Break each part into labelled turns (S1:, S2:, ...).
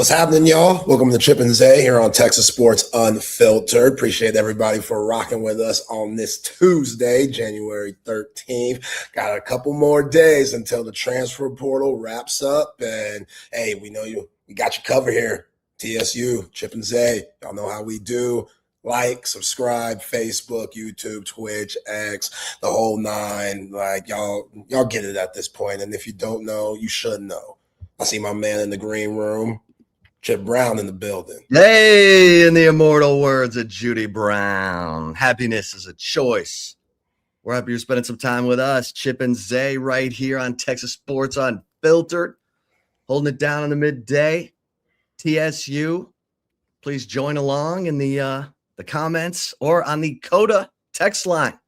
S1: What's happening, y'all? Welcome to Chip and Zay here on Texas Sports Unfiltered. Appreciate everybody for rocking with us on this Tuesday, January 13th. Got a couple more days until the transfer portal wraps up. And hey, we got you covered here. TSU, Chip and Zay. Y'all know how we do. Like, subscribe, Facebook, YouTube, Twitch, X, the whole nine. Like y'all get it at this point. And if you don't know, you should know. I see my man in the green room. Chip Brown in the building.
S2: Hey, in the immortal words of Judy Brown, happiness is a choice. We're happy you're spending some time with us. Chip and Zay right here on Texas Sports Unfiltered, holding it down in the midday. TSU, please join along in the comments or on the CODA text line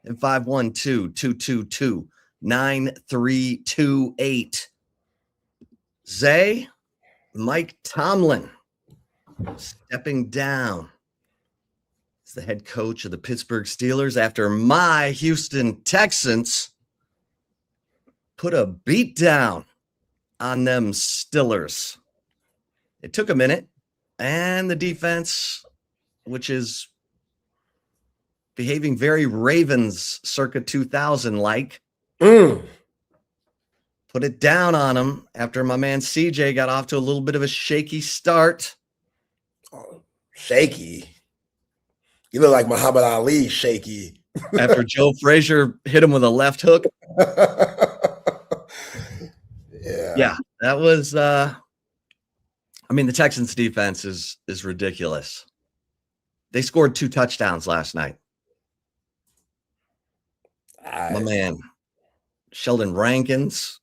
S2: at 512-222-9328. Zay, Mike Tomlin stepping down as the head coach of the Pittsburgh Steelers after my Houston Texans put a beat down on them Steelers. It took a minute, and the defense, which is behaving very Ravens circa 2000-like, put it down on him after my man CJ got off to a little bit of a shaky start.
S1: Oh, shaky? You look like Muhammad Ali shaky.
S2: After Joe Frazier hit him with a left hook. Yeah, that was the Texans defense is ridiculous. They scored 2 touchdowns last night. My man, Sheldon Rankins.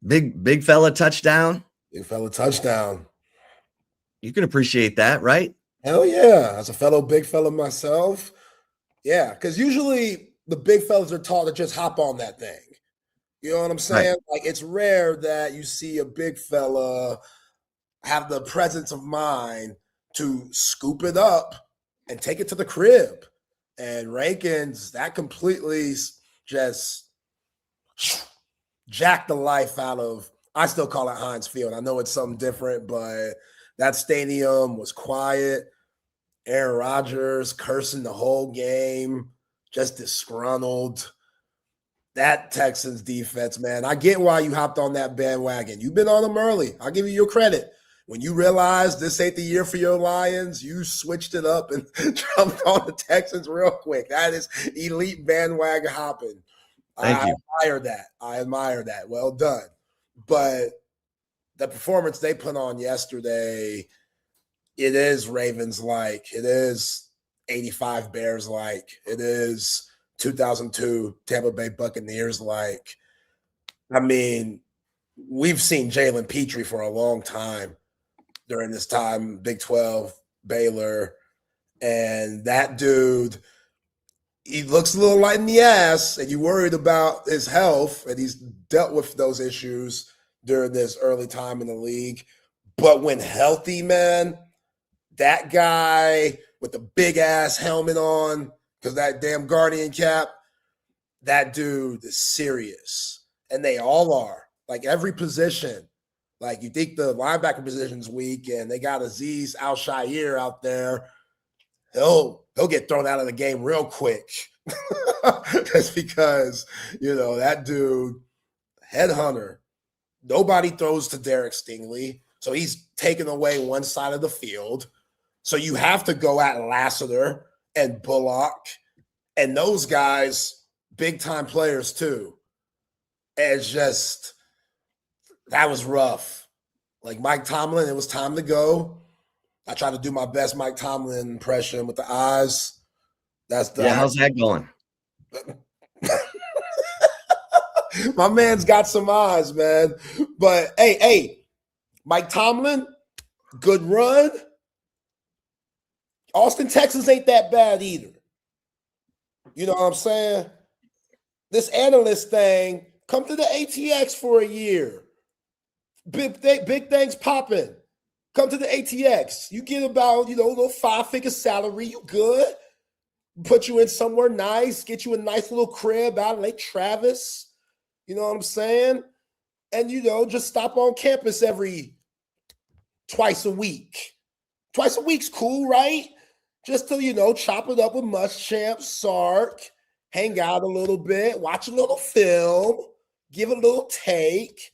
S2: big fella touchdown.
S1: Big fella touchdown.
S2: You can appreciate that, right?
S1: Hell yeah. As a fellow big fella myself. Yeah, because usually the big fellas are taught to just hop on that thing. You know what I'm saying? Right. Like, it's rare that you see a big fella have the presence of mind to scoop it up and take it to the crib. And Rankins, that completely just jacked the life out of, I still call it Heinz Field. I know it's something different, but that stadium was quiet. Aaron Rodgers cursing the whole game, just disgruntled. That Texans defense, man, I get why you hopped on that bandwagon. You've been on them early. I'll give you your credit. When you realized this ain't the year for your Lions, you switched it up and jumped on the Texans real quick. That is elite bandwagon hopping.
S2: Thank you.
S1: I admire that. Well done. But the performance they put on yesterday, it is Ravens-like. It is 85 Bears-like. It is 2002 Tampa Bay Buccaneers-like. I mean, we've seen Jalen Petrie for a long time during this time, Big 12, Baylor. And that dude – he looks a little light in the ass, and you're worried about his health, and he's dealt with those issues during this early time in the league. But when healthy, man, that guy with the big-ass helmet on, because that damn Guardian cap, that dude is serious. And they all are. Like, every position. Like, you think the linebacker position's weak, and they got Azeez Al-Shaair out there. He'll get thrown out of the game real quick. That's because, that dude, headhunter. Nobody throws to Derek Stingley, so he's taken away one side of the field. So you have to go at Lassiter and Bullock, and those guys, big-time players too. And it's just, that was rough. Like Mike Tomlin, it was time to go. I try to do my best Mike Tomlin impression with the eyes. How's
S2: that going?
S1: My man's got some eyes, man. But hey, Mike Tomlin, good run. Austin, Texas ain't that bad either. You know what I'm saying? This analyst thing, come to the ATX for a year. Big things popping. Come to the ATX. You get about, a little 5-figure salary. You good. Put you in somewhere nice. Get you a nice little crib out in Lake Travis. You know what I'm saying? And, just stop on campus every twice a week. Twice a week's cool, right? Just to, chop it up with Muschamp, Sark, hang out a little bit, watch a little film, give a little take.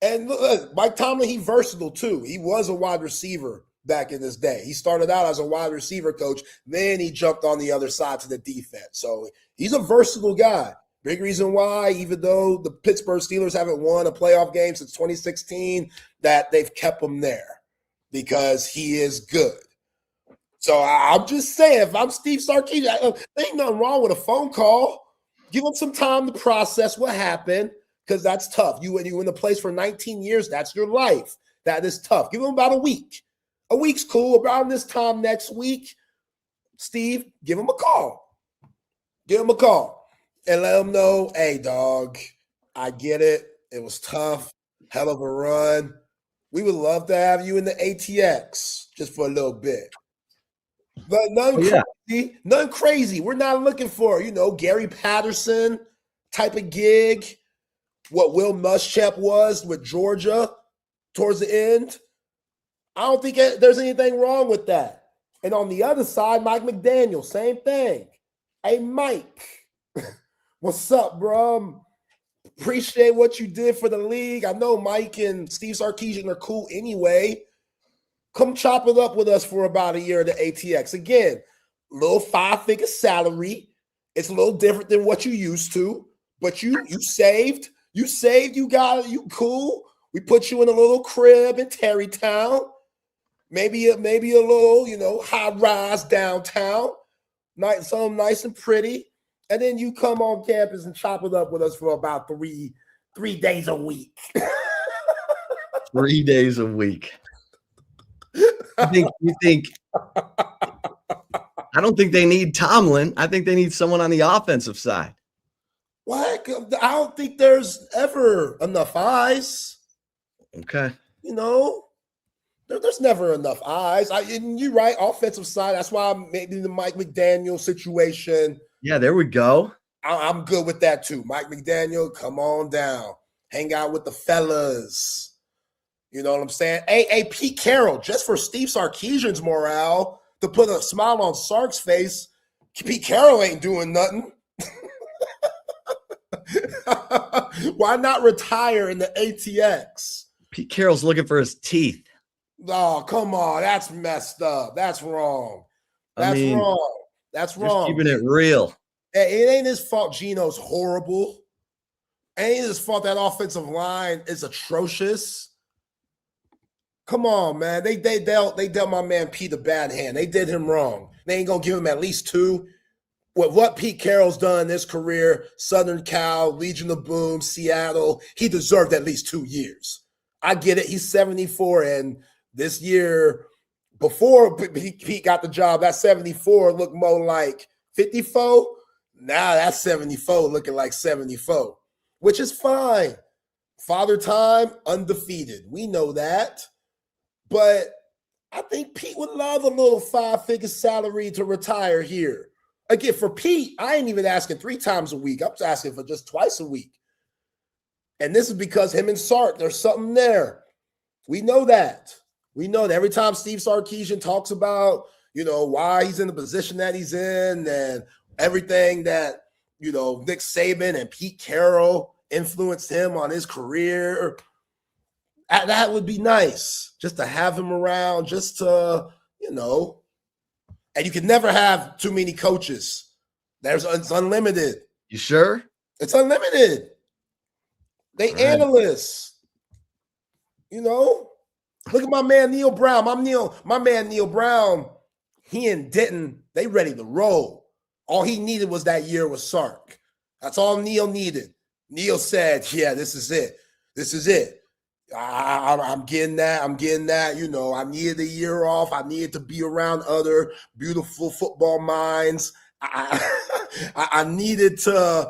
S1: And look, Mike Tomlin, he's versatile too. He was a wide receiver back in his day. He started out as a wide receiver coach. Then he jumped on the other side to the defense. So he's a versatile guy. Big reason why, even though the Pittsburgh Steelers haven't won a playoff game since 2016, that they've kept him there because he is good. So I'm just saying, if I'm Steve Sarkisian, there ain't nothing wrong with a phone call. Give him some time to process what happened, because that's tough. You in the place for 19 years, that's your life. That is tough. Give him about a week. A week's cool. Around this time next week, Steve, give him a call. Give him a call and let him know, hey, dog, I get it. It was tough. Hell of a run. We would love to have you in the ATX just for a little bit. But nothing crazy. We're not looking for, Gary Patterson type of gig. What Will Muschamp was with Georgia towards the end. I don't think there's anything wrong with that. And on the other side, Mike McDaniel, same thing. Hey, Mike, what's up, bro? Appreciate what you did for the league. I know Mike and Steve Sarkisian are cool anyway. Come chop it up with us for about a year at the ATX. Again, little 5-figure salary. It's a little different than what you used to, but you saved. You saved, you got it, you cool. We put you in a little crib in Terrytown. Maybe a little, high rise downtown. Something nice and pretty. And then you come on campus and chop it up with us for about three days a week.
S2: 3 days a week. You think I don't think they need Tomlin. I think they need someone on the offensive side.
S1: What? I don't think there's ever enough eyes.
S2: Okay.
S1: There's never enough eyes. And you're right, offensive side. That's why maybe the Mike McDaniel situation.
S2: Yeah, there we go.
S1: I'm good with that too. Mike McDaniel, come on down. Hang out with the fellas. You know what I'm saying? Hey, Pete Carroll, just for Steve Sarkisian's morale, to put a smile on Sark's face, Pete Carroll ain't doing nothing. Why not retire in the ATX?
S2: Pete Carroll's looking for his teeth.
S1: Oh, come on. That's messed up. That's wrong. That's wrong.
S2: Keeping it real.
S1: It ain't his fault Geno's horrible. It ain't his fault that offensive line is atrocious. Come on, man. They dealt my man Pete a bad hand. They did him wrong. They ain't gonna give him at least 2. With what Pete Carroll's done in his career, Southern Cal, Legion of Boom, Seattle, he deserved at least 2 years. I get it. He's 74, and this year, before Pete got the job, that 74 looked more like 54. Now that 74 looking like 74, which is fine. Father Time, undefeated. We know that. But I think Pete would love a little 5-figure salary to retire here. Again, for Pete, I ain't even asking 3 times a week. I'm just asking for just twice a week. And this is because him and Sark, there's something there. We know that. We know that every time Steve Sarkisian talks about, why he's in the position that he's in and everything that, Nick Saban and Pete Carroll influenced him on his career. That would be nice just to have him around, just to, and you can never have too many coaches. It's unlimited.
S2: You sure?
S1: It's unlimited. They
S2: right.
S1: Analysts. Look at my man Neil Brown. My man Neil Brown, he and Denton, they ready to roll. All he needed was that year with Sark. That's all Neil needed. Neil said, yeah, this is it. This is it. I'm getting that. I needed a year off. I needed to be around other beautiful football minds. I needed to,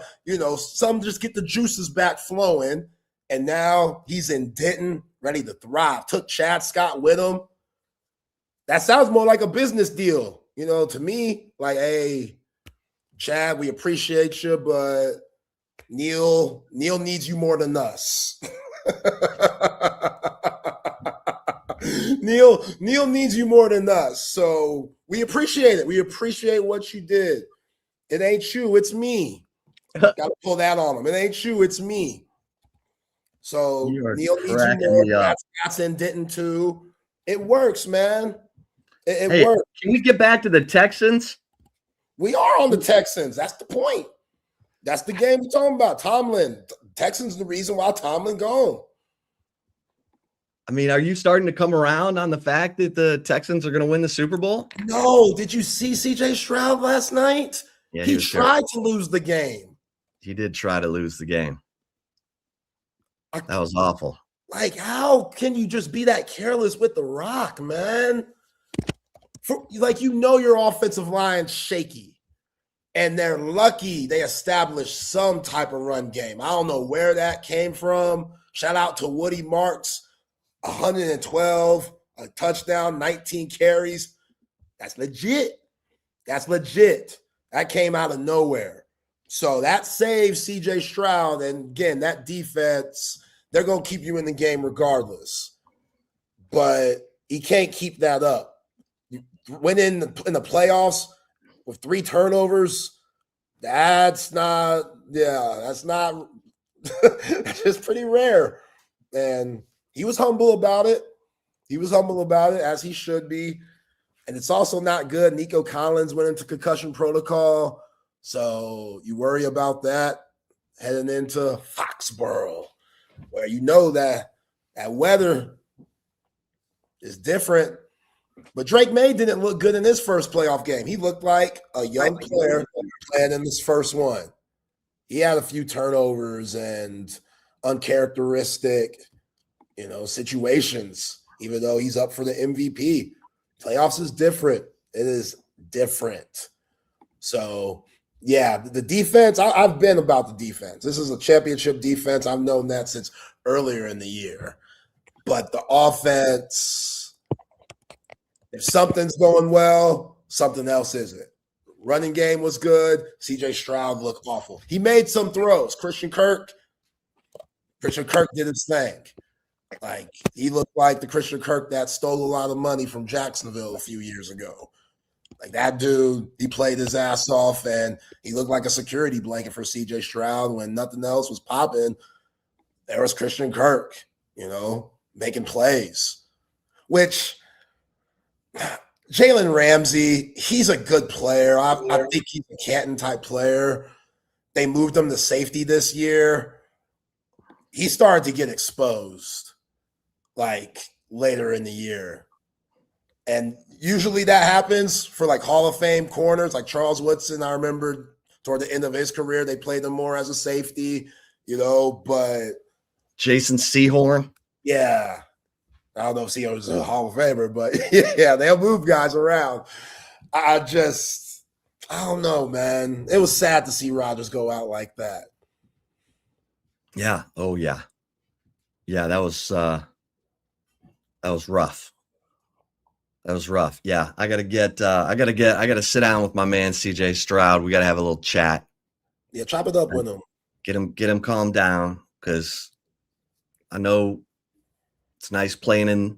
S1: some just get the juices back flowing. And now he's in Denton, ready to thrive. Took Chad Scott with him. That sounds more like a business deal, to me. Like, hey, Chad, we appreciate you, but Neil needs you more than us. Neil needs you more than us. So we appreciate it. We appreciate what you did. It ain't you, it's me. Got to pull that on him. It ain't you, it's me. So Neil needs you more. Galatzan didn't too. It works, man. It works.
S2: Can we get back to the Texans?
S1: We are on the Texans. That's the point. That's the game we're talking about. Tomlin. Texans the reason why Tomlin gone.
S2: I mean, are you starting to come around on the fact that the Texans are going to win the Super Bowl?
S1: No. Did you see C.J. Stroud last night?
S2: Yeah,
S1: he tried to lose the game.
S2: He did try to lose the game. That was awful.
S1: Like, how can you just be that careless with the rock, man? Your offensive line's shaky. And they're lucky they established some type of run game. I don't know where that came from. Shout out to Woody Marks, 112, a touchdown, 19 carries. That's legit. That came out of nowhere. So that saves C.J. Stroud. And again, that defense, they're going to keep you in the game regardless. But he can't keep that up. You went in the playoffs with 3 turnovers. That's just pretty rare. And he was humble about it. As he should be. And it's also not good. Nico Collins went into concussion protocol. So you worry about that heading into Foxborough, where you know that weather is different. But Drake May didn't look good in his first playoff game. He looked like a young player playing in his first one. He had a few turnovers and uncharacteristic, situations, even though he's up for the MVP. Playoffs is different. It is different. So, yeah, the defense, I've been about the defense. This is a championship defense. I've known that since earlier in the year. But the offense, if something's going well, something else isn't. Running game was good. C.J. Stroud looked awful. He made some throws. Christian Kirk did his thing. Like, he looked like the Christian Kirk that stole a lot of money from Jacksonville a few years ago. Like, that dude, he played his ass off, and he looked like a security blanket for C.J. Stroud when nothing else was popping. There was Christian Kirk, making plays. Which, Jalen Ramsey, he's a good player. I think he's a Canton-type player. They moved him to safety this year. He started to get exposed, later in the year. And usually that happens for, Hall of Fame corners, like Charles Woodson. I remember toward the end of his career, they played him more as a safety, but
S2: Jason Sehorn.
S1: Yeah. I don't know if Sehorn's a Hall of Famer, but yeah, they'll move guys around. I don't know, man. It was sad to see Rodgers go out like that.
S2: Yeah. Oh, yeah. Yeah, that was rough. That was rough. Yeah, I gotta sit down with my man CJ Stroud. We gotta have a little chat.
S1: Yeah, chop it up with him.
S2: Get him calmed down, because I know it's nice playing in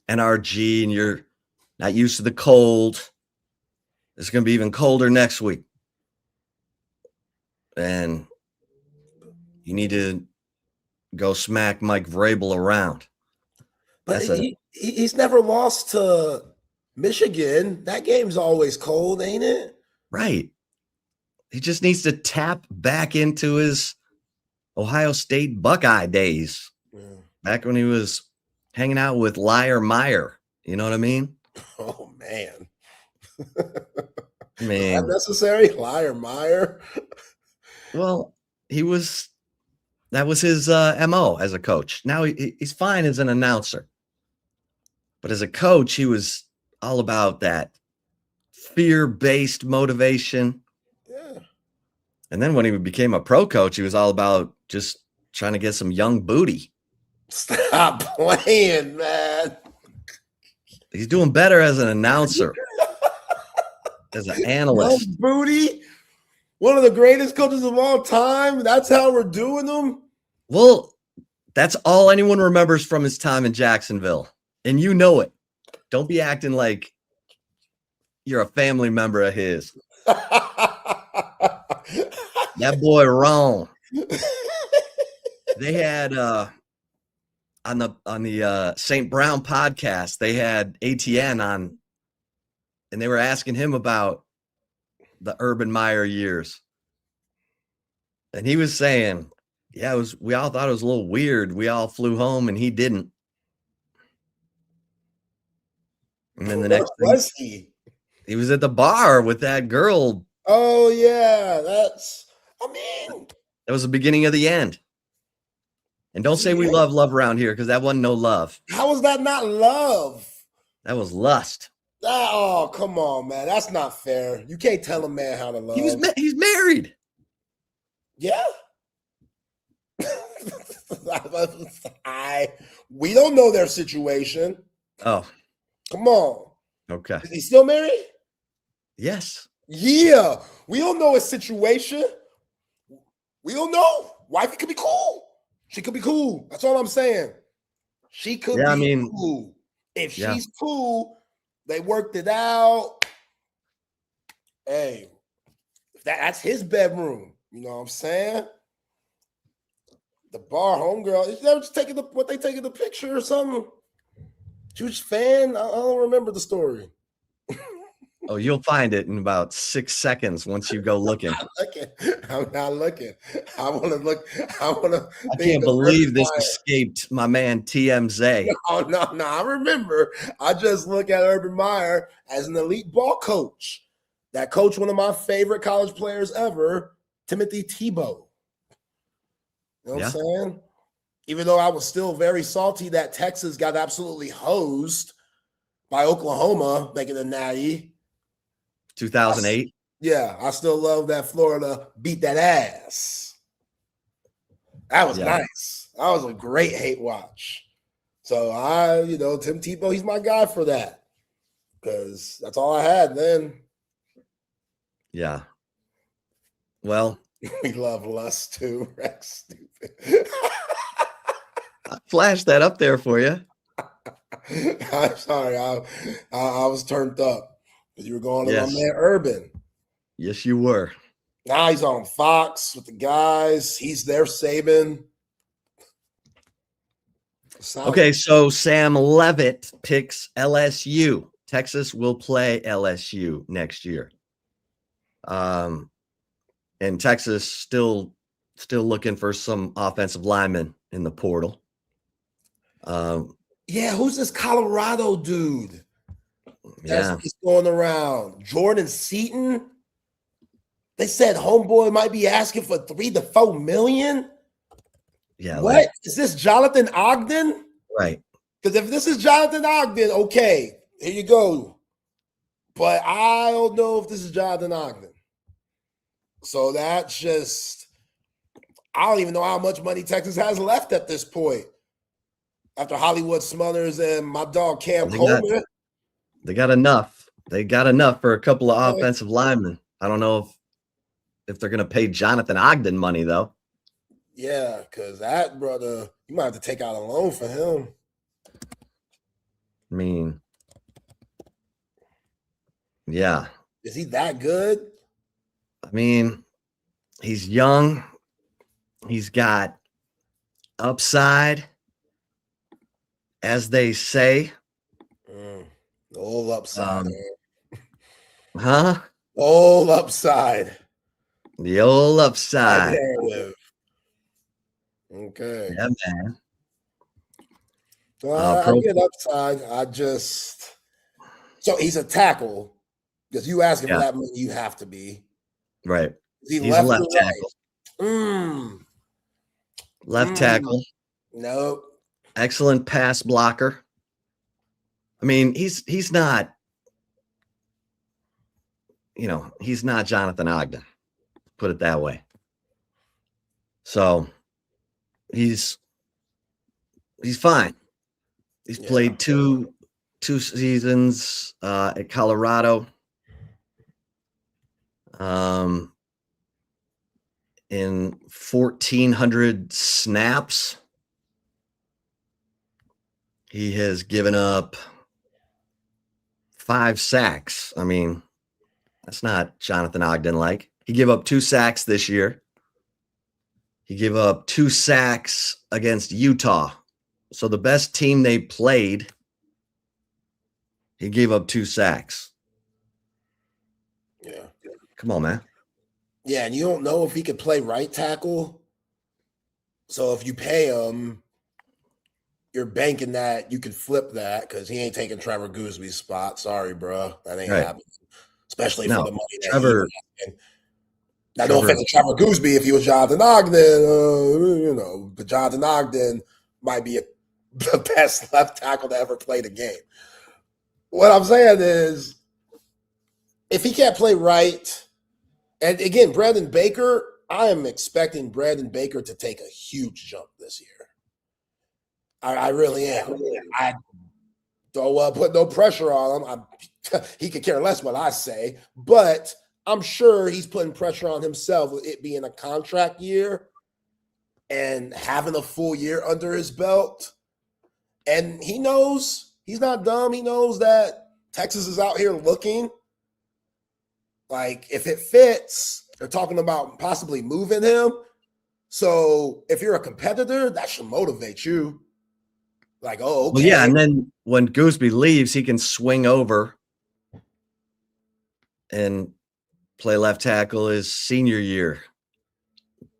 S2: NRG and you're not used to the cold. It's gonna be even colder next week. And you need to go smack Mike Vrabel around.
S1: But he's never lost to Michigan. That game's always cold, ain't it?
S2: Right. He just needs to tap back into his Ohio State Buckeye days. Yeah. Back when he was hanging out with Liar Meyer. You know what I mean?
S1: Oh, man.
S2: Man.
S1: Is that necessary? Liar Meyer?
S2: Well, that was his MO as a coach. Now he's fine as an announcer. But as a coach, he was all about that fear-based motivation.
S1: Yeah.
S2: And then when he became a pro coach, he was all about just trying to get some young booty.
S1: Stop playing, man.
S2: He's doing better as an announcer, as an analyst.
S1: Young booty? One of the greatest coaches of all time? That's how we're doing them?
S2: Well, that's all anyone remembers from his time in Jacksonville. And you know it. Don't be acting like you're a family member of his. That boy wrong. They had on the St. Brown podcast, they had ATN on, and they were asking him about the Urban Meyer years. And he was saying, yeah, we all thought it was a little weird. We all flew home and he didn't. And then the next thing,
S1: was
S2: he was at the bar with that girl.
S1: Oh yeah, that
S2: was the beginning of the end. And don't say we love around here, because that wasn't no love.
S1: How was that not love?
S2: That was lust.
S1: Oh, come on, man. That's not fair. You can't tell a man how to love.
S2: He's married.
S1: Yeah. We don't know their situation.
S2: Oh.
S1: Come on.
S2: Okay.
S1: Is he still married?
S2: Yes.
S1: Yeah. We don't know his situation. We don't know. Wifey could be cool. She could be cool. That's all I'm saying. She could be cool. If she's cool, they worked it out. Hey, that's his bedroom. You know what I'm saying? The bar homegirl, is that just taking the picture or something? She was a fan. I don't remember the story.
S2: Oh, you'll find it in about 6 seconds once you go looking.
S1: I'm not looking. I want to look.
S2: I can't believe this escaped my man TMZ.
S1: No. I remember. I just look at Urban Meyer as an elite ball coach. That coach, one of my favorite college players ever, Timothy Tebow. You know what I'm saying? Even though I was still very salty that Texas got absolutely hosed by Oklahoma making a natty.
S2: 2008.
S1: I still love that Florida beat that ass. That was nice. That was a great hate watch. So Tim Tebow, he's my guy for that, because that's all I had then.
S2: Yeah. Well,
S1: we love lust too, Rex. Stupid.
S2: I flashed that up there for you.
S1: I'm sorry. I was turned up. You were going to my man Urban.
S2: Yes, you were.
S1: Now he's on Fox with the guys. He's there, Saban.
S2: Okay, so Sam Levitt picks LSU. Texas will play LSU next year. And Texas still looking for some offensive linemen in the portal.
S1: Who's this Colorado dude? That's going around. Jordan Seaton. They said homeboy might be asking for $3 to $4 million.
S2: Yeah.
S1: What is this, Jonathan Ogden?
S2: Right.
S1: Because if this is Jonathan Ogden, okay, here you go. But I don't know if this is Jonathan Ogden. So that's just, I don't even know how much money Texas has left at this point. After Hollywood Smothers and my dog Cam Coleman.
S2: They got enough. They got enough for a couple of offensive linemen. I don't know if they're going to pay Jonathan Ogden money, though.
S1: Yeah, because that brother, you might have to take out a loan for him.
S2: I mean, yeah.
S1: Is he that good?
S2: I mean, he's young. He's got upside, as they say.
S1: Old upside.
S2: Huh?
S1: Old upside.
S2: The old upside.
S1: Okay.
S2: Yeah, man.
S1: I get upside. So he's a tackle, because you ask him for that money, you have to be.
S2: Right.
S1: He's
S2: left tackle.
S1: Right?
S2: Left tackle.
S1: Nope.
S2: Excellent pass blocker. I mean, he's not, he's not Jonathan Ogden, put it that way. So he's fine. He's played two seasons at Colorado. In 1,400 snaps. He has given up 5 sacks. I mean, that's not Jonathan Ogden like. He gave up 2 sacks this year. He gave up 2 sacks against Utah. So the best team they played, he gave up 2 sacks.
S1: Yeah.
S2: Come on, man.
S1: Yeah, and you don't know if he could play right tackle. So if you pay him, you're banking that you could flip that because he ain't taking Trevor Goosby's spot. Sorry, bro. That ain't happening. Especially for the money that
S2: Trevor.
S1: Now, no offense to Trevor Goosby if he was Jonathan Ogden, but Jonathan Ogden might be the best left tackle to ever play the game. What I'm saying is, if he can't play right, and again, Brandon Baker, I am expecting Brandon Baker to take a huge jump this year. I really am. I don't put no pressure on him. He could care less what I say, but I'm sure he's putting pressure on himself with it being a contract year and having a full year under his belt. And he knows, he's not dumb. He knows that Texas is out here looking. Like, if it fits, they're talking about possibly moving him. So if you're a competitor, that should motivate you. Like, oh, okay.
S2: Well, yeah, and then when Goosby leaves, he can swing over and play left tackle his senior year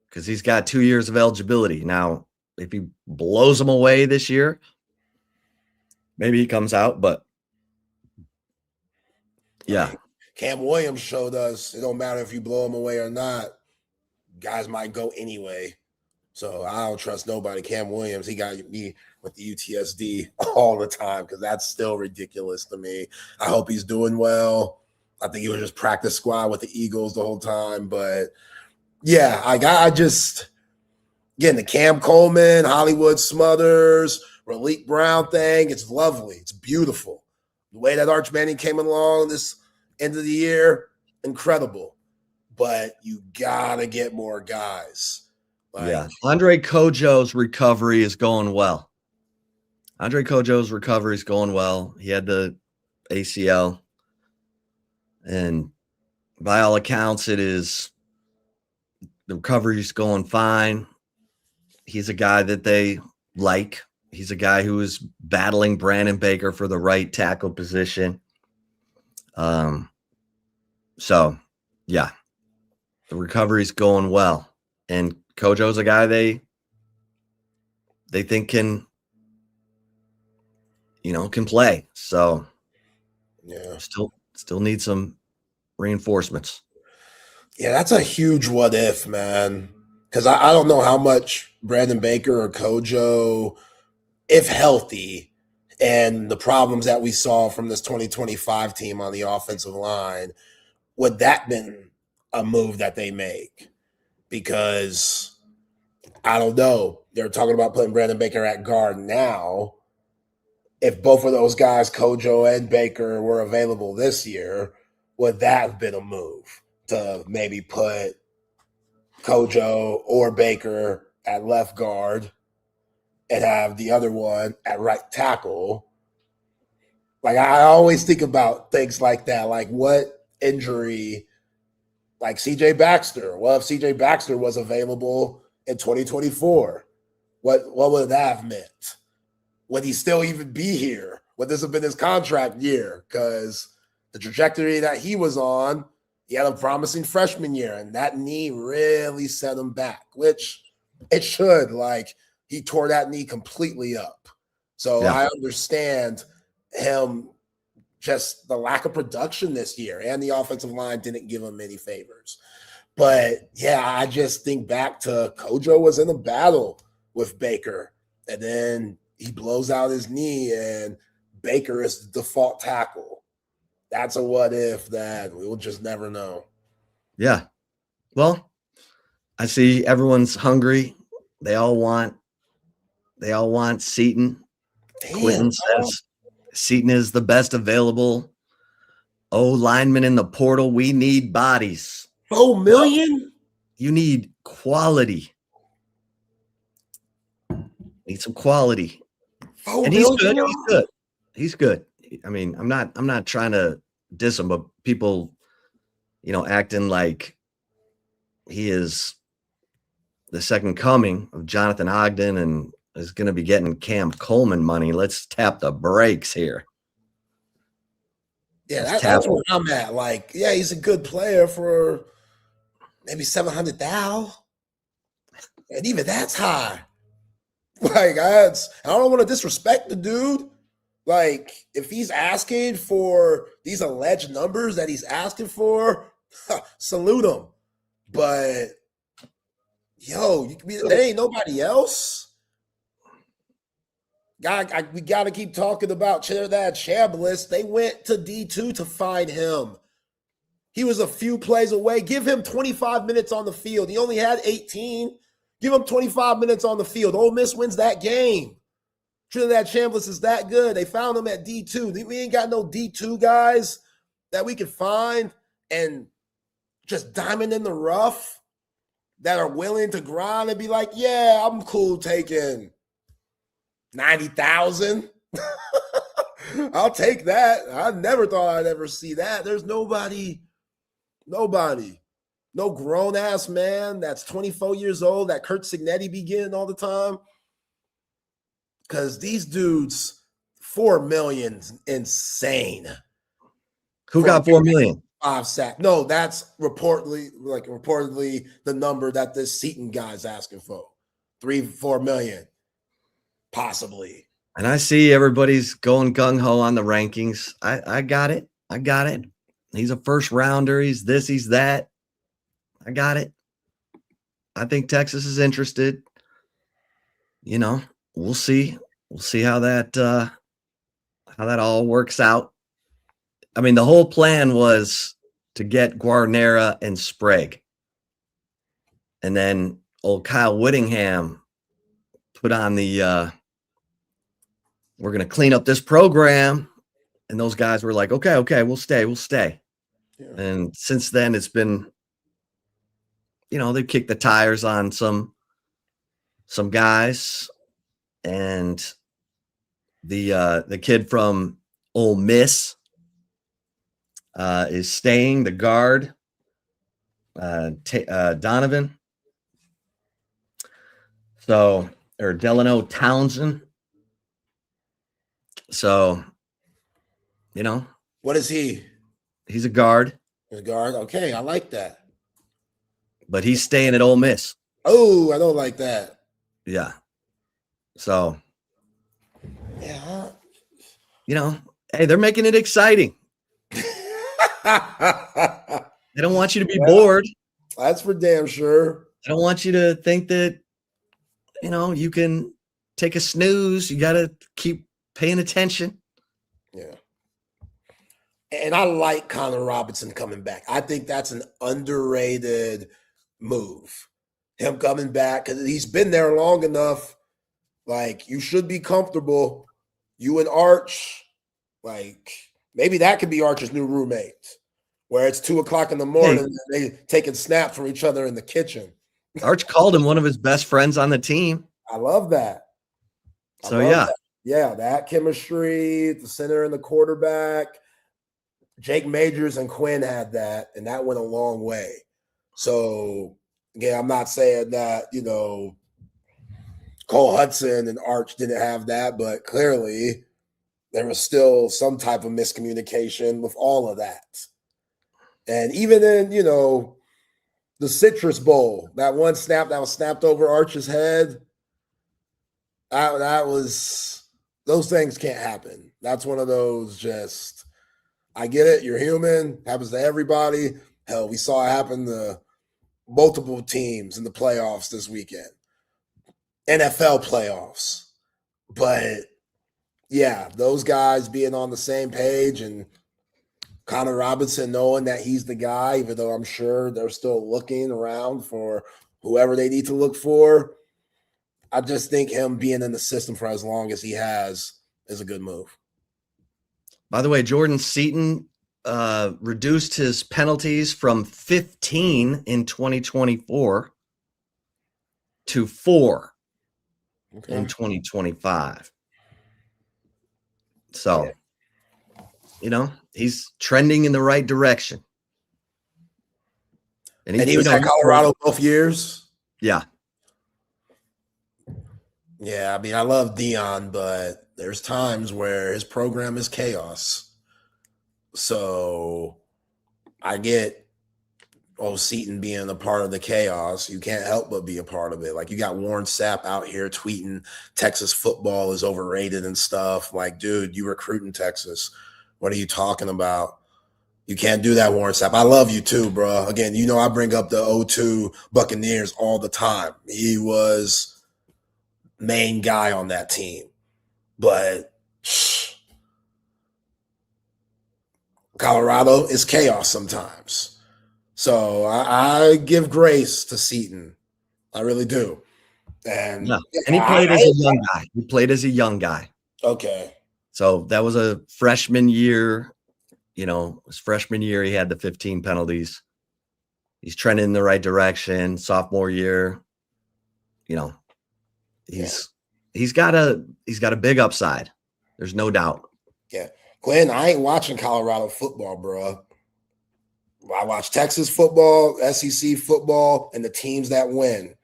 S2: because he's got 2 years of eligibility. Now, if he blows them away this year, maybe he comes out, but yeah.
S1: Cam Williams showed us it don't matter if you blow him away or not. Guys might go anyway. So I don't trust nobody. Cam Williams, he got me with the UTSD all the time because that's still ridiculous to me. I hope he's doing well. I think he was just practice squad with the Eagles the whole time. But, yeah, I just – again, the Cam Coleman, Hollywood Smothers, Raleek Brown thing, it's lovely. It's beautiful. The way that Arch Manning came along this end of the year, incredible. But you got to get more guys.
S2: Yeah. Andre Kojo's recovery is going well. He had the ACL. And by all accounts, the recovery's going fine. He's a guy that they like. He's a guy who is battling Brandon Baker for the right tackle position. So, yeah, the recovery's going well. And Kojo's a guy they think can play. So,
S1: yeah,
S2: still need some reinforcements.
S1: Yeah, that's a huge what if, man. Because I don't know how much Brandon Baker or Kojo, if healthy, and the problems that we saw from this 2025 team on the offensive line, would that been a move that they make? Because I don't know. They're talking about putting Brandon Baker at guard now. If both of those guys, Kojo and Baker, were available this year, would that have been a move to maybe put Kojo or Baker at left guard and have the other one at right tackle? Like, I always think about things like that. Like, what injury, like CJ Baxter, what if CJ Baxter was available in 2024? What would that have meant? Would he still even be here? Would this have been his contract year? Because the trajectory that he was on, he had a promising freshman year, and that knee really set him back, which it should. Like, he tore that knee completely up. So yeah. I understand him, just the lack of production this year, and the offensive line didn't give him any favors. But, yeah, I just think back to Kojo was in a battle with Baker, and then he blows out his knee, and Baker is the default tackle. That's a what if that we'll just never know.
S2: Yeah. Well, I see everyone's hungry. They all want Seaton.
S1: Damn,
S2: Quentin says Seaton is the best available lineman in the portal. We need bodies.
S1: $4 million?
S2: You need quality. Need some quality. And he's good. He's good. I mean, I'm not trying to diss him, but people, acting like he is the second coming of Jonathan Ogden and is going to be getting Cam Coleman money. Let's tap the brakes here.
S1: Yeah, that's where I'm at. Like, yeah, he's a good player for maybe 700,000, and even that's high. Like, I don't want to disrespect the dude. Like, if he's asking for these alleged numbers that he's asking for, salute him. But yo, there ain't nobody else. We got to keep talking about that Chambliss. They went to D2 to find him. He was a few plays away. Give him 25 minutes on the field. He only had 18. Give him 25 minutes on the field. Ole Miss wins that game. Trinidad Chambliss is that good. They found him at D2. We ain't got no D2 guys that we can find and just diamond in the rough that are willing to grind and be like, yeah, I'm cool taking 90,000. I'll take that. I never thought I'd ever see that. There's nobody, no grown ass man that's 24 years old that Kurt Signetti be getting all the time. Because these dudes, 4 million, insane.
S2: Who got 4 million?
S1: 5 sacks. No, that's reportedly the number that this Seton guy's asking for. 3-4 million. Possibly.
S2: And I see everybody's going gung-ho on the rankings. I got it. He's a first rounder. He's this, he's that. I got it. I think Texas is interested. We'll see. We'll see how that all works out. I mean, the whole plan was to get Guarnera and Sprague. And then old Kyle Whittingham put on the we're going to clean up this program. And those guys were like, okay, we'll stay. Yeah. And since then it's been, they've kicked the tires on some guys. And the kid from Ole Miss is staying, the guard, Donovan. Or Delano Townsend. So,
S1: what is he?
S2: He's a guard.
S1: A guard? Okay, I like that.
S2: But he's staying at Ole Miss.
S1: Oh, I don't like that.
S2: Yeah. So,
S1: yeah.
S2: Hey, they're making it exciting. They don't want you to be bored.
S1: That's for damn sure.
S2: I don't want you to think that, you can take a snooze. You got to keep paying attention.
S1: Yeah. And I like Connor Robinson coming back. I think that's an underrated move. Him coming back, because he's been there long enough. Like, you should be comfortable. You and Arch, like, maybe that could be Arch's new roommate, where it's 2:00 in the morning and they taking snaps from each other in the kitchen.
S2: Arch called him one of his best friends on the team.
S1: I love that. Yeah, that chemistry, the center and the quarterback. Jake Majors and Quinn had that, and that went a long way. So, again, I'm not saying that, Cole Hudson and Arch didn't have that, but clearly there was still some type of miscommunication with all of that. And even in, the Citrus Bowl, that one snap that was snapped over Arch's head, that was, those things can't happen. That's one of those I get it. You're human. Happens to everybody. Hell, we saw it happen to multiple teams in the playoffs this weekend. NFL playoffs. But, yeah, those guys being on the same page and Connor Robinson knowing that he's the guy, even though I'm sure they're still looking around for whoever they need to look for. I just think him being in the system for as long as he has is a good move.
S2: By the way, Jordan Seton reduced his penalties from 15 in 2024 to 4 in 2025. So, he's trending in the right direction.
S1: And he was at Colorado both years?
S2: Yeah.
S1: Yeah, I mean, I love Dion, but there's times where his program is chaos. So I get Seton being a part of the chaos. You can't help but be a part of it. Like, you got Warren Sapp out here tweeting Texas football is overrated and stuff. Like, dude, you recruiting Texas. What are you talking about? You can't do that, Warren Sapp. I love you too, bro. Again, I bring up the 02 Buccaneers all the time. He was main guy on that team. But Colorado is chaos sometimes. So I give grace to Seton. I really do. And
S2: he played as a young guy. He played as a young guy.
S1: Okay.
S2: So that was a freshman year. His freshman year, he had the 15 penalties. He's trending in the right direction. Sophomore year, he's got a big upside. There's no doubt.
S1: Yeah. Glenn, I ain't watching Colorado football, bro. I watch Texas football, SEC football, and the teams that win.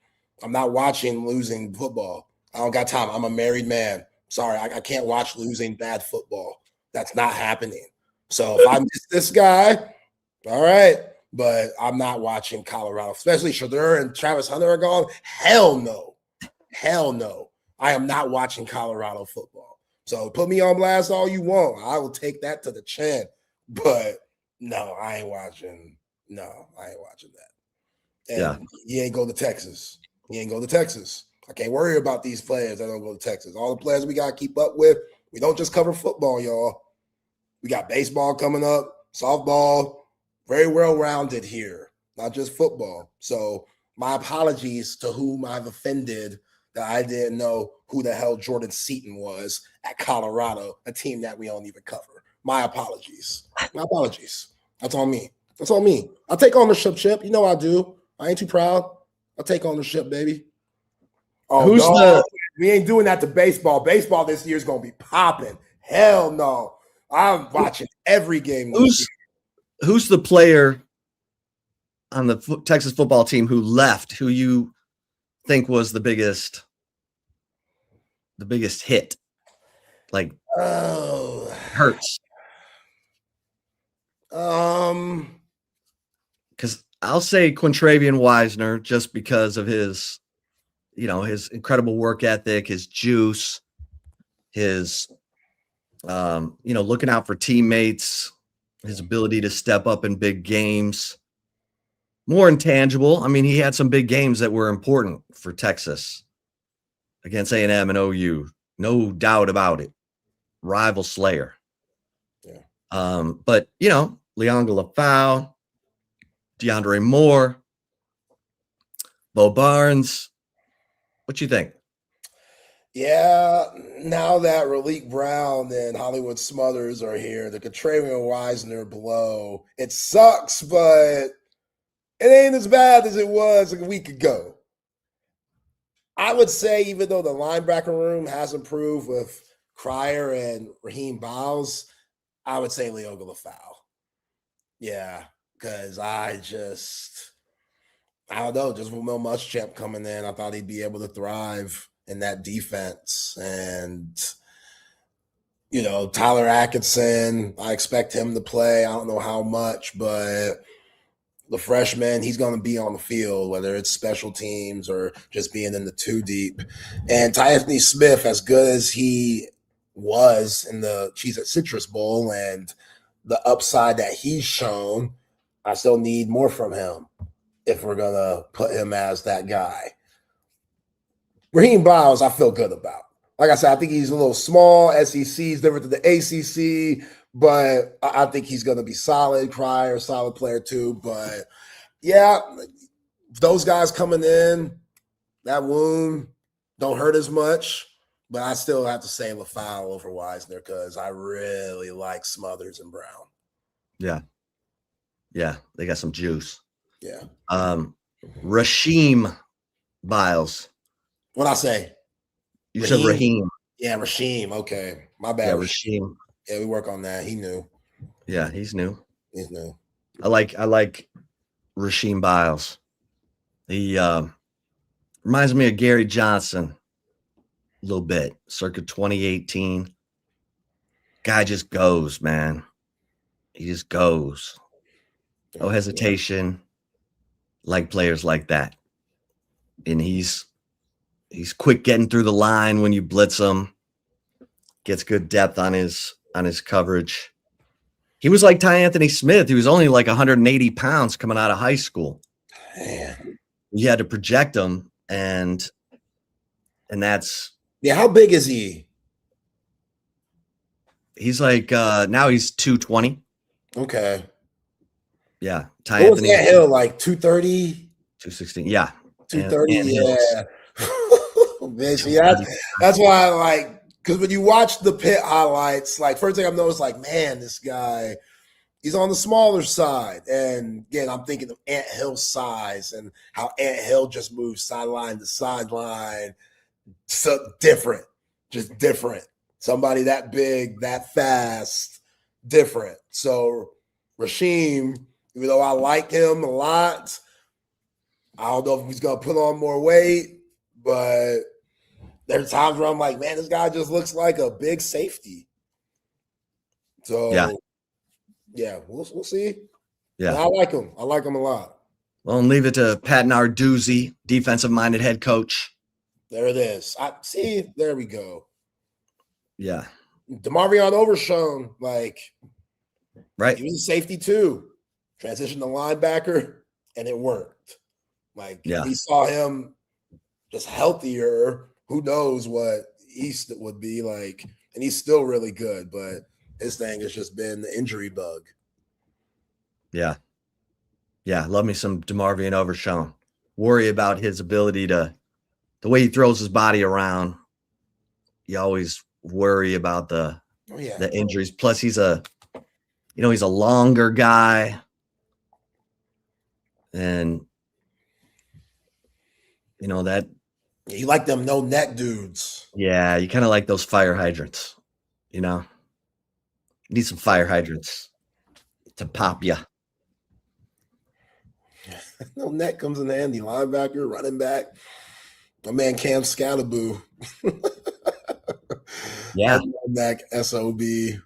S1: I'm not watching losing football. I don't got time. I'm a married man. Sorry, I can't watch losing bad football. That's not happening. So if I miss this guy, all right. But I'm not watching Colorado, especially Shedeur and Travis Hunter are gone. Hell no. Hell no. I am not watching Colorado football. So put me on blast all you want. I will take that to the chin. But no, I ain't watching. No, I ain't watching that. And he ain't go to Texas. I can't worry about these players that don't go to Texas. All the players we got to keep up with. We don't just cover football, y'all. We got baseball coming up, softball, very well-rounded here, not just football. So my apologies to whom I've offended that I didn't know who the hell Jordan Seton was at Colorado, a team that we don't even cover. My apologies. That's on me. I take ownership, Chip. You know I do. I ain't too proud. I take ownership, baby. Oh, we ain't doing that to baseball. Baseball this year is going to be popping. Hell no. I'm watching every game.
S2: Who's the player on the Texas football team who left, who you think was the biggest hit? Like, hurts. Because I'll say Quintravian Wisner, just because of his, his incredible work ethic, his juice, his, looking out for teammates, his ability to step up in big games. More intangible. I mean, he had some big games that were important for Texas against A&M and OU. No doubt about it. Rival slayer. Yeah. But, Leonga Lafau, DeAndre Moore, Bo Barnes. What you think?
S1: Yeah, now that Raleek Brown and Hollywood Smothers are here, the Quintravian Wisner blow, it sucks, but it ain't as bad as it was a week ago. I would say, even though the linebacker room has improved with Cryer and Raheem Biles, I would say Leonga Lafau. Yeah, because I don't know, just with Will Muschamp coming in, I thought he'd be able to thrive in that defense. And, Tyler Atkinson, I expect him to play. I don't know how much, but the freshman, he's going to be on the field, whether it's special teams or just being in the two deep. And Anthony Smith, as good as he was in the Cheez-It Citrus Bowl and the upside that he's shown, I still need more from him if we're going to put him as that guy. Raheem Biles, I feel good about. Like I said, I think he's a little small. SEC is different to the ACC, but I think he's going to be solid. Cryer, solid player too. But, yeah, those guys coming in, that wound don't hurt as much. But I still have to say Lafau over Wisner because I really like Smothers and Brown.
S2: Yeah. Yeah, they got some juice.
S1: Yeah.
S2: Rasheem Biles.
S1: What'd I say?
S2: Said Raheem.
S1: Yeah, Rasheem. Okay. My bad.
S2: Yeah, Rasheem.
S1: Yeah, we work on that. He knew.
S2: Yeah, he's new.
S1: He's new.
S2: I like Rasheem Biles. He reminds me of Gary Johnson a little bit, circa 2018. Guy just goes, man. He just goes. No hesitation. Like players like that. And he's quick getting through the line when you blitz him. Gets good depth on his coverage. He was like Ty Anthony Smith. He was only like 180 pounds coming out of high school.
S1: Man.
S2: You had to project him, and that's
S1: how big is he?
S2: He's like now he's 220.
S1: Okay.
S2: Yeah.
S1: Ty Anthony. What was that hill like 230?
S2: 216. Yeah.
S1: 230. Yeah. Man, see, that's why I like, because when you watch the pit highlights, like first thing I've noticed, like, man, this guy, he's on the smaller side. And again, I'm thinking of Ant Hill's size and how Ant Hill just moves sideline to sideline. So different, just different. Somebody that big, that fast, different. So Rasheem, even though I like him a lot, I don't know if he's going to put on more weight, but there's times where I'm like, man, this guy just looks like a big safety. So, yeah, we'll see. Yeah, but I like him. I like him a lot.
S2: Well, and leave it to Pat Narduzzi, defensive-minded head coach.
S1: There it is. There we go.
S2: Yeah.
S1: DeMarvion Overshown, like,
S2: right.
S1: He was a safety too. Transitioned to linebacker, and it worked. Like, we saw him just healthier. Who knows what East would be like? And he's still really good, but his thing has just been the injury bug.
S2: Yeah. Yeah, love me some DeMarvion Overshown. Worry about his ability the way he throws his body around. You always worry about the injuries. Plus, he's a longer guy. And, that.
S1: You like them no neck dudes.
S2: Yeah, you kind of like those fire hydrants, You need some fire hydrants to pop you.
S1: No neck comes in handy. Linebacker, running back. My man Cam Scatterboo.
S2: Yeah.
S1: Back SOB.
S2: Okay,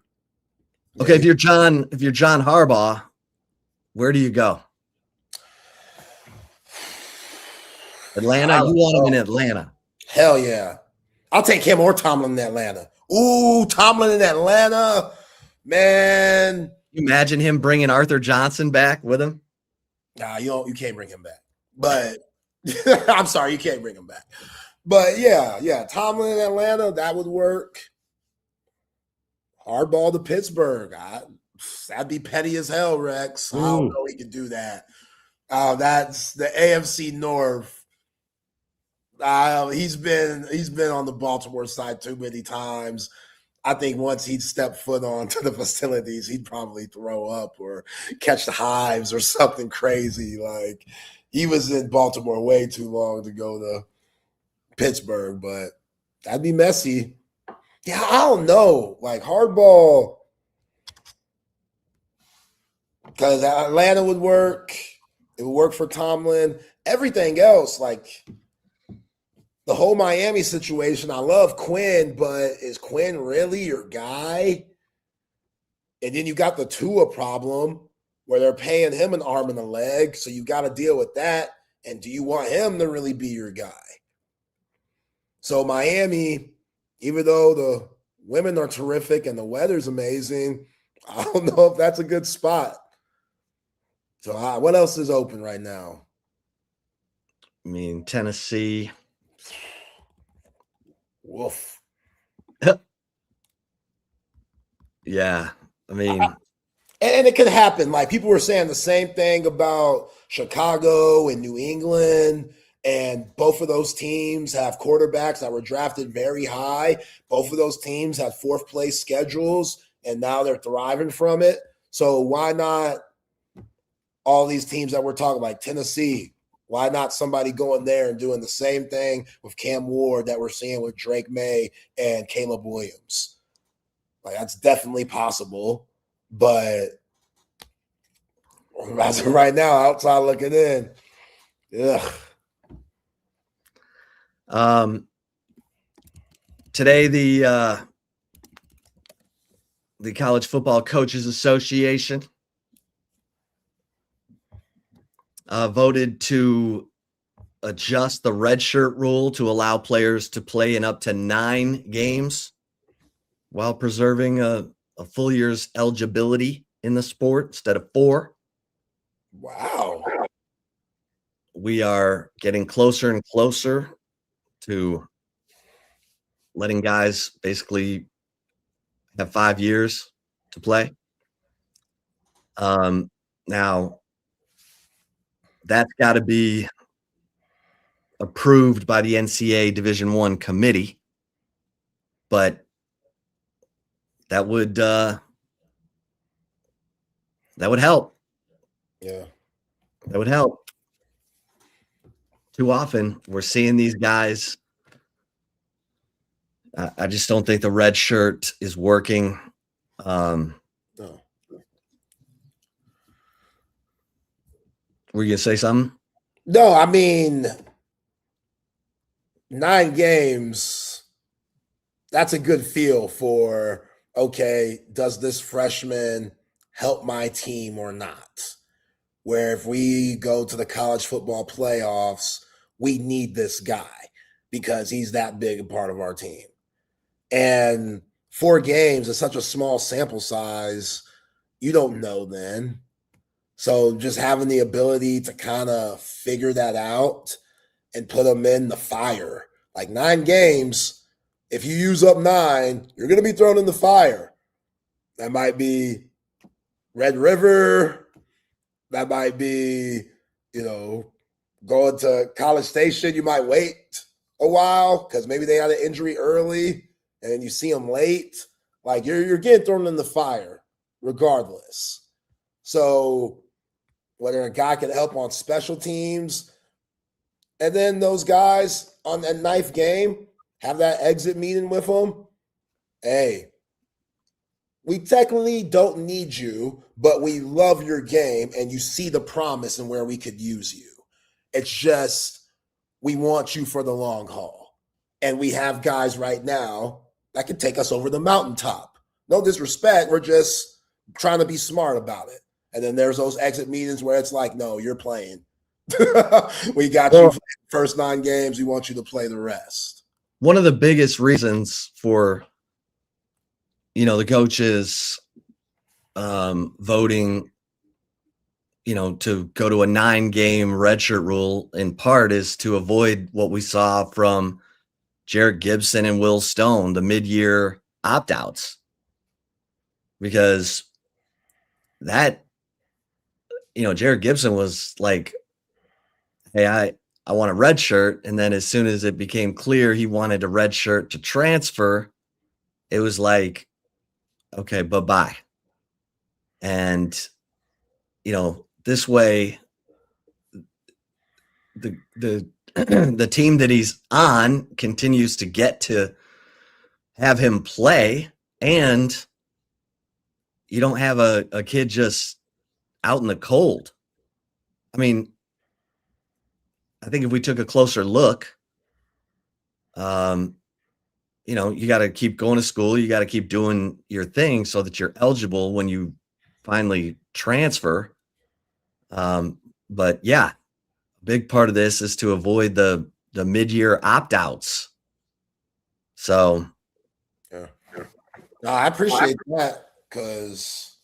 S2: if you're John Harbaugh, where do you go? Atlanta? You want him in Atlanta?
S1: Hell yeah. I'll take him or Tomlin in Atlanta. Ooh, Tomlin in Atlanta. Man.
S2: You imagine him bringing Arthur Johnson back with him?
S1: Nah, you can't bring him back. But I'm sorry, you can't bring him back. But yeah, Tomlin in Atlanta, that would work. Hardball to Pittsburgh. That'd be petty as hell, Rex. Ooh. I don't know he could do that. That's the AFC North. He's been on the Baltimore side too many times. I think once he'd step foot onto the facilities, he'd probably throw up or catch the hives or something crazy. Like, he was in Baltimore way too long to go to Pittsburgh, but that'd be messy. Yeah, I don't know. Like, hardball, because Atlanta would work. It would work for Tomlin. Everything else, like the whole Miami situation, I love Quinn, but is Quinn really your guy? And then you got the Tua problem where they're paying him an arm and a leg, so you got to deal with that. And do you want him to really be your guy? So Miami, even though the women are terrific and the weather's amazing, I don't know if that's a good spot. So what else is open right now?
S2: I mean, Tennessee.
S1: Woof.
S2: Yeah. I mean.
S1: And it could happen. Like, people were saying the same thing about Chicago and New England. And both of those teams have quarterbacks that were drafted very high. Both of those teams had fourth place schedules, and now they're thriving from it. So why not all these teams that we're talking, like Tennessee? Why not somebody going there and doing the same thing with Cam Ward that we're seeing with Drake May and Caleb Williams? Like, that's definitely possible. But as of right now, outside looking in,
S2: Today, the College Football Coaches Association voted to adjust the redshirt rule to allow players to play in up to 9 games while preserving a full year's eligibility in the sport instead of 4.
S1: Wow.
S2: We are getting closer and closer to letting guys basically have 5 years to play. Now, that's got to be approved by the NCAA Division I committee, but that would help.
S1: Yeah,
S2: that would help. Too often, we're seeing these guys. I just don't think the red shirt is working.
S1: no.
S2: Were you gonna say something?
S1: No, I mean, 9 games, that's a good feel for, okay, does this freshman help my team or not? Where if we go to the college football playoffs, we need this guy because he's that big a part of our team. And 4 games is such a small sample size, you don't know then. So just having the ability to kind of figure that out and put them in the fire. Like 9 games, if you use up 9, you're going to be thrown in the fire. That might be Red River. That might be, going to College Station. You might wait a while because maybe they had an injury early and you see them late. Like you're getting thrown in the fire regardless. So whether a guy can help on special teams, and then those guys on that 9th game have that exit meeting with them. Hey, we technically don't need you, but we love your game and you see the promise and where we could use you. It's just we want you for the long haul. And we have guys right now that can take us over the mountaintop. No disrespect, we're just trying to be smart about it. And then there's those exit meetings where it's like, no, you're playing. We got you for the first 9 games. We want you to play the rest.
S2: One of the biggest reasons for, the coaches voting, to go to a 9-game redshirt rule in part is to avoid what we saw from Jarrett Gibson and Will Stone, the mid-year opt-outs. Because that, Jarrett Gibson was like, hey, I want a red shirt. And then as soon as it became clear he wanted a red shirt to transfer, it was like, okay, bye-bye. And, this way, the the team that he's on continues to get to have him play, and you don't have a kid just out in the cold. I mean, I think if we took a closer look, you got to keep going to school. You got to keep doing your thing so that you're eligible when you finally transfer. But yeah, a big part of this is to avoid the mid-year opt-outs. So,
S1: yeah. No, I appreciate that because,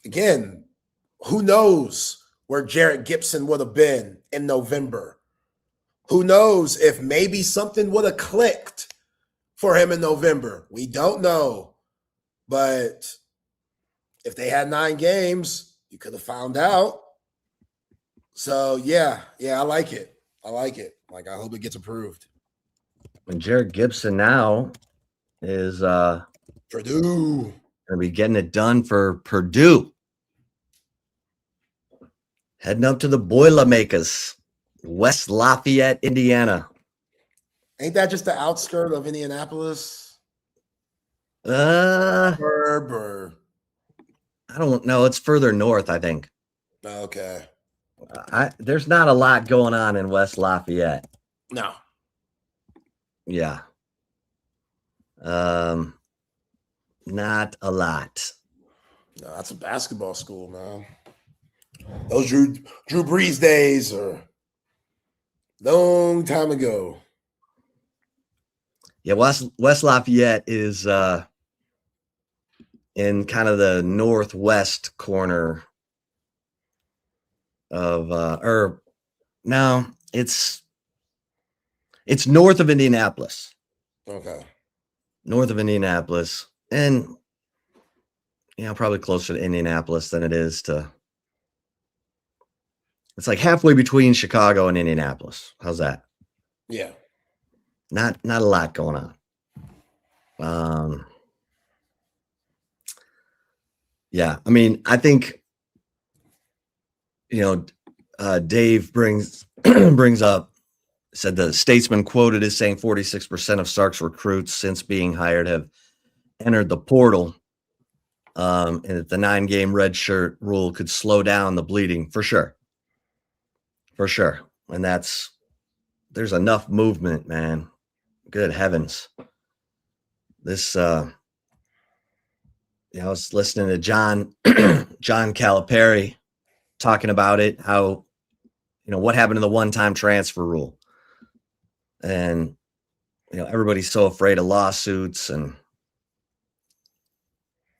S1: again, who knows where Jarrett Gibson would have been in November? Who knows if maybe something would have clicked for him in November? We don't know. But if they had 9 games, you could have found out. So, yeah, I like it. Like, I hope it gets approved.
S2: And Jarrett Gibson now is
S1: Purdue.
S2: Going to be getting it done for Purdue. Heading up to the Boilermakers, West Lafayette, Indiana.
S1: Ain't that just the outskirt of Indianapolis?
S2: I I don't know. It's further north, I think.
S1: Okay.
S2: There's not a lot going on in West Lafayette.
S1: No.
S2: Yeah. Not a lot.
S1: No, that's a basketball school, man. Those Drew Brees days are long time ago.
S2: Yeah, West Lafayette is in kind of the northwest corner of no, it's north of Indianapolis.
S1: Okay.
S2: North of Indianapolis, and probably closer to Indianapolis than it is to. It's like halfway between Chicago and Indianapolis. How's that?
S1: Yeah.
S2: Not a lot going on. Yeah, I mean, I think Dave brings up, said the Statesman quoted as saying 46% of Sark's recruits since being hired have entered the portal, and that the 9-game red shirt rule could slow down the bleeding for sure. And there's enough movement, man. Good heavens. This, I was listening to John Calipari talking about it, how, what happened to the one-time transfer rule. And, everybody's so afraid of lawsuits, and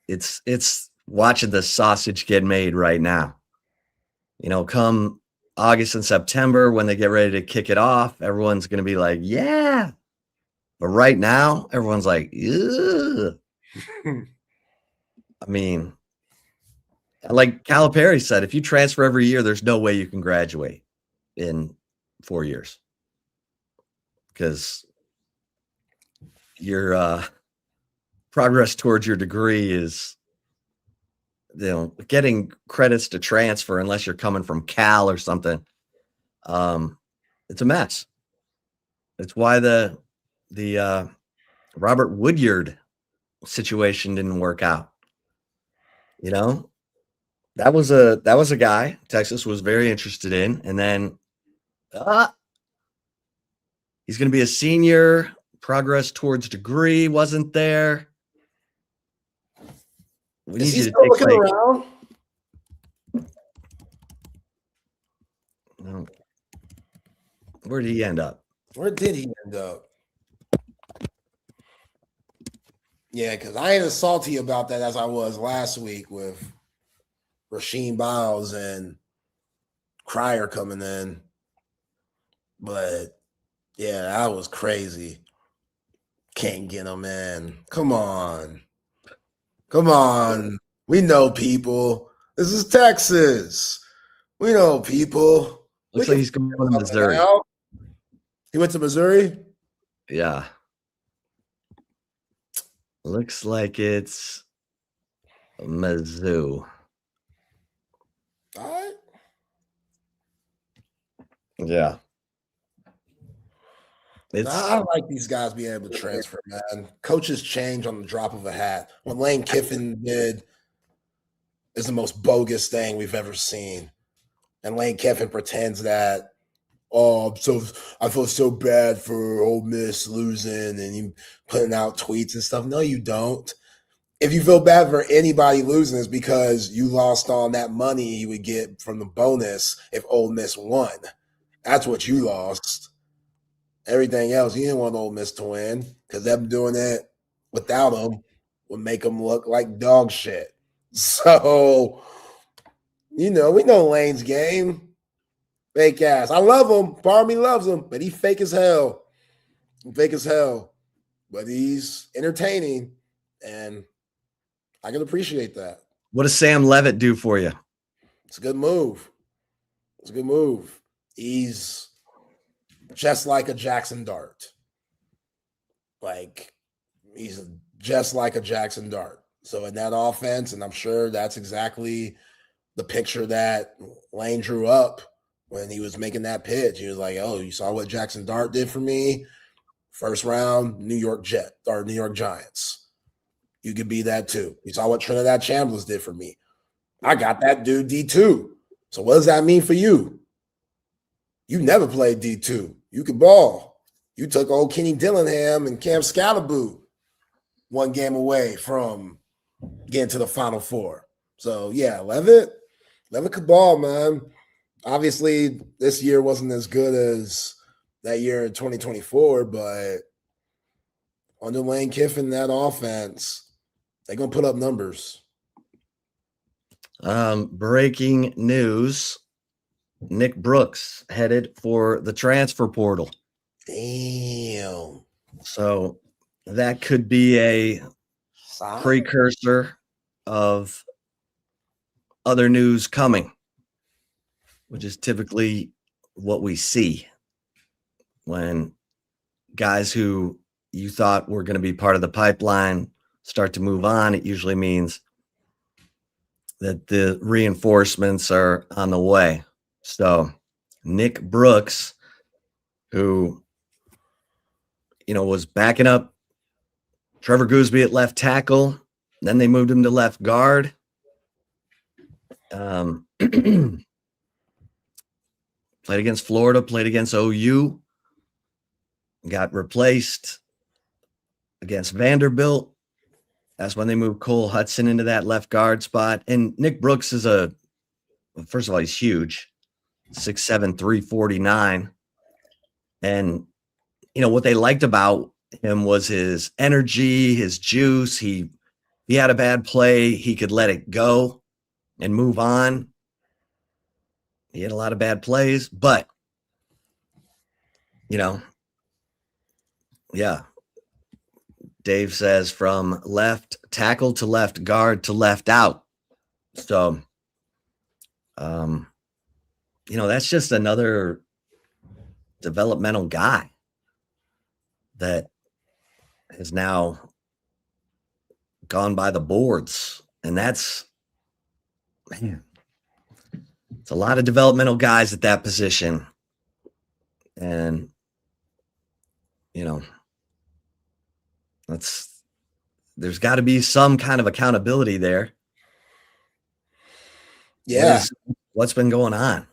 S2: it's watching the sausage get made right now. Come August and September, when they get ready to kick it off, everyone's going to be like, yeah. But right now, everyone's like, ugh. I mean, like Calipari said, if you transfer every year, there's no way you can graduate in 4 years, because your progress towards your degree is, getting credits to transfer, unless you're coming from Cal or something. It's a mess. It's why the Robert Woodyard situation didn't work out. That was a guy Texas was very interested in, and then he's going to be a senior. Progress towards degree wasn't there. We need you to take
S1: looking around.
S2: No. Where did he end up?
S1: Where did he end up? Yeah, because I ain't as salty about that as I was last week with Rasheem Biles and Cryer coming in. But yeah, that was crazy. Can't get him in. Come on. We know people. This is Texas. We know people.
S2: Looks like he's going to Missouri.
S1: He went to Missouri?
S2: Yeah. Looks like it's Mizzou.
S1: All right.
S2: Yeah.
S1: I like these guys being able to transfer, man. Coaches change on the drop of a hat. What Lane Kiffin did is the most bogus thing we've ever seen. And Lane Kiffin pretends that, I feel so bad for Ole Miss losing, and you putting out tweets and stuff. No, you don't. If you feel bad for anybody losing, it's because you lost on that money you would get from the bonus if Ole Miss won. That's what you lost. Everything else, you didn't want Ole Miss to win, because them doing it without them would make them look like dog shit. So, we know Lane's game. Fake ass. I love him. Part of me loves him, but he fake as hell. But he's entertaining, and I can appreciate that.
S2: What does Sam Levitt do for you?
S1: It's a good move. He's just like a Jackson Dart. He's just like a Jackson Dart. So in that offense, and I'm sure that's exactly the picture that Lane drew up when he was making that pitch. He was like, oh, you saw what Jackson Dart did for me? First round, New York Giants. You could be that too. You saw what Trinidad Chambliss did for me. I got that dude D2. So what does that mean for you? You never played D2. You could ball. You took old Kenny Dillingham and Cam Scalaboo one game away from getting to the Final Four. So, yeah, Levitt could ball, man. Obviously, this year wasn't as good as that year in 2024, but under Lane Kiffin, that offense, they're going to put up numbers.
S2: Breaking news. Nick Brooks headed for the transfer portal.
S1: Damn.
S2: So that could be a precursor of other news coming, which is typically what we see when guys who you thought were going to be part of the pipeline start to move on. It usually means that the reinforcements are on the way. So Nick Brooks, who, was backing up Trevor Gooseby at left tackle, then they moved him to left guard. Played against Florida, played against OU, got replaced against Vanderbilt. That's when they moved Cole Hudson into that left guard spot. And Nick Brooks is first of all, he's huge, 6'7", 349. And, what they liked about him was his energy, his juice. He had a bad play, he could let it go and move on. He had a lot of bad plays, but, yeah. Dave says from left tackle to left guard to left out. So, that's just another developmental guy that has now gone by the boards. And that's, man, it's a lot of developmental guys at that position. And, there's got to be some kind of accountability there.
S1: Yeah.
S2: What's been going on?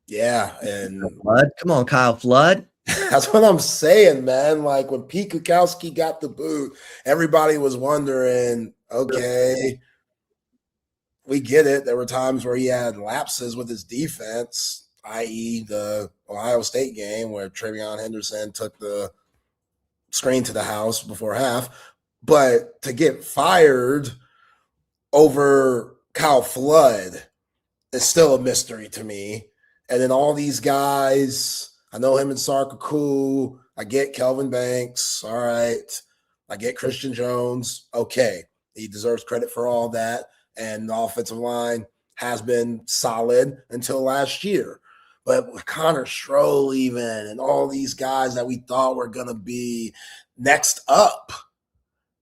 S1: Yeah. And
S2: Flood? Come on, Kyle Flood.
S1: That's what I'm saying, man. Like when Pete Kukowski got the boot, everybody was wondering, okay, we get it. There were times where he had lapses with his defense, i.e. the Ohio State game where Travion Henderson took the screen to the house before half. But to get fired over Kyle Flood is still a mystery to me. And then all these guys, I know him and Sark are cool. I get Kelvin Banks. All right. I get Christian Jones. Okay. He deserves credit for all that. And the offensive line has been solid until last year. But with Connor Stroll even and all these guys that we thought were going to be next up,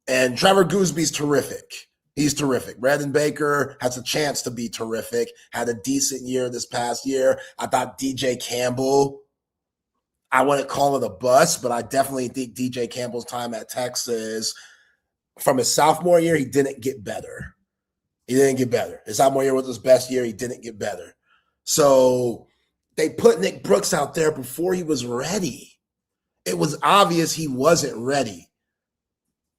S1: and Trevor Gooseby's terrific. He's terrific. Brandon Baker has a chance to be terrific. Had a decent year this past year. I thought DJ Campbell, I wouldn't call it a bust, but I definitely think DJ Campbell's time at Texas, from his sophomore year, he didn't get better. He didn't get better. His sophomore year was his best year. He didn't get better. So they put Nick Brooks out there before he was ready. It was obvious he wasn't ready.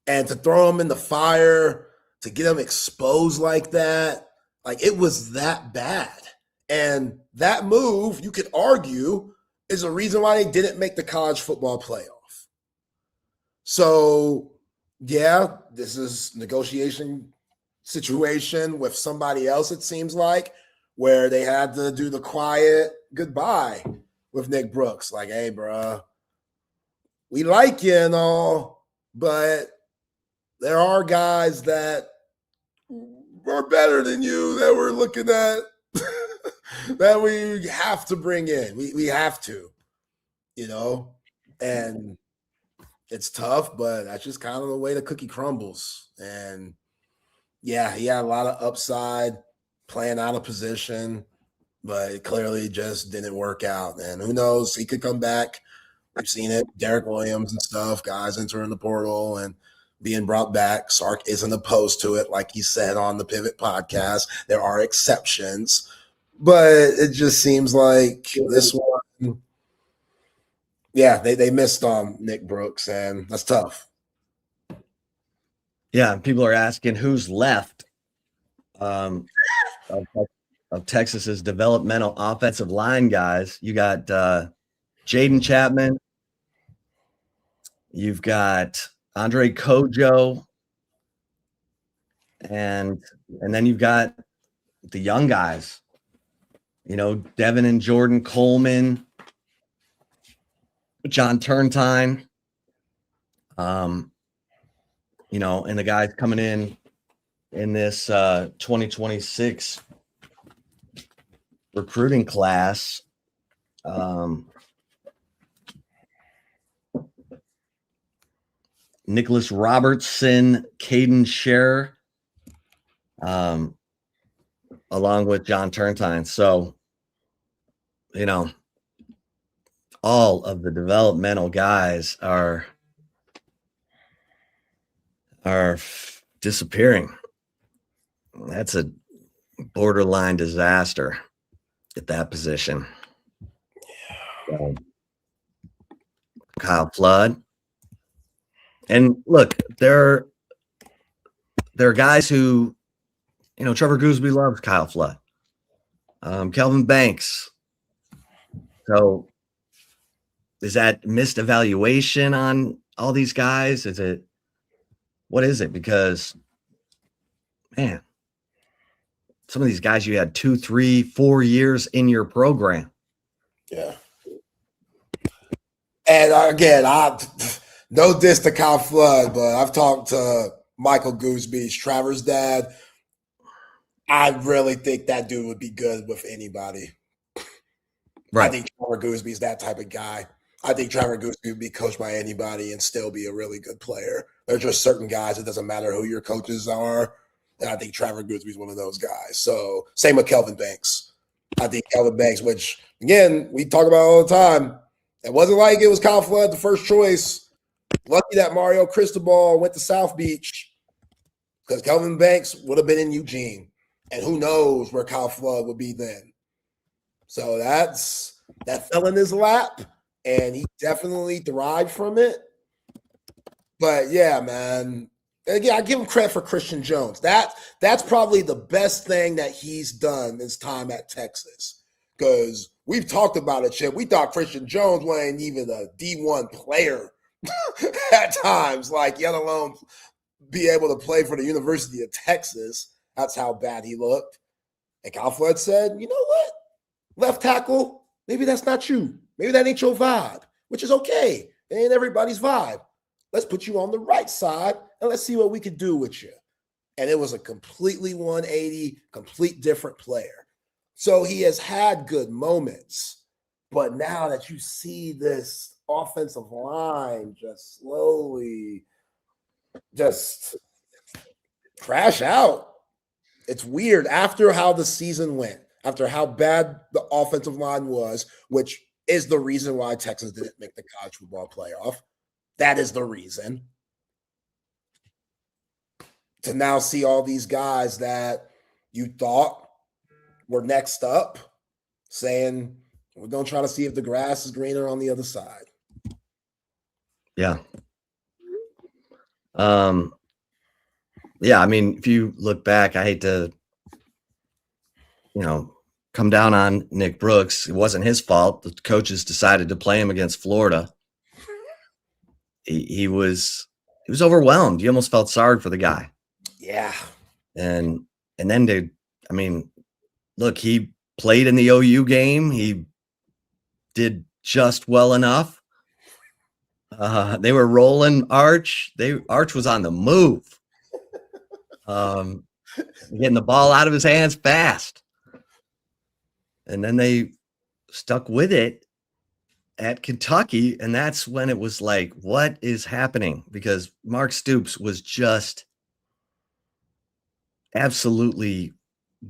S1: And to throw him in the fire, to get him exposed like that, like it was that bad. And that move, you could argue, is a reason why they didn't make the college football playoff. So, yeah, this is negotiation situation with somebody else, it seems like, where they had to do the quiet goodbye with Nick Brooks. Like, hey, bro, we like you and all, but there are guys that are better than you that we're looking at that we have to bring in. We have to, and it's tough, but that's just kind of the way the cookie crumbles. And yeah, he had a lot of upside playing out of position, but it clearly just didn't work out. And who knows? He could come back. We've seen it, Derek Williams and stuff, guys entering the portal, and being brought back. Sark isn't opposed to it, like he said on the Pivot podcast. There are exceptions, but it just seems like this one, yeah, they missed on Nick Brooks, and that's tough.
S2: Yeah, people are asking who's left of Texas's developmental offensive line guys. You got Jaden Chapman. You've got Andre Kojo. And then you've got the young guys, Devin and Jordan Coleman, John Turntine, and the guys coming in this 2026 recruiting class. Nicholas Robertson, Caden Scherer, along with John Turntine. So, all of the developmental guys are disappearing. That's a borderline disaster at that position. Kyle Flood. And look, there are guys who, Trevor Gooseby loves Kyle Flood. Kelvin Banks. So is that missed evaluation on all these guys? What is it? Because, man, some of these guys you had 2, 3, 4 years in your program.
S1: Yeah. And again, no diss to Kyle Flood, but I've talked to Michael Gooseby, Trevor's dad. I really think that dude would be good with anybody. Right. I think Trevor Gooseby is that type of guy. I think Trevor Gooseby would be coached by anybody and still be a really good player. There's just certain guys, it doesn't matter who your coaches are. And I think Trevor Gooseby is one of those guys. So same with Kelvin Banks. I think Kelvin Banks, which, again, we talk about all the time. It wasn't like it was Kyle Flood, the first choice. Lucky that Mario Cristobal went to South Beach because Kelvin Banks would have been in Eugene. And who knows where Kyle Flood would be then. So that fell in his lap, and he definitely thrived from it. But, yeah, man. Again, I give him credit for Christian Jones. That's probably the best thing that he's done this time at Texas. Because we've talked about it, Chip. We thought Christian Jones wasn't even a D1 player at times, let alone be able to play for the University of Texas. That's how bad he looked. And Kyle Flood said, you know what? Left tackle, maybe that's not you. Maybe that ain't your vibe, which is okay. It ain't everybody's vibe. Let's put you on the right side, and let's see what we can do with you. And it was a completely 180, complete different player. So he has had good moments. But now that you see this offensive line just slowly just crash out, it's weird after how the season went, after how bad the offensive line was, which is the reason why Texas didn't make the college football playoff. That is the reason. To now see all these guys that you thought were next up saying, we're going to try to see if the grass is greener on the other side.
S2: Yeah. Yeah, I mean, if you look back, I hate to, come down on Nick Brooks. It wasn't his fault. The coaches decided to play him against Florida. He was overwhelmed. You almost felt sorry for the guy.
S1: Yeah.
S2: And then look, he played in the OU game. He did just well enough. They were rolling Arch. Arch was on the move. Getting the ball out of his hands fast. And then they stuck with it at Kentucky, and that's when it was like, what is happening? Because Mark Stoops was just absolutely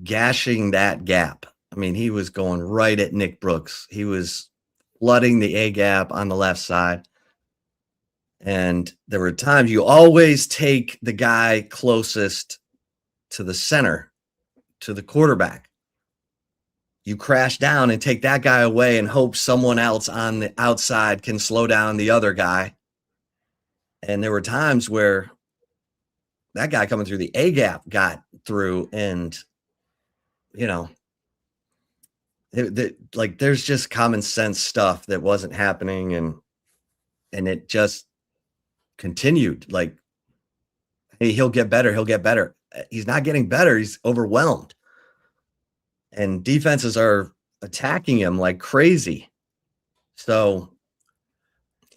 S2: gashing that gap. I mean, he was going right at Nick Brooks. He was flooding the A gap on the left side. And there were times you always take the guy closest to the center, to the quarterback. You crash down and take that guy away and hope someone else on the outside can slow down the other guy. And there were times where that guy coming through the A gap got through, and there's just common sense stuff that wasn't happening, and it just continued. Like, hey, he'll get better. He'll get better. He's not getting better. He's overwhelmed. And defenses are attacking him like crazy. So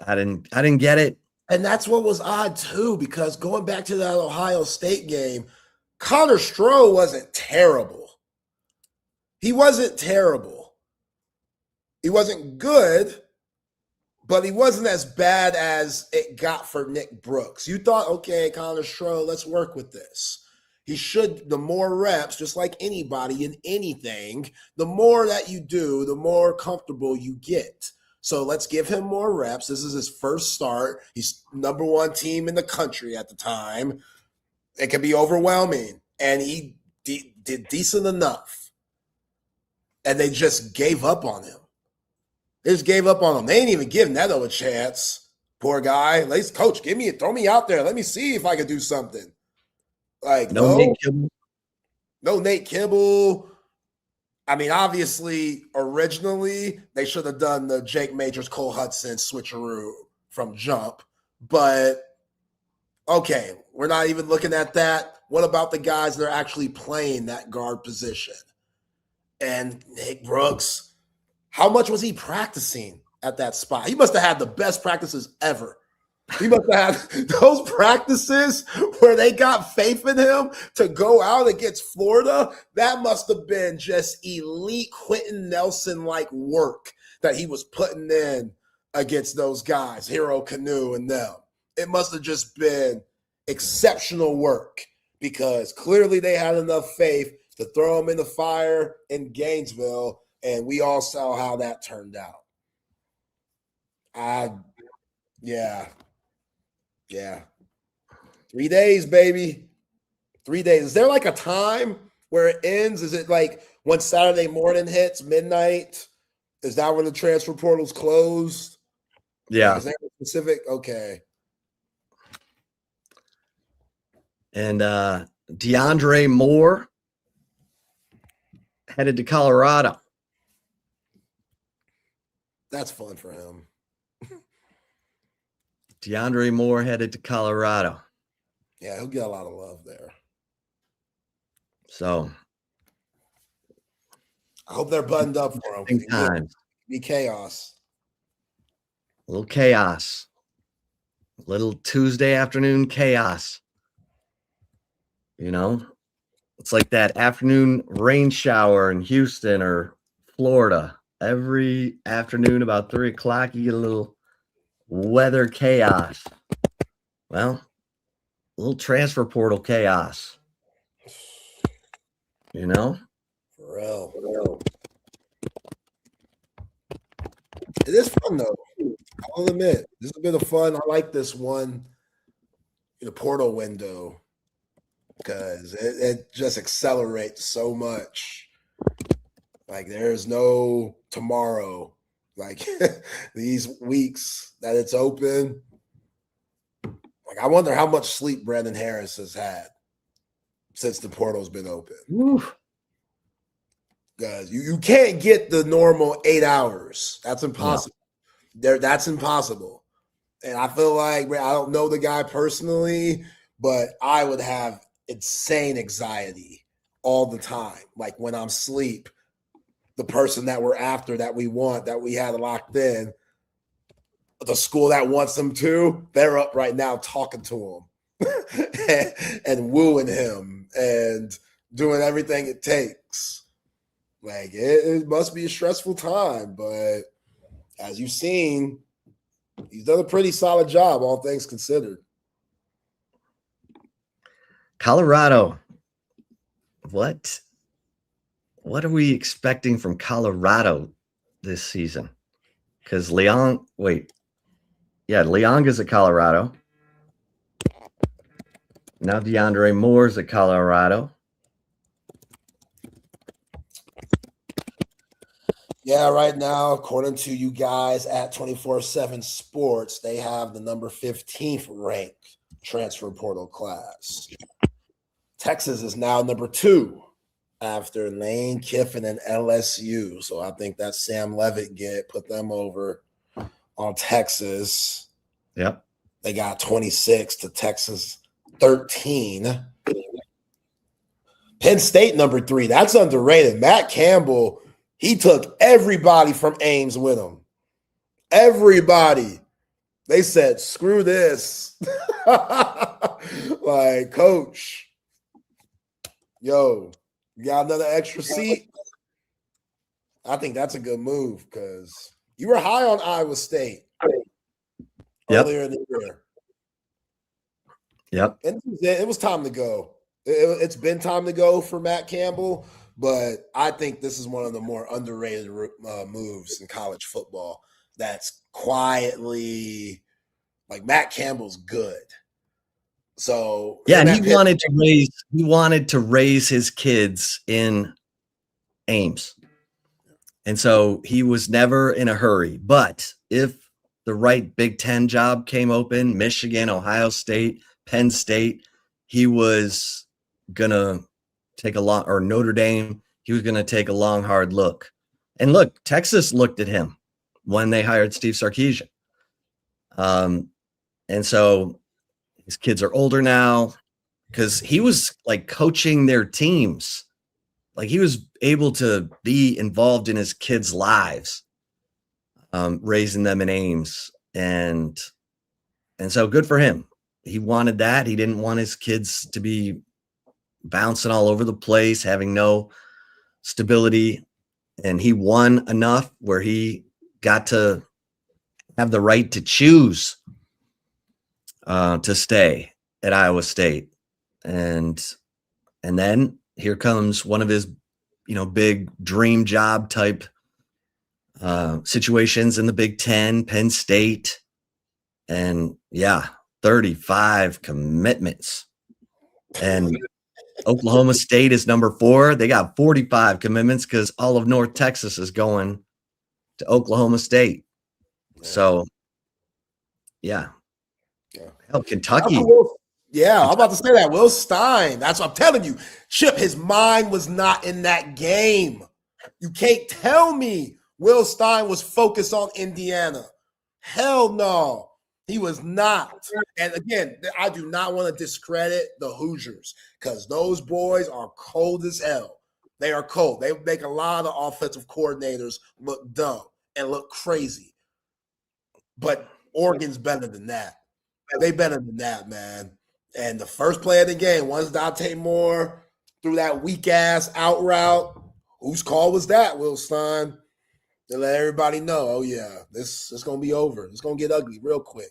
S2: I didn't get it.
S1: And that's what was odd too, because going back to that Ohio State game, Connor Stroh wasn't terrible. He wasn't terrible. He wasn't good, but he wasn't as bad as it got for Nick Brooks. You thought, okay, Connor Stroh, let's work with this. He should, the more reps, just like anybody in anything, the more that you do, the more comfortable you get. So let's give him more reps. This is his first start. He's number one team in the country at the time. It can be overwhelming. And he did decent enough. And they just gave up on him. They just gave up on him. They ain't even give Neto a chance. Poor guy. Coach, throw me out there. Let me see if I can do something. Like, no Nate Kibble. I mean, obviously, originally, they should have done the Jake Majors, Cole Hudson switcheroo from jump. But, okay, we're not even looking at that. What about the guys that are actually playing that guard position? And Nick Brooks, how much was he practicing at that spot? He must have had the best practices ever. He must have had those practices where they got faith in him to go out against Florida. That must have been just elite Quentin Nelson-like work that he was putting in against those guys, Hero Canoe and them. It must have just been exceptional work, because clearly they had enough faith to throw him in the fire in Gainesville, and we all saw how that turned out. Yeah. 3 days, baby. 3 days. Is there like a time where it ends? Is it like when Saturday morning hits, midnight? Is that when the transfer portal's closed?
S2: Yeah.
S1: Is there a specific? Okay.
S2: And DeAndre Moore headed to Colorado.
S1: That's fun for him.
S2: DeAndre Moore headed to Colorado.
S1: Yeah, he'll get a lot of love there.
S2: So
S1: I hope they're buttoned up for him.
S2: Time.
S1: Be chaos.
S2: A little chaos. A little Tuesday afternoon chaos. It's like that afternoon rain shower in Houston or Florida. Every afternoon about 3 o'clock, you get a little weather chaos. Well, a little transfer portal chaos.
S1: For real. It is fun, though. I'll admit. This is a bit of fun. I like this one, the portal window, because it just accelerates so much. Like, there's no tomorrow. Like, these weeks that it's open. Like, I wonder how much sleep Brandon Harris has had since the portal's been open. Because you can't get the normal 8 hours. That's impossible. That's impossible. And I feel like, I don't know the guy personally, but I would have insane anxiety all the time. Like, when I'm asleep, the person that we're after, that we want, that we had locked in, the school that wants them to, they're up right now talking to him and wooing him and doing everything it takes. Like, it must be a stressful time, but as you've seen, he's done a pretty solid job, all things considered.
S2: Colorado. What are we expecting from Colorado this season? Because Yeah, Leonga's at Colorado. Now DeAndre Moore's at Colorado.
S1: Yeah, right now, according to you guys at 24/7 Sports, they have the number 15th ranked transfer portal class. Texas is now number 2 after Lane Kiffin and LSU. So I think that Sam Levitt put them over on Texas.
S2: Yep.
S1: They got 26 to Texas 13. Penn State number 3. That's underrated. Matt Campbell, he took everybody from Ames with him. Everybody. They said, screw this. Like, coach, yo, you got another extra seat? I think that's a good move because you were high on Iowa State earlier in the year.
S2: Yep.
S1: And it was time to go. It's been time to go for Matt Campbell, but I think this is one of the more underrated moves in college football. That's quietly, like, Matt Campbell's good. So
S2: yeah, and he wanted to raise his kids in Ames. And so he was never in a hurry. But if the right Big Ten job came open, Michigan, Ohio State, Penn State, he was gonna take a long, or Notre Dame, he was gonna take a long, hard look. And look, Texas looked at him when they hired Steve Sarkisian. And so his kids are older now because he was like coaching their teams. Like he was able to be involved in his kids' lives, raising them in Ames. And so good for him. He wanted that. He didn't want his kids to be bouncing all over the place, having no stability. And he won enough where he got to have the right to choose to stay at Iowa State. And then here comes one of his, big dream job type situations in the Big Ten, Penn State. And 35 commitments. And Oklahoma State is number 4. They got 45 commitments because all of North Texas is going to Oklahoma State. So, Hell, Kentucky.
S1: Yeah, I'm about to say that. Will Stein. That's what I'm telling you. Chip, his mind was not in that game. You can't tell me Will Stein was focused on Indiana. Hell no. He was not. And again, I do not want to discredit the Hoosiers because those boys are cold as hell. They are cold. They make a lot of offensive coordinators look dumb and look crazy. But Oregon's better than that. They better than that, man. And the first play of the game, once Dante Moore threw that weak-ass out route, whose call was that, Will Stein? To let everybody know, oh, yeah, this is going to be over. It's going to get ugly real quick.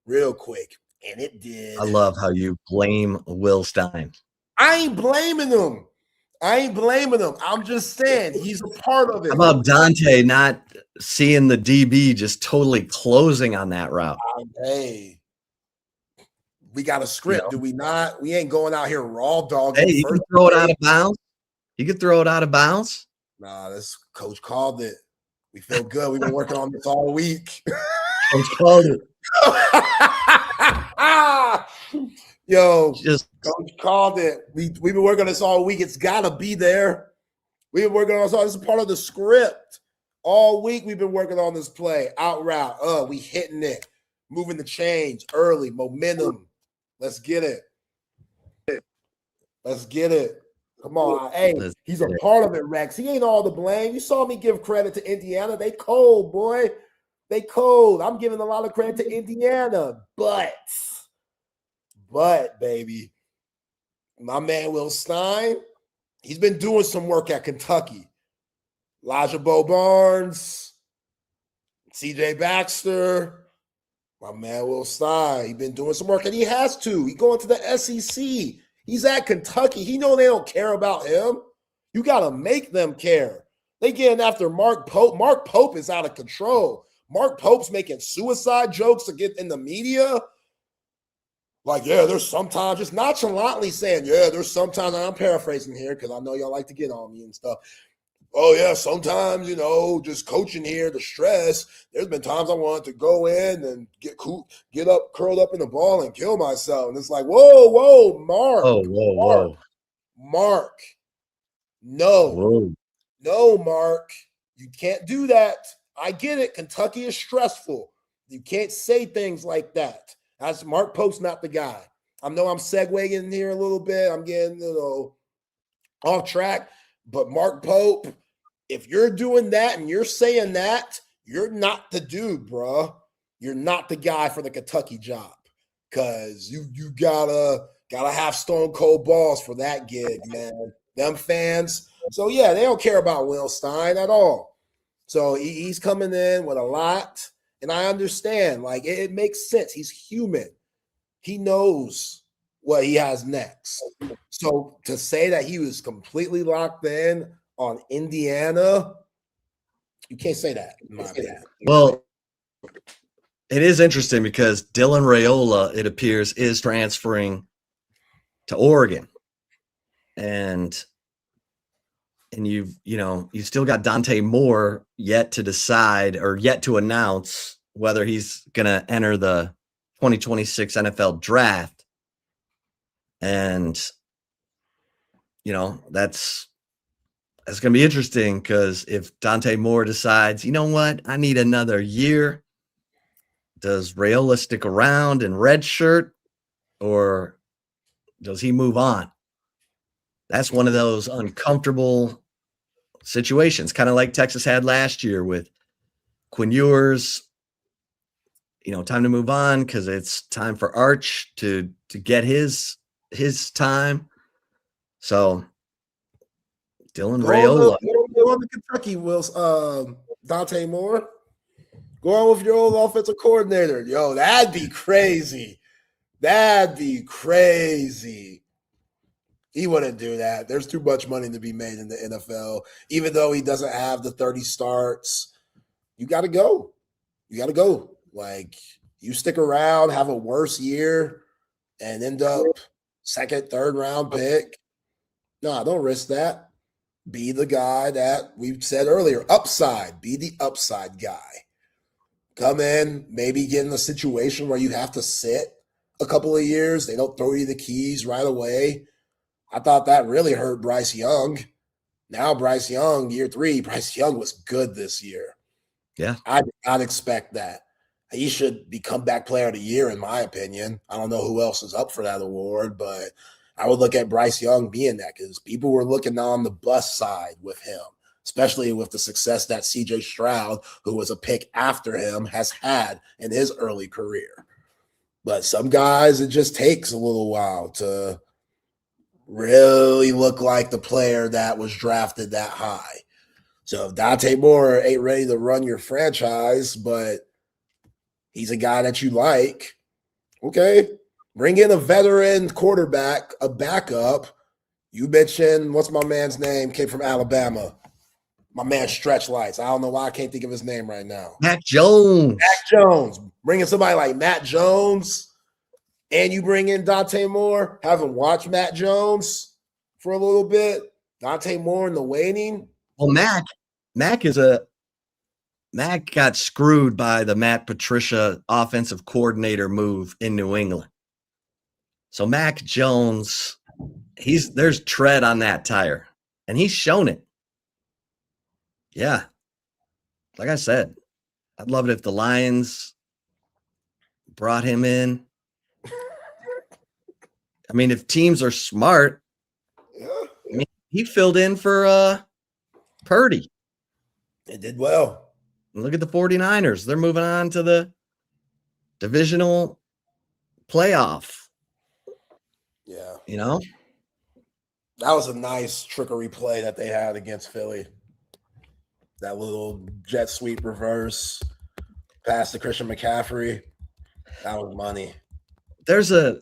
S1: Real quick. And it did.
S2: I love how you blame Will Stein.
S1: I ain't blaming him. I'm just saying he's a part of it.
S2: How about Dante not seeing the DB just totally closing on that route?
S1: Hey, we got a script, do we not? We ain't going out here raw dog.
S2: Hey, you can throw it out of bounds. You could throw it out of bounds.
S1: Nah, this coach called it. We feel good. We've been working on this all week.
S2: Coach called it.
S1: Yo, coach called it. We've been working on this all week. It's got to be there. We've been working on this all. This is part of the script. All week we've been working on this play. Out route. We hitting it. Moving the change early. Momentum. Let's get it. Let's get it. Come on. Hey, he's a part of it, Rex. He ain't all to blame. You saw me give credit to Indiana. They cold, boy. They cold. I'm giving a lot of credit to Indiana. But, baby, my man Will Stein, he's been doing some work at Kentucky. Elijah Bo Barnes, CJ Baxter, my man Will Stein, he's been doing some work, and he has to. He's going to the SEC. He's at Kentucky. He know they don't care about him. You got to make them care. They getting after Mark Pope. Mark Pope is out of control. Mark Pope's making suicide jokes to get in the media. Like, yeah, there's sometimes just nonchalantly saying, yeah, there's sometimes, I'm paraphrasing here because I know y'all like to get on me and stuff. Oh, yeah, sometimes, just coaching here, the stress. There's been times I wanted to go in and get up, curled up in the ball and kill myself. And it's like, whoa, Mark.
S2: Whoa.
S1: Mark. No.
S2: Whoa.
S1: No, Mark. You can't do that. I get it. Kentucky is stressful. You can't say things like that. That's Mark Pope's not the guy. I know I'm segueing in here a little bit. I'm getting, off track. But Mark Pope, if you're doing that and you're saying that, you're not the dude, bro. You're not the guy for the Kentucky job. Because you gotta have stone cold balls for that gig, man. Them fans. So, yeah, they don't care about Will Stein at all. So he's coming in with a lot. And I understand, like, it makes sense. He's human. He knows what he has next. So to say that he was completely locked in on Indiana, you can't say that, in my opinion.
S2: Well, it is interesting because Dylan Raiola, it appears, is transferring to Oregon. And you still got Dante Moore yet to decide or yet to announce whether he's going to enter the 2026 NFL draft. And, that's going to be interesting because if Dante Moore decides, you know what, I need another year, does Raiola stick around in redshirt or does he move on? That's one of those uncomfortable situations, kind of like Texas had last year with Quinn Ewers. Time to move on because it's time for Arch to get his time. So Dylan Raiola.
S1: Go on to Kentucky, Dante Moore. Go on with your old offensive coordinator. Yo, that'd be crazy. He wouldn't do that. There's too much money to be made in the NFL. Even though he doesn't have the 30 starts, you got to go. Like, you stick around, have a worse year, and end up second, third round pick. No, don't risk that. Be the guy that we said earlier, upside. Be the upside guy. Come in, maybe get in a situation where you have to sit a couple of years. They don't throw you the keys right away. I thought that really hurt Bryce Young. Now Bryce Young, year 3, Bryce Young was good this year.
S2: Yeah.
S1: I did not expect that. He should be comeback player of the year, in my opinion. I don't know who else is up for that award, but I would look at Bryce Young being that because people were looking on the bus side with him, especially with the success that C.J. Stroud, who was a pick after him, has had in his early career. But some guys, it just takes a little while to really look like the player that was drafted that high. So if Dante Moore ain't ready to run your franchise, but he's a guy that you like, okay, bring in a veteran quarterback, a backup. You mentioned, what's my man's name? Came from Alabama. My man Stretch Lights. I don't know why I can't think of his name right now.
S2: Mac Jones.
S1: Bringing somebody like Matt Jones, and you bring in Dante Moore. Haven't watched Matt Jones for a little bit. Dante Moore in the waiting.
S2: Well, Mac got screwed by the Matt Patricia offensive coordinator move in New England. So Mac Jones, there's tread on that tire, and he's shown it. Yeah. Like I said, I'd love it if the Lions brought him in. I mean, if teams are smart, he filled in for Purdy.
S1: It did well.
S2: And look at the 49ers. They're moving on to the divisional playoff.
S1: Yeah.
S2: That
S1: was a nice trickery play that they had against Philly. That little jet sweep reverse pass to Christian McCaffrey. That was money.
S2: There's a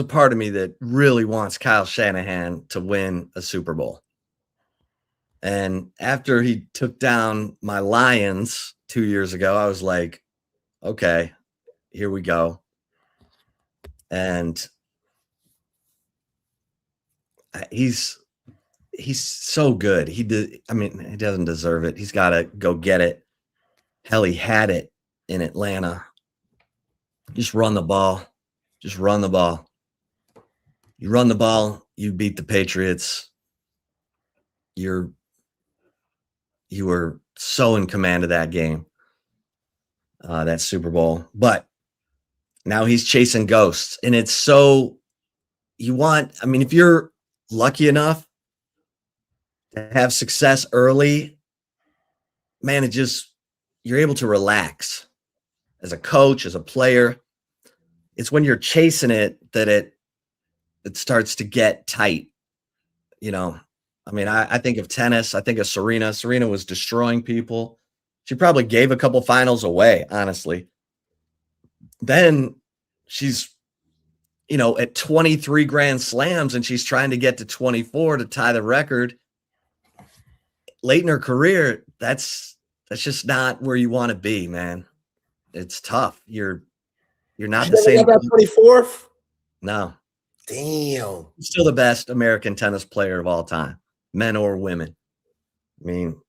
S2: part of me that really wants Kyle Shanahan to win a Super Bowl. And after he took down my Lions 2 years ago, I was like, okay, here we go. And he's so good. He doesn't deserve it. He's got to go get it. Hell, he had it in Atlanta. Just run the ball. Just run the ball. You run the ball, you beat the Patriots. You were so in command of that game, that Super Bowl. But now he's chasing ghosts. And it's so if you're lucky enough to have success early, man, you're able to relax as a coach, as a player. It's when you're chasing it that it starts to get tight. I think of tennis. I think of Serena. Serena was destroying people. She probably gave a couple finals away, honestly. Then she's, at 23 Grand Slams, and she's trying to get to 24 to tie the record. Late in her career, that's just not where you want to be, man. It's tough. You're not the same.
S1: Got that 24th?
S2: No.
S1: Damn.
S2: Still the best American tennis player of all time, men or women. I mean,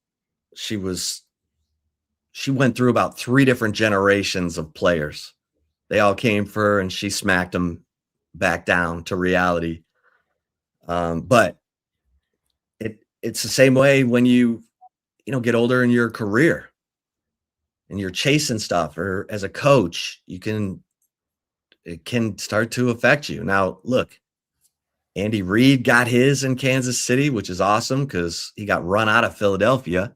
S2: she went through about 3 different generations of players. They all came for her, and she smacked them back down to reality. But it's the same way when you get older in your career and you're chasing stuff, or as a coach, it can start to affect you. Now, look, Andy Reid got his in Kansas City, which is awesome because he got run out of Philadelphia.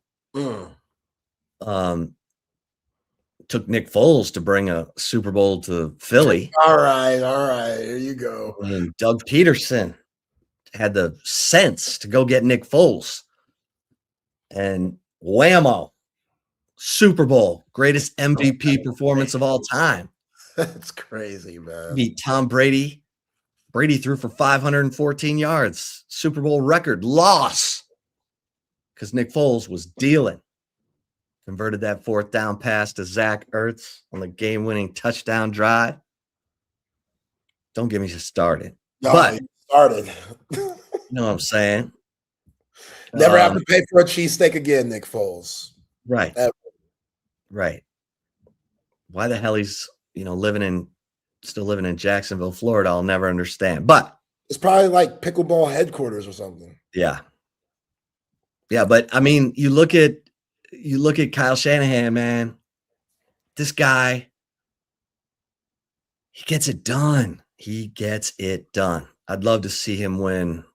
S2: Took Nick Foles to bring a Super Bowl to Philly.
S1: All right. Here you go.
S2: And Doug Peterson had the sense to go get Nick Foles. And whammo, Super Bowl, greatest MVP performance of all time.
S1: That's crazy, man.
S2: Beat Tom Brady. Brady threw for 514 yards. Super Bowl record. Loss. Because Nick Foles was dealing. Converted that 4th down pass to Zach Ertz on the game-winning touchdown drive. Don't get me started.
S1: No,
S2: but
S1: started.
S2: You know what I'm saying?
S1: Never have to pay for a cheesesteak again, Nick Foles.
S2: Right.
S1: Ever.
S2: Right. Why the hell he's still living in Jacksonville, Florida, I'll never understand. But
S1: it's probably like pickleball headquarters or something.
S2: Yeah. Yeah, but you look at Kyle Shanahan, man. This guy, he gets it done. I'd love to see him win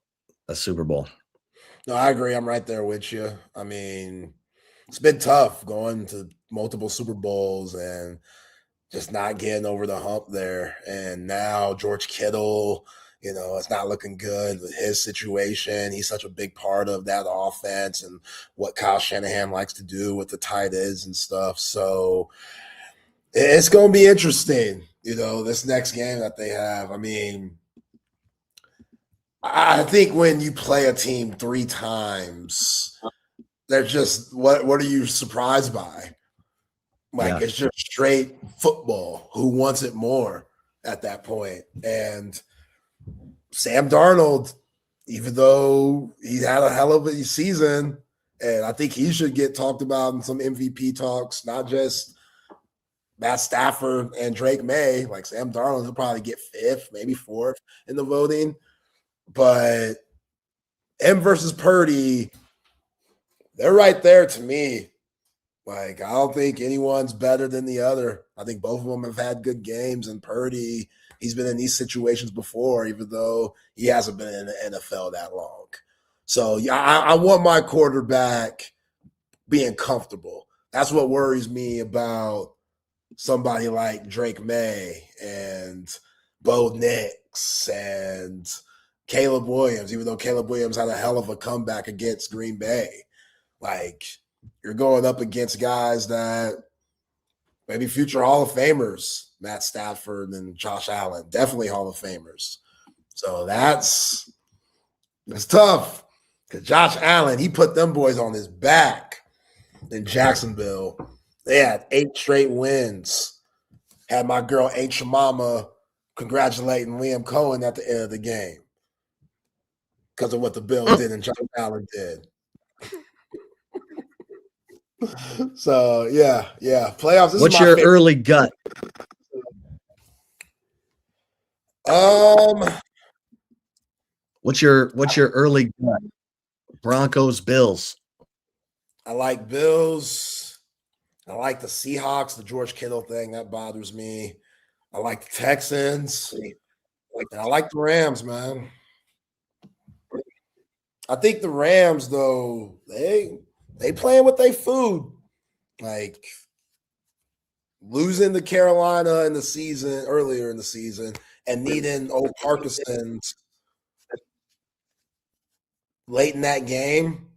S2: a Super Bowl.
S1: No, I agree. I'm right there with you. It's been tough going to multiple Super Bowls and just not getting over the hump there. And now George Kittle, it's not looking good with his situation. He's such a big part of that offense and what Kyle Shanahan likes to do with the tight ends and stuff. So it's going to be interesting, this next game that they have. I think when you play a team 3 times, they're just, what are you surprised by? It's just straight football. Who wants it more at that point? And Sam Darnold, even though he had a hell of a season, and I think he should get talked about in some MVP talks, not just Matt Stafford and Drake May. Like Sam Darnold, he'll probably get 5th, maybe 4th in the voting. But M versus Purdy, they're right there to me. I don't think anyone's better than the other. I think both of them have had good games, and Purdy, he's been in these situations before, even though he hasn't been in the NFL that long. So I want my quarterback being comfortable. That's what worries me about somebody like Drake May and Bo Nix and Caleb Williams, even though Caleb Williams had a hell of a comeback against Green Bay. You're going up against guys that maybe future Hall of Famers, Matt Stafford and Josh Allen, definitely Hall of Famers. So that's tough because Josh Allen, he put them boys on his back in Jacksonville, They had 8 straight wins. Had my girl Aunt Mama congratulating Liam Cohen at the end of the game because of what the Bills did and John Allen did. So yeah. Playoffs.
S2: What's your early gut? What's your early gut? Broncos, Bills.
S1: I like Bills. I like the Seahawks, the George Kittle thing. That bothers me. I like the Texans. I like the Rams, man. I think the Rams, though, they playing with their food. Like losing to Carolina in the season, earlier in the season, and needing old Parkinson's late in that game.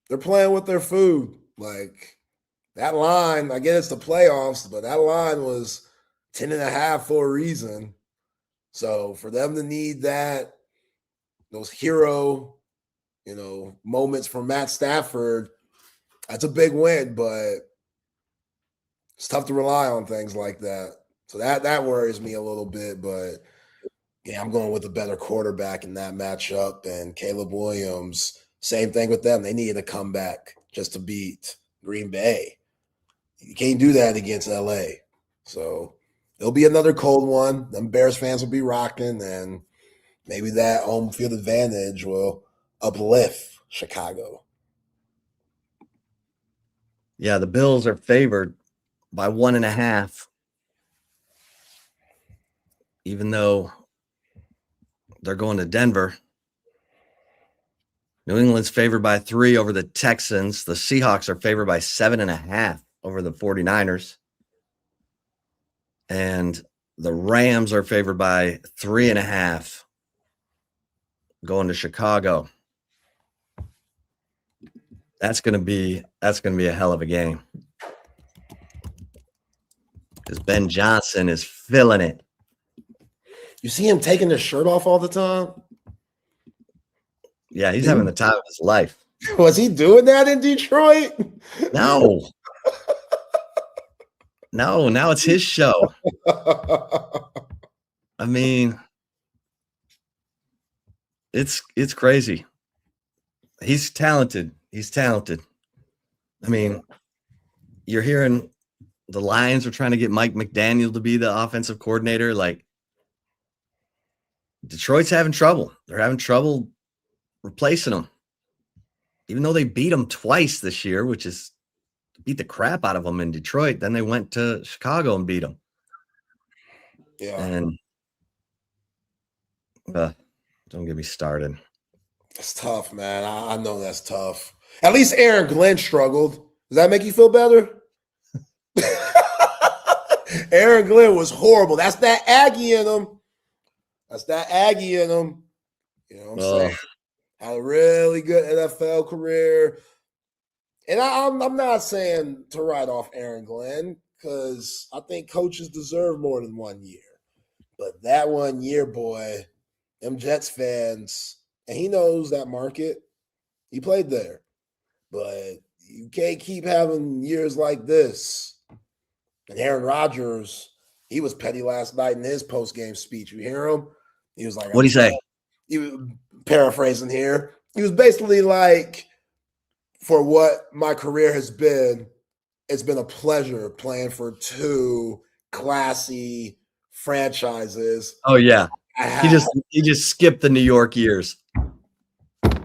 S1: They're playing with their food. Like that line, I get it's the playoffs, but that line was 10.5 for a reason. So for them to need those hero, moments from Matt Stafford, that's a big win, but it's tough to rely on things like that. So that worries me a little bit, but yeah, I'm going with a better quarterback in that matchup. And Caleb Williams, same thing with them. They needed a comeback just to beat Green Bay. You can't do that against LA. So there'll be another cold one. Them Bears fans will be rocking, and maybe that home field advantage will uplift Chicago.
S2: Yeah, the Bills are favored by 1.5, even though they're going to Denver. New England's favored by 3 over the Texans. The Seahawks are favored by 7.5 over the 49ers. And the Rams are favored by 3.5 going to Chicago. That's gonna be a hell of a game. Because Ben Johnson is feeling it.
S1: You see him taking his shirt off all the time?
S2: Yeah, he's having the time of his life.
S1: Was he doing that in Detroit?
S2: No. No, now it's his show. I mean, it's crazy. He's talented. I mean, you're hearing the Lions are trying to get Mike McDaniel to be the offensive coordinator. Like, Detroit's having trouble. They're having trouble replacing him. Even though they beat him twice this year, which is beat the crap out of them in Detroit. Then they went to Chicago and beat them.
S1: Yeah.
S2: And don't get me started.
S1: It's tough, man. I know that's tough. At least Aaron Glenn struggled. Does that make you feel better? Aaron Glenn was horrible. That's that Aggie in him. You know what I'm saying? Had a really good NFL career. And I'm not saying to write off Aaron Glenn because I think coaches deserve more than 1 year. But that 1 year, boy, them Jets fans, and he knows that market. He played there. But you can't keep having years like this. And Aaron Rodgers, he was petty last night in his post-game speech. You hear him? He was like,
S2: what'd he say?
S1: He was paraphrasing here. He was basically like, for what my career has been, it's been a pleasure playing for 2 classy franchises.
S2: Oh yeah. He just skipped the New York years.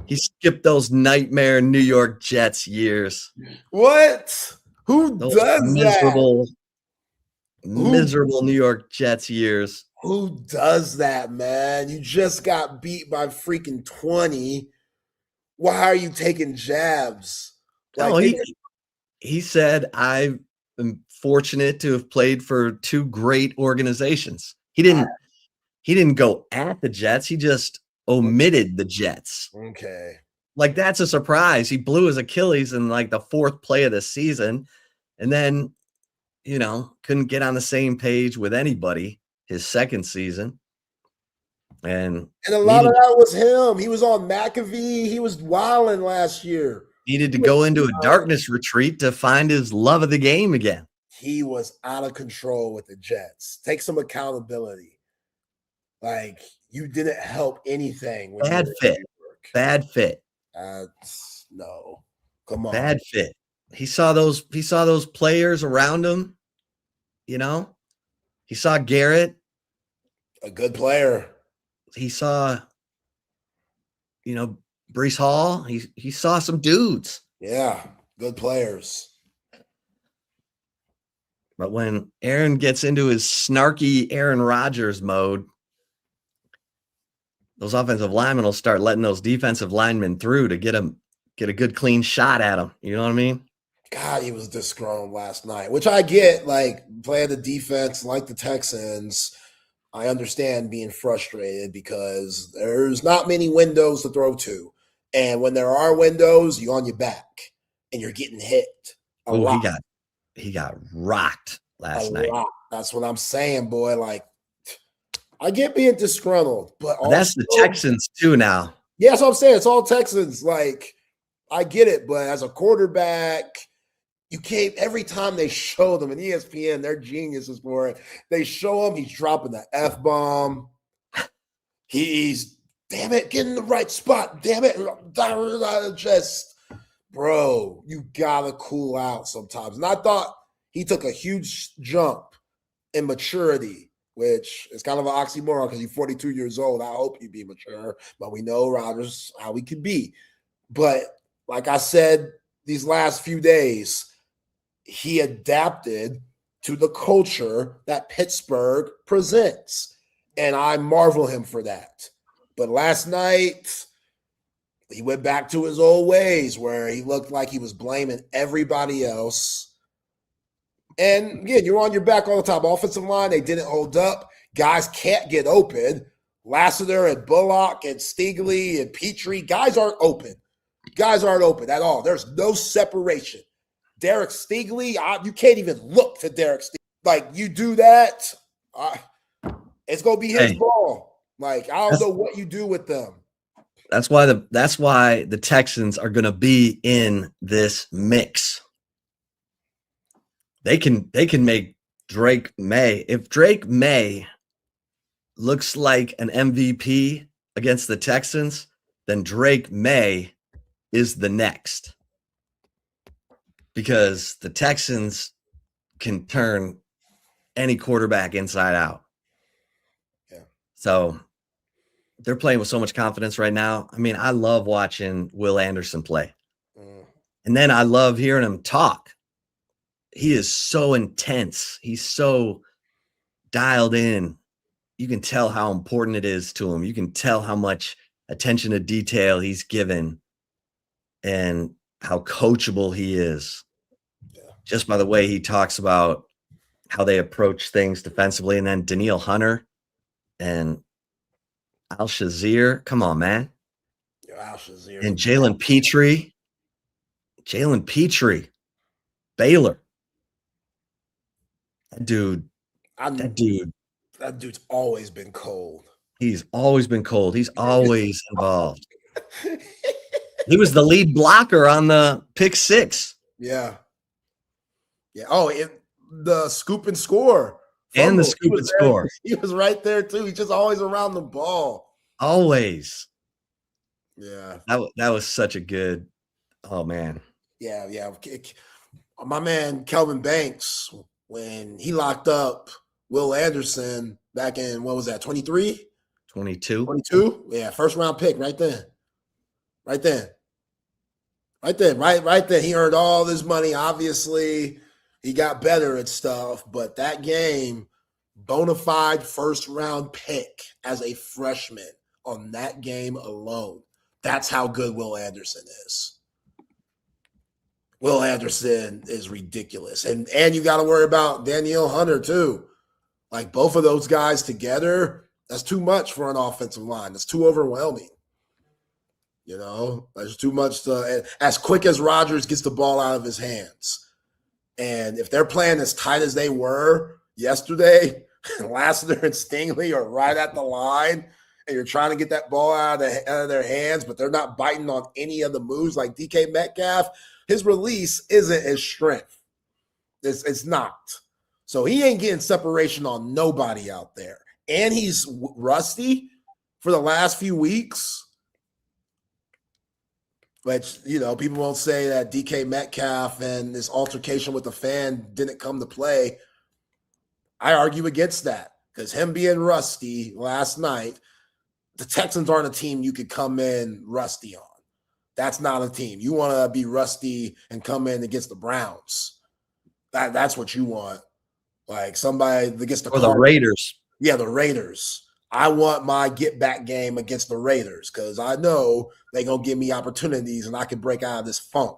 S2: He skipped those nightmare New York Jets years.
S1: What? Who does that?
S2: Miserable New York Jets years.
S1: Who does that, man? You just got beat by freaking 20. Why are you taking jabs?
S2: Like, he said, I am fortunate to have played for 2 great organizations. He didn't go at the Jets. He just omitted the Jets.
S1: Okay.
S2: Like, that's a surprise. He blew his Achilles in like the 4th play of the season. And then, couldn't get on the same page with anybody his 2nd season. And
S1: a lot of that was him. He was on McAfee. He was wilding last year.
S2: Needed to go into a darkness retreat to find his love of the game again.
S1: He was out of control with the Jets. Take some accountability. Like, you didn't help anything.
S2: Bad fit. Bad fit.
S1: No. Come on.
S2: Bad fit. He saw those players around him, you know? He saw Garrett.
S1: A good player.
S2: He saw, Brees Hall. He saw some dudes.
S1: Yeah, good players.
S2: But when Aaron gets into his snarky Aaron Rodgers mode, those offensive linemen will start letting those defensive linemen through to get a good clean shot at him. You know what I mean?
S1: God, he was disgruntled last night, which I get, like, playing the defense like the Texans. I understand being frustrated because there's not many windows to throw to. And when there are windows, you're on your back and you're getting hit a lot.
S2: He got rocked last night.
S1: That's what I'm saying, boy. Like, I get being disgruntled, but also,
S2: that's the Texans too now.
S1: Yeah, that's what I'm saying. It's all Texans. Like, I get it, but as a quarterback, you can't. Every time they show them, and ESPN, they're geniuses for it. They show him, he's dropping the F-bomb. He's, damn it, get in the right spot. Damn it. Just, bro, you gotta cool out sometimes. And I thought he took a huge jump in maturity, which is kind of an oxymoron because he's 42 years old. I hope he be mature, but we know Rodgers how he could be. But like I said, these last few days, he adapted to the culture that Pittsburgh presents. And I marvel him for that. But last night, he went back to his old ways where he looked like he was blaming everybody else. And again, you're on your back all the time. Offensive line, they didn't hold up. Guys can't get open. Lassiter and Bullock and Stigley and Petrie, guys aren't open. Guys aren't open at all. There's no separation. Derek Stigley, you can't even look to Derek Stigley. Like, you do that, it's going to be his ball. Like, I don't know what you do with them.
S2: That's why the Texans are going to be in this mix. They can make Drake May. If Drake May looks like an MVP against the Texans, then Drake May is the next. Because the Texans can turn any quarterback inside out.
S1: Yeah.
S2: So they're playing with so much confidence right now. I mean, I love watching Will Anderson play. And then I love hearing him talk. He is so intense. He's so dialed in. You can tell how important it is to him. You can tell how much attention to detail he's given and how coachable he is.
S1: Yeah.
S2: Just by the way he talks about how they approach things defensively. And then Daniil Hunter and Al-Shazir. Come on, man.
S1: Al-Shazir.
S2: And Jalen Petrie. Baylor. That
S1: dude's always been cold.
S2: He's always been cold. He's always involved. He was the lead blocker on the pick 6.
S1: Yeah. Yeah. Oh, the scoop and score.
S2: And the scoop and score.
S1: He was right there too. He's just always around the ball.
S2: Always.
S1: Yeah.
S2: That was such a good. Oh man.
S1: Yeah. My man Kelvin Banks, when he locked up Will Anderson back in, what was that, 23?
S2: 22.
S1: 22? Yeah, first round pick right then. Right then. He earned all this money. Obviously, he got better at stuff, but that game, bona fide first round pick as a freshman on that game alone. That's how good Will Anderson is. Will Anderson is ridiculous. And you got to worry about Daniil Hunter too. Like, both of those guys together, that's too much for an offensive line. That's too overwhelming. You know, there's too much as quick as Rodgers gets the ball out of his hands. And if they're playing as tight as they were yesterday, Lassiter and Stingley are right at the line, and you're trying to get that ball out of their hands, but they're not biting on any of the moves like DK Metcalf, his release isn't his strength. It's not. So he ain't getting separation on nobody out there. And he's rusty for the last few weeks. Which, people won't say that DK Metcalf and this altercation with the fan didn't come to play. I argue against that because him being rusty last night, the Texans aren't a team you could come in rusty on. That's not a team. You want to be rusty and come in against the Browns. That's what you want. Like somebody against
S2: the Raiders.
S1: Yeah, the Raiders. I want my get-back game against the Raiders because I know they're going to give me opportunities and I can break out of this funk.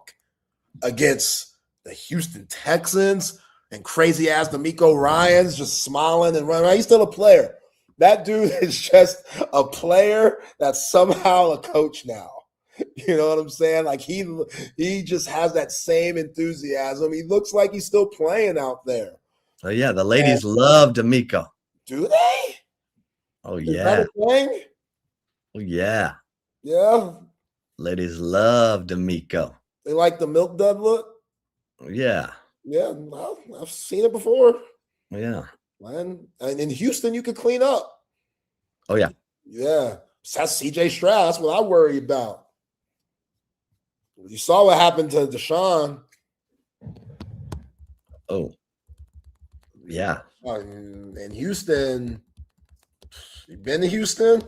S1: Against the Houston Texans and crazy-ass D'Amico Ryans just smiling and running around. He's still a player. That dude is just a player that's somehow a coach now. You know what I'm saying? Like he just has that same enthusiasm. He looks like he's still playing out there.
S2: Oh, yeah, the ladies love D'Amico.
S1: Do they?
S2: Oh,
S1: Is
S2: yeah.
S1: that a thing?
S2: Oh, yeah.
S1: Yeah.
S2: Ladies love D'Amico.
S1: They like the milk dud look?
S2: Yeah.
S1: Yeah, well, I've seen it before.
S2: Yeah.
S1: And in Houston, you could clean up.
S2: Oh, yeah.
S1: Yeah. That's CJ Stroud. That's what I worry about. You saw what happened to Deshaun.
S2: Oh. Yeah.
S1: In Houston, you been to Houston?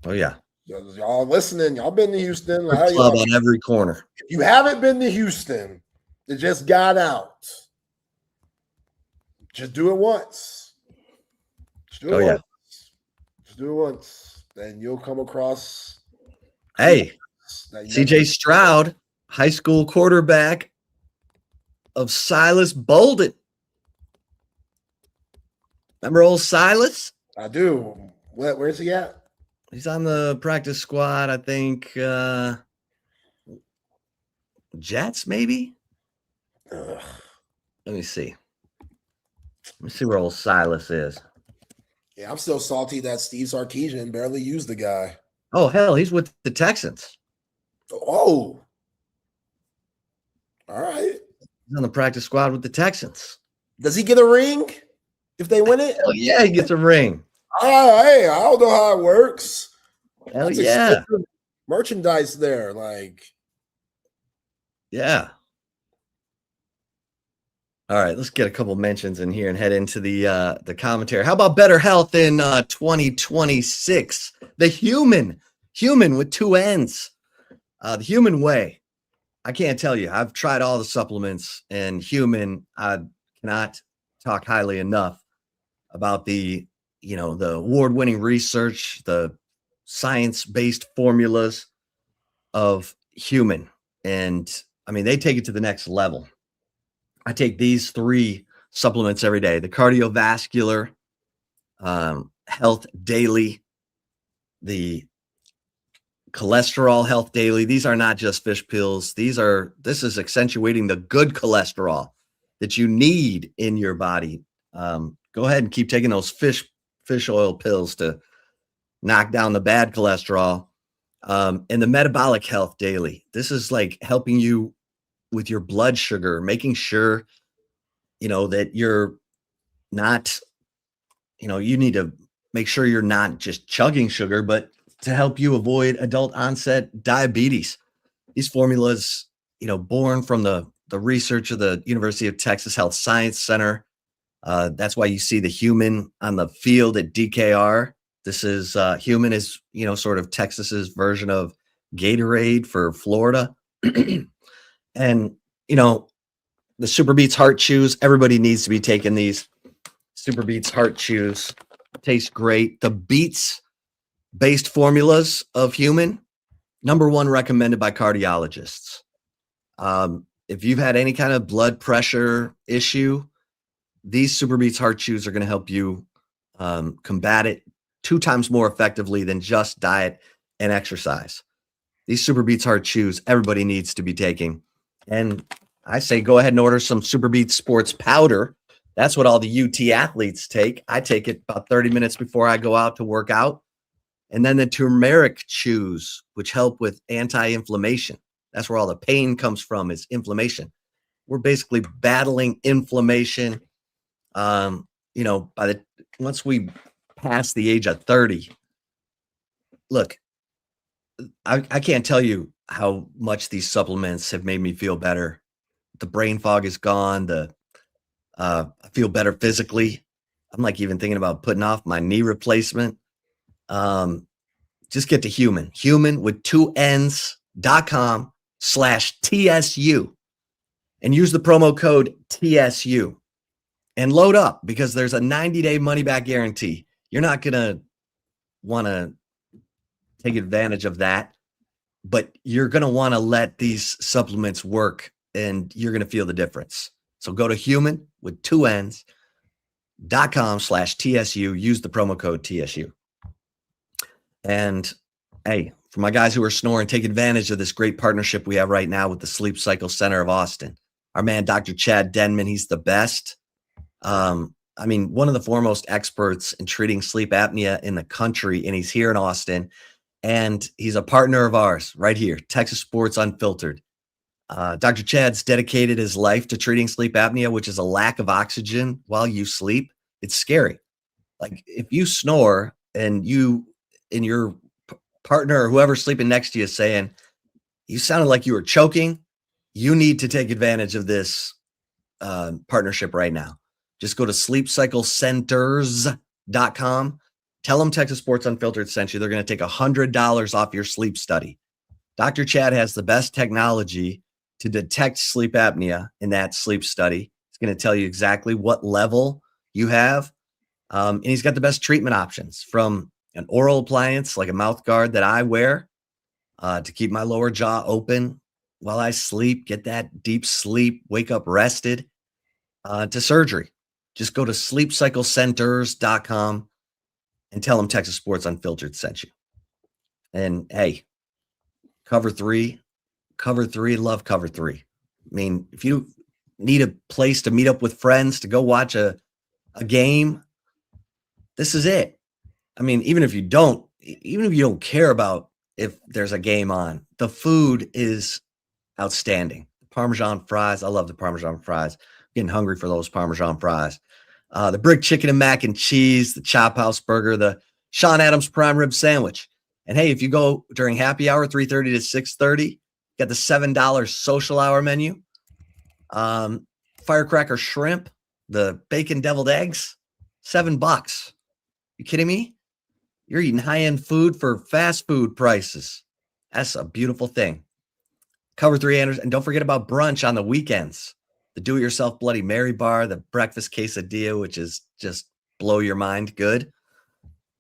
S2: Oh, yeah.
S1: Y'all listening? Y'all been to Houston?
S2: Club on every corner.
S1: If you haven't been to Houston, it just got out. Just do it once. Just do it once. Just do it once. Then you'll come across.
S2: Hey, CJ Stroud, high school quarterback of Silas Bolden. Remember old Silas?
S1: I do. Where's he at?
S2: He's on the practice squad, I think. Jets, maybe?
S1: Ugh.
S2: Let me see. Let me see where old Silas is.
S1: Yeah, I'm still salty that Steve Sarkisian barely used the guy.
S2: Oh, hell, he's with the Texans.
S1: Oh. All right.
S2: He's on the practice squad with the Texans.
S1: Does he get a ring if they win it?
S2: Hell yeah, he gets a ring.
S1: Hey, I don't know how it works.
S2: Hell
S1: That's
S2: yeah.
S1: expensive merchandise there. Like,
S2: yeah. All right, let's get a couple mentions in here and head into the commentary. How about better health in 2026? The Humann with two N's. The Humann way. I can't tell you. I've tried all the supplements, and Humann, I cannot talk highly enough about the award-winning research, the science-based formulas of Humann. And I mean, they take it to the next level. I take these three supplements every day: the cardiovascular health daily, the cholesterol health daily. These are not just fish pills. This is accentuating the good cholesterol that you need in your body. Go ahead and keep taking those fish oil pills to knock down the bad cholesterol. And the metabolic health daily. This is like helping you with your blood sugar, making sure, that you're not, you need to make sure you're not just chugging sugar, but to help you avoid adult onset diabetes. These formulas, born from the research of the University of Texas Health Science Center. That's why you see the Humann on the field at DKR. This is Humann is, sort of Texas's version of Gatorade for Florida. And, the Super Beats Heart Chews, everybody needs to be taking these. Super Beats Heart Chews taste great. The Beats-based formulas of Humann, #1 recommended by cardiologists. If you've had any kind of blood pressure issue, these Super Beats Heart Chews are going to help you combat it 2 times more effectively than just diet and exercise. These Super Beats Heart Chews, everybody needs to be taking. And I say go ahead and order some Super Beats Sports Powder. That's what all the UT athletes take. I take it about 30 minutes before I go out to work out. And then the turmeric chews, which help with anti-inflammation. That's where all the pain comes from, is inflammation. We're basically battling inflammation. Once we pass the age of 30, look, I can't tell you how much these supplements have made me feel better. The brain fog is gone. I feel better physically. I'm like even thinking about putting off my knee replacement. Just get to Humann with 2 N's.com/TSU and use the promo code TSU and load up, because there's a 90-day money back guarantee. You're not going to want to take advantage of that, but you're going to want to let these supplements work, and you're going to feel the difference. So go to Humann with 2 N's.com/TSU. Use the promo code TSU. And hey, for my guys who are snoring, take advantage of this great partnership we have right now with the Sleep Cycle Center of Austin. Our man, Dr. Chad Denman, he's the best. One of the foremost experts in treating sleep apnea in the country, and he's here in Austin. And he's a partner of ours right here, Texas Sports Unfiltered. Dr. Chad's dedicated his life to treating sleep apnea, which is a lack of oxygen while you sleep. It's scary. Like if you snore and your partner or whoever's sleeping next to you is saying, you sounded like you were choking, you need to take advantage of this partnership right now. Just go to sleepcyclecenters.com. Tell them Texas Sports Unfiltered sent you. They're going to take $100 off your sleep study. Dr. Chad has the best technology to detect sleep apnea in that sleep study. He's going to tell you exactly what level you have. And he's got the best treatment options, from an oral appliance like a mouth guard that I wear to keep my lower jaw open while I sleep, get that deep sleep, wake up rested, to surgery. Just go to sleepcyclecenters.com and tell them Texas Sports Unfiltered sent you. And hey, Cover 3, love Cover 3. I mean, if you need a place to meet up with friends to go watch a game, this is it. I mean, even if you don't care about if there's a game on, the food is outstanding. Parmesan fries. I love the Parmesan fries. Getting hungry for those Parmesan fries. The brick chicken and mac and cheese, the Chop House burger, the Sean Adams prime rib sandwich. And hey, if you go during happy hour, 3:30 to 6:30, got the $7 social hour menu. Firecracker shrimp, the bacon deviled eggs, $7. You kidding me? You're eating high-end food for fast food prices. That's a beautiful thing. Cover 3 Anderson. And don't forget about brunch on the weekends. The do-it-yourself Bloody Mary bar, the breakfast quesadilla, which is just blow your mind good.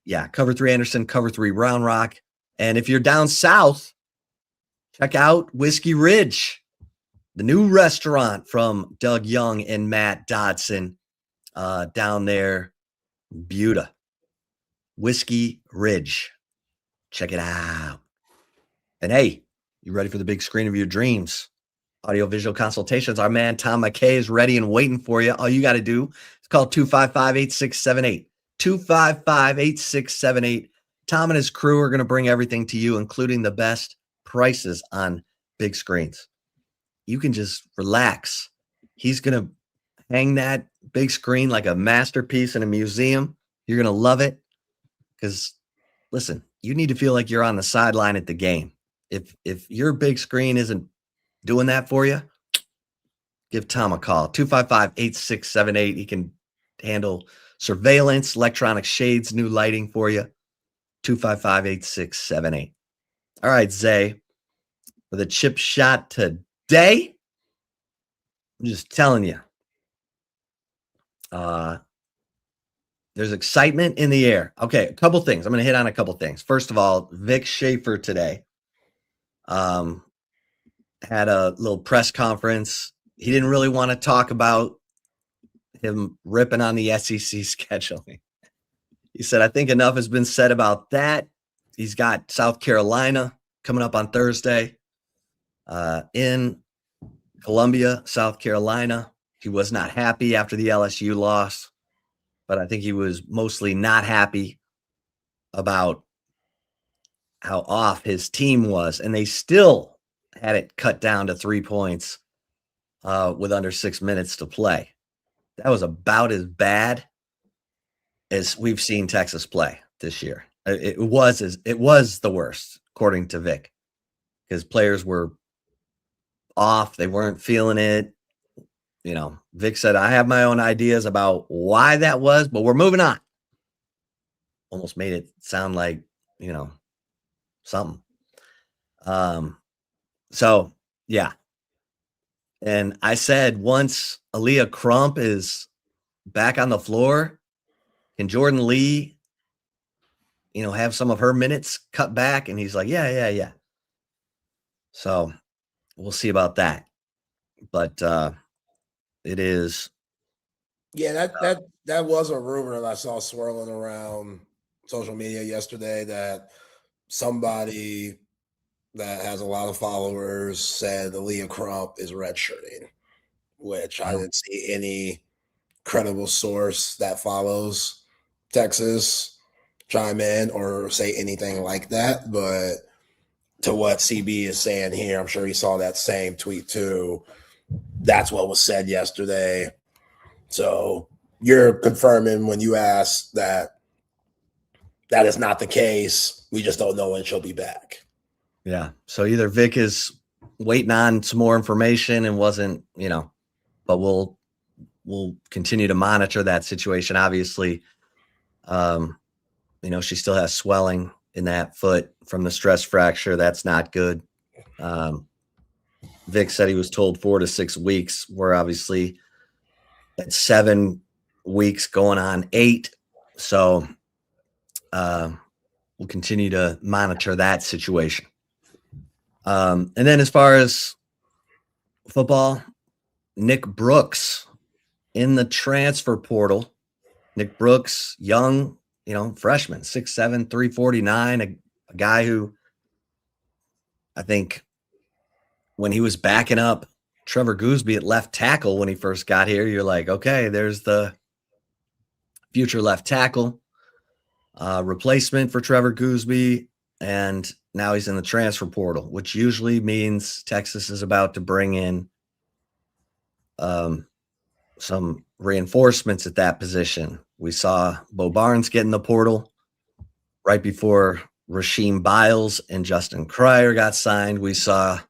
S2: Yeah, Cover 3 Anderson, Cover 3 Round Rock. And if you're down south, check out Whiskey Ridge, the new restaurant from Doug Young and Matt Dodson down there, Buda. Whiskey Ridge. Check it out. And hey, you ready for the big screen of your dreams? Audio-visual consultations. Our man Tom McKay is ready and waiting for you. All you got to do is call 255-8678. 255-8678. Tom and his crew are going to bring everything to you, including the best prices on big screens. You can just relax. He's going to hang that big screen like a masterpiece in a museum. You're going to love it because, listen, you need to feel like you're on the sideline at the game. If your big screen isn't doing that for you, give Tom a call. 255-8678. He can handle surveillance, electronic shades, new lighting for you. 255-8678. All right, Zay, with a chip shot today, I'm just telling you, there's excitement in the air. Okay, a couple things. I'm going to hit on a couple things. First of all, Vic Schaefer today had a little press conference. He didn't really want to talk about him ripping on the SEC scheduling. He said, I think enough has been said about that. He's got South Carolina coming up on Thursday in Columbia, South Carolina. He was not happy after the LSU loss, but I think he was mostly not happy about how off his team was, and they still had it cut down to 3 points with under 6 minutes to play. That was about as bad as we've seen Texas play this year. It was the worst, according to Vic, because players were off. They weren't feeling it. You know, Vic said, I have my own ideas about why that was, but we're moving on. Almost made it sound like, you know, something. So yeah. And I said, once Aaliyah Crump is back on the floor, can Jordan Lee, you know, have some of her minutes cut back? And he's like, yeah. So we'll see about that. But it is.
S1: Yeah, that was a rumor that I saw swirling around social media yesterday, that somebody that has a lot of followers said Aaliyah Crump is redshirting, which I didn't see any credible source that follows Texas chime in or say anything like that. But to what CB is saying here, I'm sure he saw that same tweet too. That's what was said yesterday. So you're confirming when you ask that is not the case. We just don't know when she'll be back.
S2: Yeah. So either Vic is waiting on some more information and wasn't, you know, but we'll continue to monitor that situation. Obviously, you know, she still has swelling in that foot from the stress fracture. That's not good. Vic said he was told 4 to 6 weeks. We're obviously at 7 weeks going on 8. So we'll continue to monitor that situation. And then as far as football, Nick Brooks in the transfer portal. Nick Brooks, young, you know, freshman, 6'7", 349, a guy who I think when he was backing up Trevor Gooseby at left tackle when he first got here, you're like, okay, there's the future left tackle replacement for Trevor Gooseby. And now he's in the transfer portal, which usually means Texas is about to bring in some reinforcements at that position. We saw Bo Barnes get in the portal right before Rasheem Biles and Justin Cryer got signed. We saw,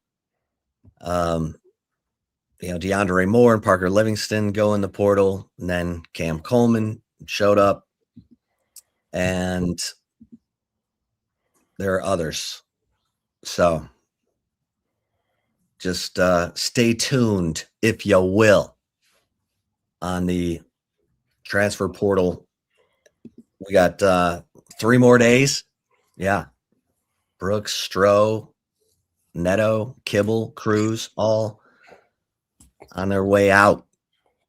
S2: you know, DeAndre Moore and Parker Livingston go in the portal, and then Cam Coleman showed up, and there are others. So just stay tuned, if you will, on the transfer portal. We got 3 more days. Yeah. Brooks, Stroh, Neto, Kibble, Cruz, all on their way out.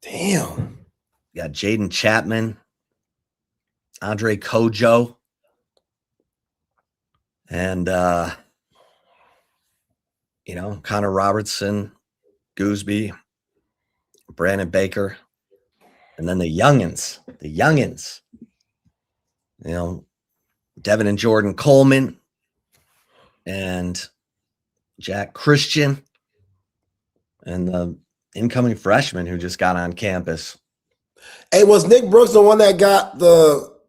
S1: Damn.
S2: You got Jaden Chapman, Andre Kojo, and you know, Connor Robertson, Gooseby, Brandon Baker, and then the youngins. You know, Devin and Jordan Coleman and Jack Christian and the incoming freshman who just got on campus.
S1: Hey, was Nick Brooks the one that got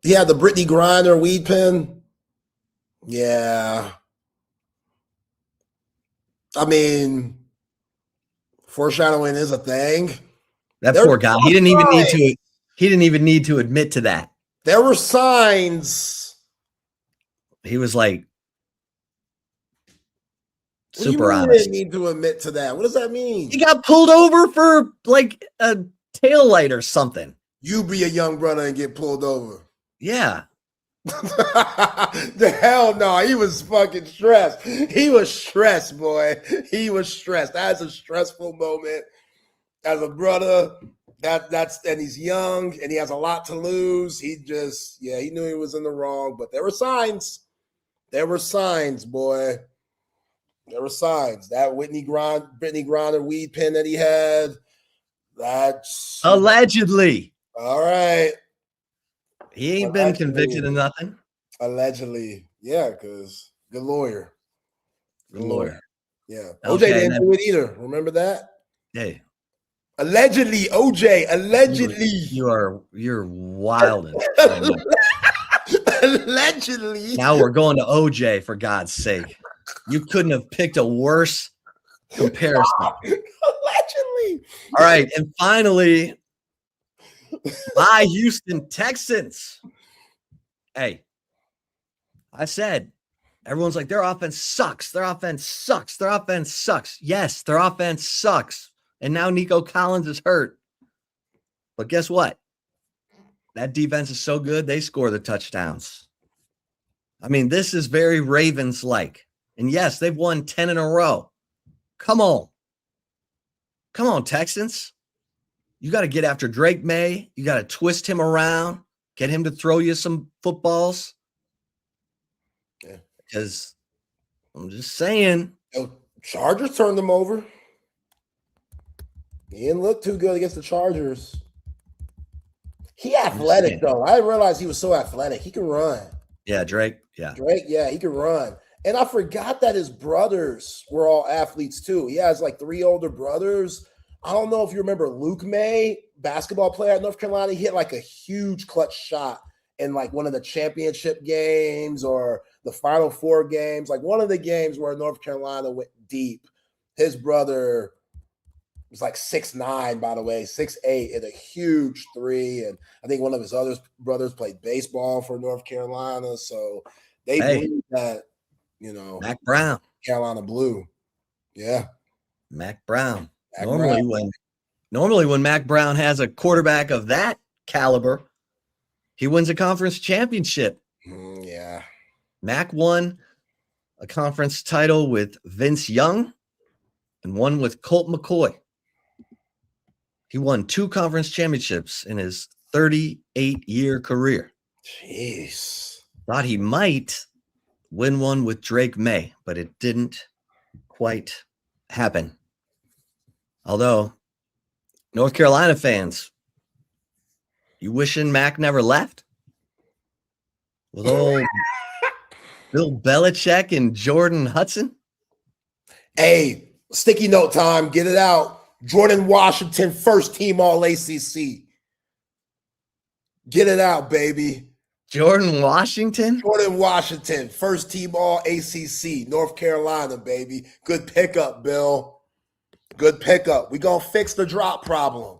S1: he had the Brittany Griner weed pen? Yeah. I mean, foreshadowing is a thing.
S2: That poor guy. He didn't even need to admit to that.
S1: There were signs.
S2: He was like
S1: super honest. He didn't need to admit to that. What does that mean?
S2: He got pulled over for like a tail light or something.
S1: You be a young brother and get pulled over.
S2: Yeah.
S1: The hell no. He was fucking stressed. He was stressed, boy. He was stressed. That's a stressful moment as a brother. And he's young and he has a lot to lose. He knew he was in the wrong, but there were signs. There were signs, boy. There were signs. That Brittany Griner weed pen that he had. That's
S2: allegedly.
S1: All right.
S2: He ain't been convicted of nothing.
S1: Allegedly. Yeah, because Good lawyer.
S2: Good lawyer.
S1: Yeah. OJ
S2: Okay,
S1: didn't do it either. Remember that?
S2: Hey.
S1: Allegedly, OJ. Allegedly.
S2: You're wilding.
S1: Allegedly.
S2: Now we're going to OJ, for God's sake. You couldn't have picked a worse comparison.
S1: Allegedly.
S2: All right, and finally, my Houston Texans. Hey, I said, everyone's like, their offense sucks. Their offense sucks. Their offense sucks. Yes, their offense sucks. And now Nico Collins is hurt. But guess what? That defense is so good, they score the touchdowns. I mean, this is very Ravens-like. And yes, they've won 10 in a row. Come on. Come on, Texans. You got to get after Drake May. You got to twist him around, get him to throw you some footballs.
S1: Yeah.
S2: Because I'm just saying.
S1: Chargers turned them over. He didn't look too good against the Chargers. He athletic, though. I didn't realize he was so athletic. He can run.
S2: Yeah, Drake. Yeah.
S1: Drake, yeah, he can run. And I forgot that his brothers were all athletes, too. He has like 3 older brothers. I don't know if you remember Luke May, basketball player at North Carolina. He hit like a huge clutch shot in like one of the championship games or the Final Four games, like one of the games where North Carolina went deep. His brother was like 6'9", by the way, 6'8", and a huge 3. And I think one of his other brothers played baseball for North Carolina. So they believe that, you know,
S2: Mac Brown,
S1: Carolina Blue. Yeah.
S2: Mac Brown. Normally when Mac Brown has a quarterback of that caliber, he wins a conference championship.
S1: Yeah.
S2: Mac won a conference title with Vince Young and one with Colt McCoy. He won 2 conference championships in his 38-year career.
S1: Jeez.
S2: Thought he might win one with Drake May, but it didn't quite happen. Although, North Carolina fans, you wishing Mac never left? With old Bill Belichick and Jordan Hudson?
S1: Hey, sticky note time. Get it out. Jordan Washington, first team All-ACC. Get it out, baby.
S2: Jordan Washington?
S1: Jordan Washington, first team All-ACC. North Carolina, baby. Good pickup, Bill. Good pickup. We're going to fix the drop problem.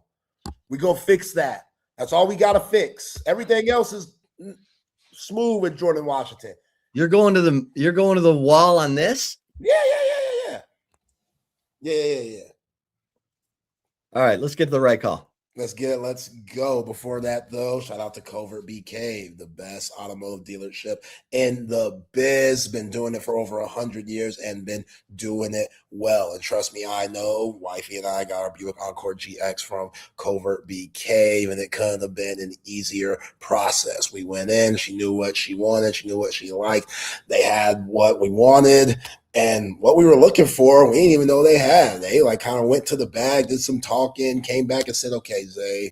S1: We're going to fix that. That's all we got to fix. Everything else is smooth with Jordan Washington.
S2: You're going to the wall on this?
S1: Yeah.
S2: All right, let's get to the right call.
S1: Let's go. Before that, though, shout out to Covert BK, the best automotive dealership in the biz. Been doing it for over 100 years and been doing it well. And trust me, I know. Wifey and I got our Buick Encore GX from Covert BK, and it couldn't have been an easier process. We went in. She knew what she wanted. She knew what she liked. They had what we wanted. And what we were looking for, we didn't even know they had. They like kind of went to the bag, did some talking, came back and said, okay, Zay,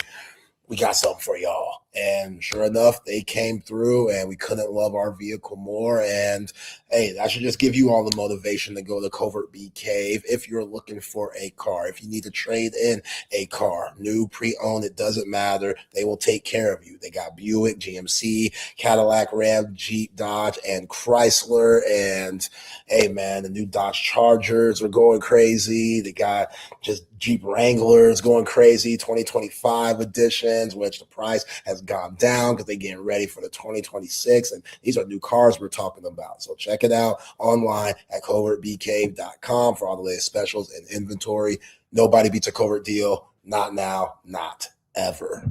S1: we got something for y'all. And sure enough, they came through and we couldn't love our vehicle more. And hey, that should just give you all the motivation to go to Covert BK if you're looking for a car. If you need to trade in a car, new, pre-owned, it doesn't matter. They will take care of you. They got Buick, GMC, Cadillac, Ram, Jeep, Dodge, and Chrysler. And hey, man, the new Dodge Chargers are going crazy. They got just Jeep Wranglers going crazy, 2025 editions, which the price has gone down because they're getting ready for the 2026. And these are new cars we're talking about. So check it out online at covertbcave.com for all the latest specials and inventory. Nobody beats a Covert deal. Not now, not ever.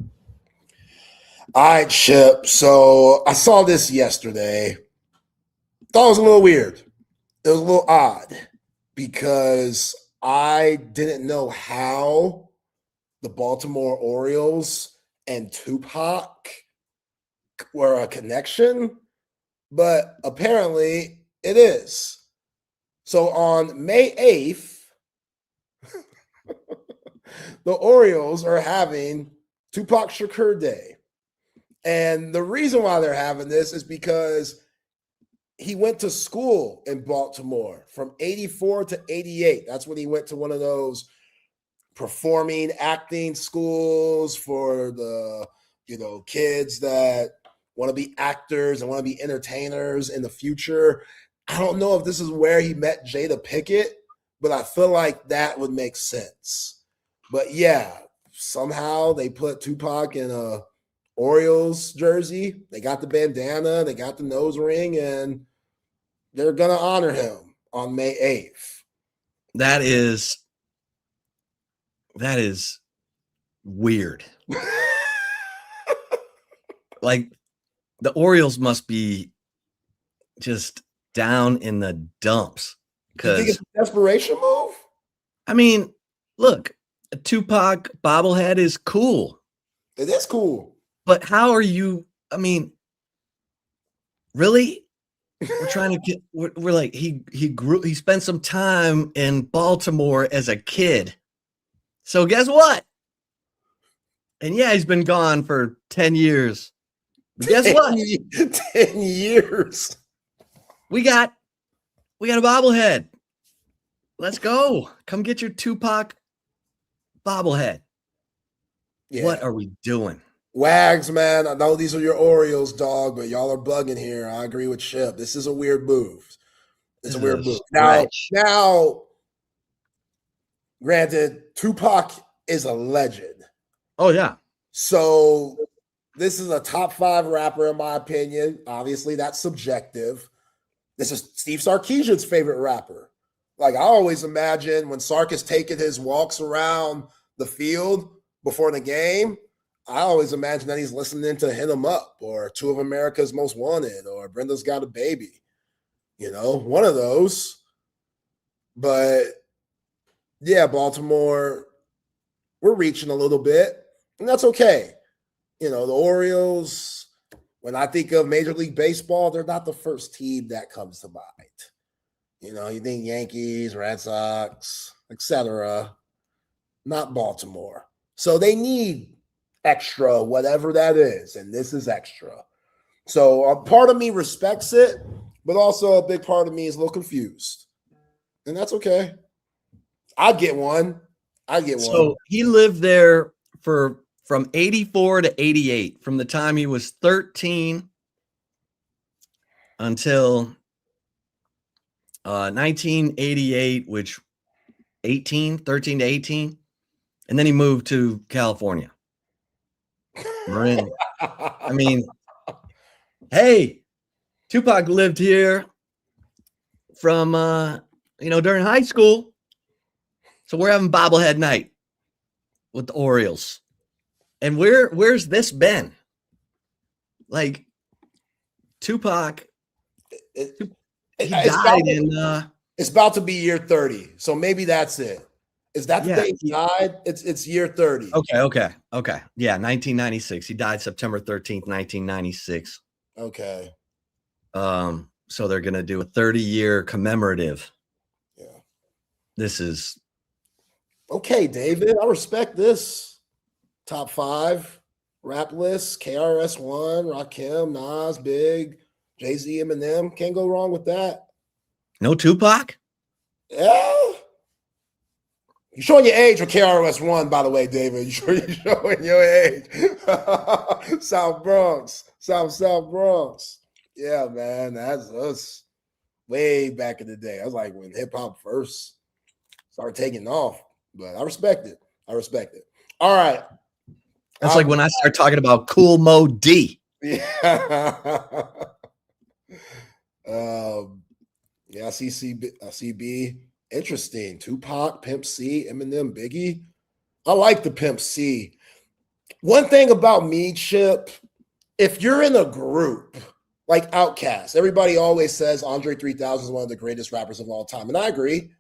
S1: All right, Chip. So I saw this yesterday. Thought it was a little weird. It was a little odd because I didn't know how the Baltimore Orioles and Tupac were a connection, but apparently it is. So on May 8th, the Orioles are having Tupac Shakur Day. And the reason why they're having this is because he went to school in Baltimore from 84 to 88. That's when he went to one of those performing acting schools for the, kids that want to be actors and want to be entertainers in the future. I don't know if this is where he met Jada Pinkett, but I feel like that would make sense. But yeah, somehow they put Tupac in a Orioles jersey. They got the bandana, they got the nose ring, and they're going to honor him on May 8th.
S2: That is weird. Like, the Orioles must be just down in the dumps.
S1: You think it's a desperation move?
S2: I mean, look, a Tupac bobblehead is cool.
S1: It is cool.
S2: But how are you? I mean, really? We're trying to get. We're like he spent some time in Baltimore as a kid. So guess what? And yeah, he's been gone for 10 years. But guess what?
S1: 10 years.
S2: We got a bobblehead. Let's go. Come get your Tupac bobblehead. Yeah. What are we doing?
S1: Wags, man. I know these are your Orioles, dog, but y'all are bugging here. I agree with Ship. This is a weird move. It's a weird move. Now, granted, Tupac is a legend.
S2: Oh, yeah.
S1: So this is a top 5 rapper, in my opinion. Obviously, that's subjective. This is Steve Sarkisian's favorite rapper. Like, I always imagine when Sark is taking his walks around the field before the game, I always imagine that he's listening to Hit 'Em Up or Two of America's Most Wanted or Brenda's Got a Baby. One of those. But, yeah, Baltimore, we're reaching a little bit, and that's okay. The Orioles, when I think of Major League Baseball, they're not the first team that comes to mind. You think Yankees, Red Sox, etc. Not Baltimore. So they need extra, whatever that is, and this is extra. So a part of me respects it, but also a big part of me is a little confused. And that's okay. I get one.
S2: So he lived there from 84 to 88, from the time he was 13 until 1988, which 13 to 18. And then he moved to California. Marin. I mean, hey, Tupac lived here from, during high school. So we're having bobblehead night with the Orioles. And where's this been? Like, Tupac, he died
S1: it's about to be year 30. So maybe that's it. Is that the day he died? It's year 30.
S2: Okay. Yeah, 1996. He died September 13th, 1996.
S1: Okay.
S2: So they're going to do a 30-year commemorative.
S1: Yeah.
S2: This is
S1: okay, David. I respect this. Top 5 rap list: KRS-One, Rakim, Nas, Big, Jay-Z, Eminem. Can't go wrong with that.
S2: No Tupac?
S1: Yeah. You're showing your age with KRS-One, by the way, David. You're showing your age. South Bronx. South Bronx. Yeah, man. That's us way back in the day. I was like when hip-hop first started taking off. But I respect it. All right.
S2: That's like when I start talking about Cool Mo D.
S1: Yeah. I see CB. Interesting. Tupac, Pimp C, Eminem, Biggie. I like the Pimp C. One thing about me, Chip, if you're in a group like Outkast, everybody always says Andre 3000 is one of the greatest rappers of all time, and I agree.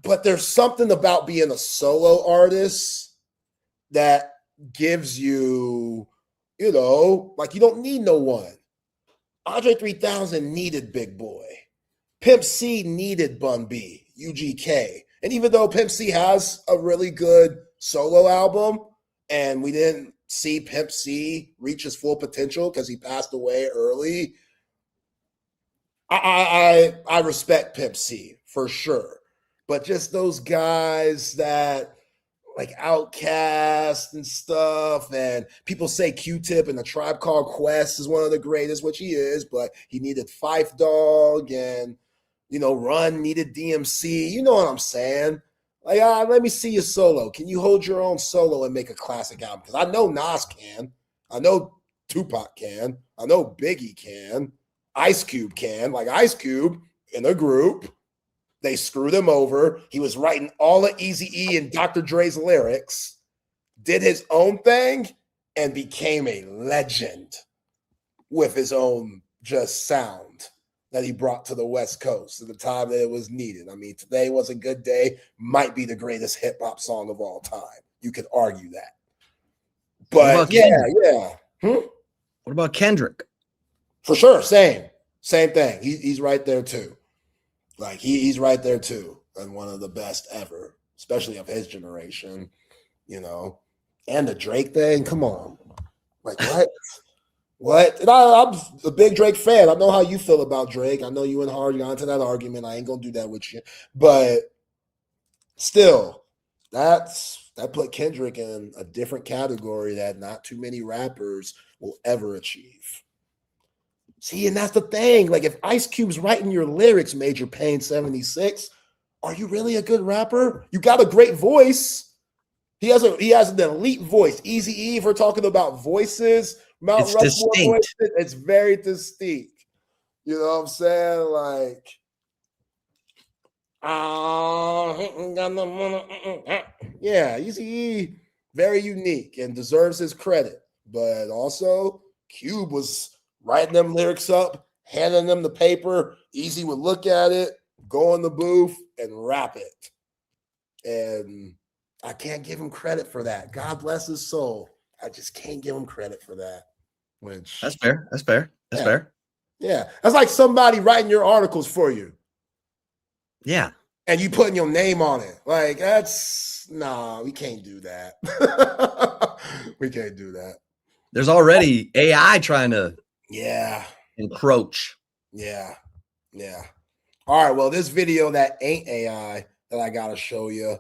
S1: But there's something about being a solo artist that gives you, like you don't need no one. Andre 3000 needed Big Boy. Pimp C needed Bun B, UGK. And even though Pimp C has a really good solo album, and we didn't see Pimp C reach his full potential because he passed away early, I respect Pimp C for sure, but just those guys that like Outkast and stuff, and people say Q-Tip and the Tribe Called Quest is one of the greatest, which he is, but he needed Phife Dawg, and Run needed DMC. You know what I'm saying? Like, let me see you solo. Can you hold your own solo and make a classic album? Because I know Nas can, I know Tupac can, I know Biggie can, Ice Cube can. Like Ice Cube in a group, they screwed him over. He was writing all of Eazy-E and Dr. Dre's lyrics, did his own thing, and became a legend with his own just sound that he brought to the West Coast at the time that it was needed. I mean, Today Was a Good Day might be the greatest hip-hop song of all time. You could argue that. But yeah.
S2: What about Kendrick?
S1: For sure, same thing. He's right there too. Like he's right there too, and one of the best ever, especially of his generation. And the Drake thing. Come on, like what? What? And I'm a big Drake fan. I know how you feel about Drake. I know you and Hard got into that argument. I ain't gonna do that with you, but still, that put Kendrick in a different category that not too many rappers will ever achieve. See, and that's the thing. Like, if Ice Cube's writing your lyrics, Major Payne 76, are you really a good rapper? You got a great voice. He has an elite voice. Eazy-E, if we're talking about voices, Mount
S2: It's
S1: Rushmore
S2: distinct.
S1: voices, it's very distinct. You know what I'm saying? Like, yeah, Eazy-E, very unique and deserves his credit. But also, Cube was writing them lyrics up, handing them the paper. Easy would look at it, go in the booth, and rap it. And I can't give him credit for that. God bless his soul. I just can't give him credit for that.
S2: That's fair. That's fair.
S1: Yeah. That's like somebody writing your articles for you.
S2: Yeah.
S1: And you putting your name on it. Like, we can't do that. We can't do that.
S2: There's already AI trying to encroach.
S1: Yeah. All right, well, this video that ain't AI that I gotta show you.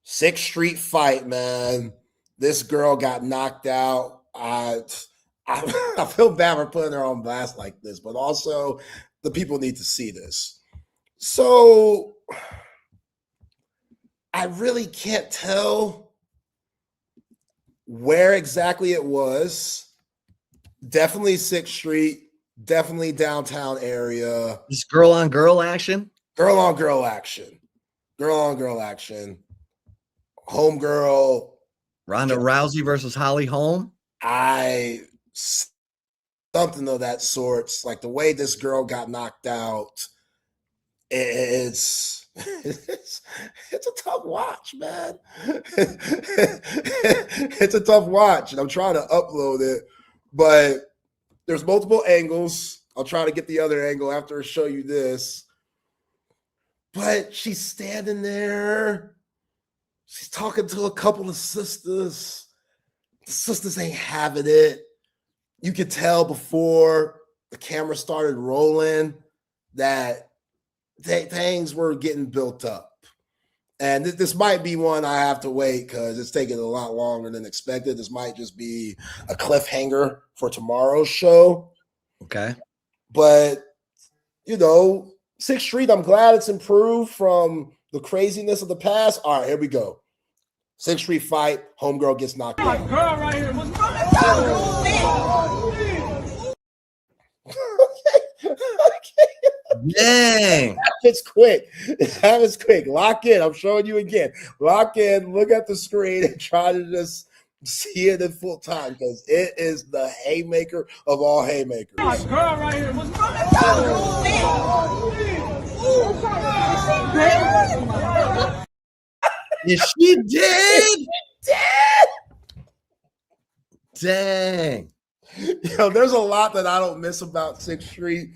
S1: 6th Street fight, man. This girl got knocked out. I feel bad for putting her on blast like this, but also the people need to see this. So I really can't tell where exactly it was. Definitely 6th Street, definitely downtown area.
S2: This girl on girl action?
S1: Girl on girl action. Homegirl.
S2: Ronda Rousey versus Holly Holm?
S1: Something of that sort. Like the way this girl got knocked out, it's a tough watch, man. It's a tough watch, and I'm trying to upload it, but there's multiple angles. I'll try to get the other angle after I show you this. But she's standing there. She's talking to a couple of sisters. The sisters ain't having it. You could tell before the camera started rolling that things were getting built up. And this might be one I have to wait because it's taking a lot longer than expected. This might just be a cliffhanger for tomorrow's show.
S2: Okay.
S1: But, 6th Street, I'm glad it's improved from the craziness of the past. All right, here we go. 6th Street fight, homegirl gets knocked out. My girl right here.
S2: Dang.
S1: It's quick. That is quick. Lock in. I'm showing you again. Lock in, look at the screen, and try to just see it in full time because it is the haymaker of all haymakers. My girl right here.
S2: Yeah, she did. Dang.
S1: There's a lot that I don't miss about 6th Street.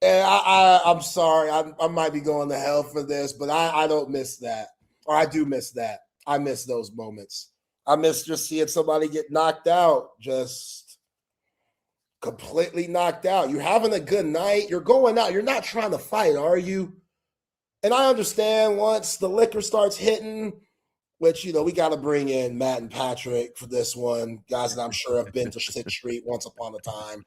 S1: And I'm sorry. I might be going to hell for this, but I don't miss that. Or I do miss that. I miss those moments. I miss just seeing somebody get knocked out. Just completely knocked out. You're having a good night. You're going out. You're not trying to fight, are you? And I understand once the liquor starts hitting, which, we got to bring in Matt and Patrick for this one, guys that I'm sure have been to 6th Street once upon a time.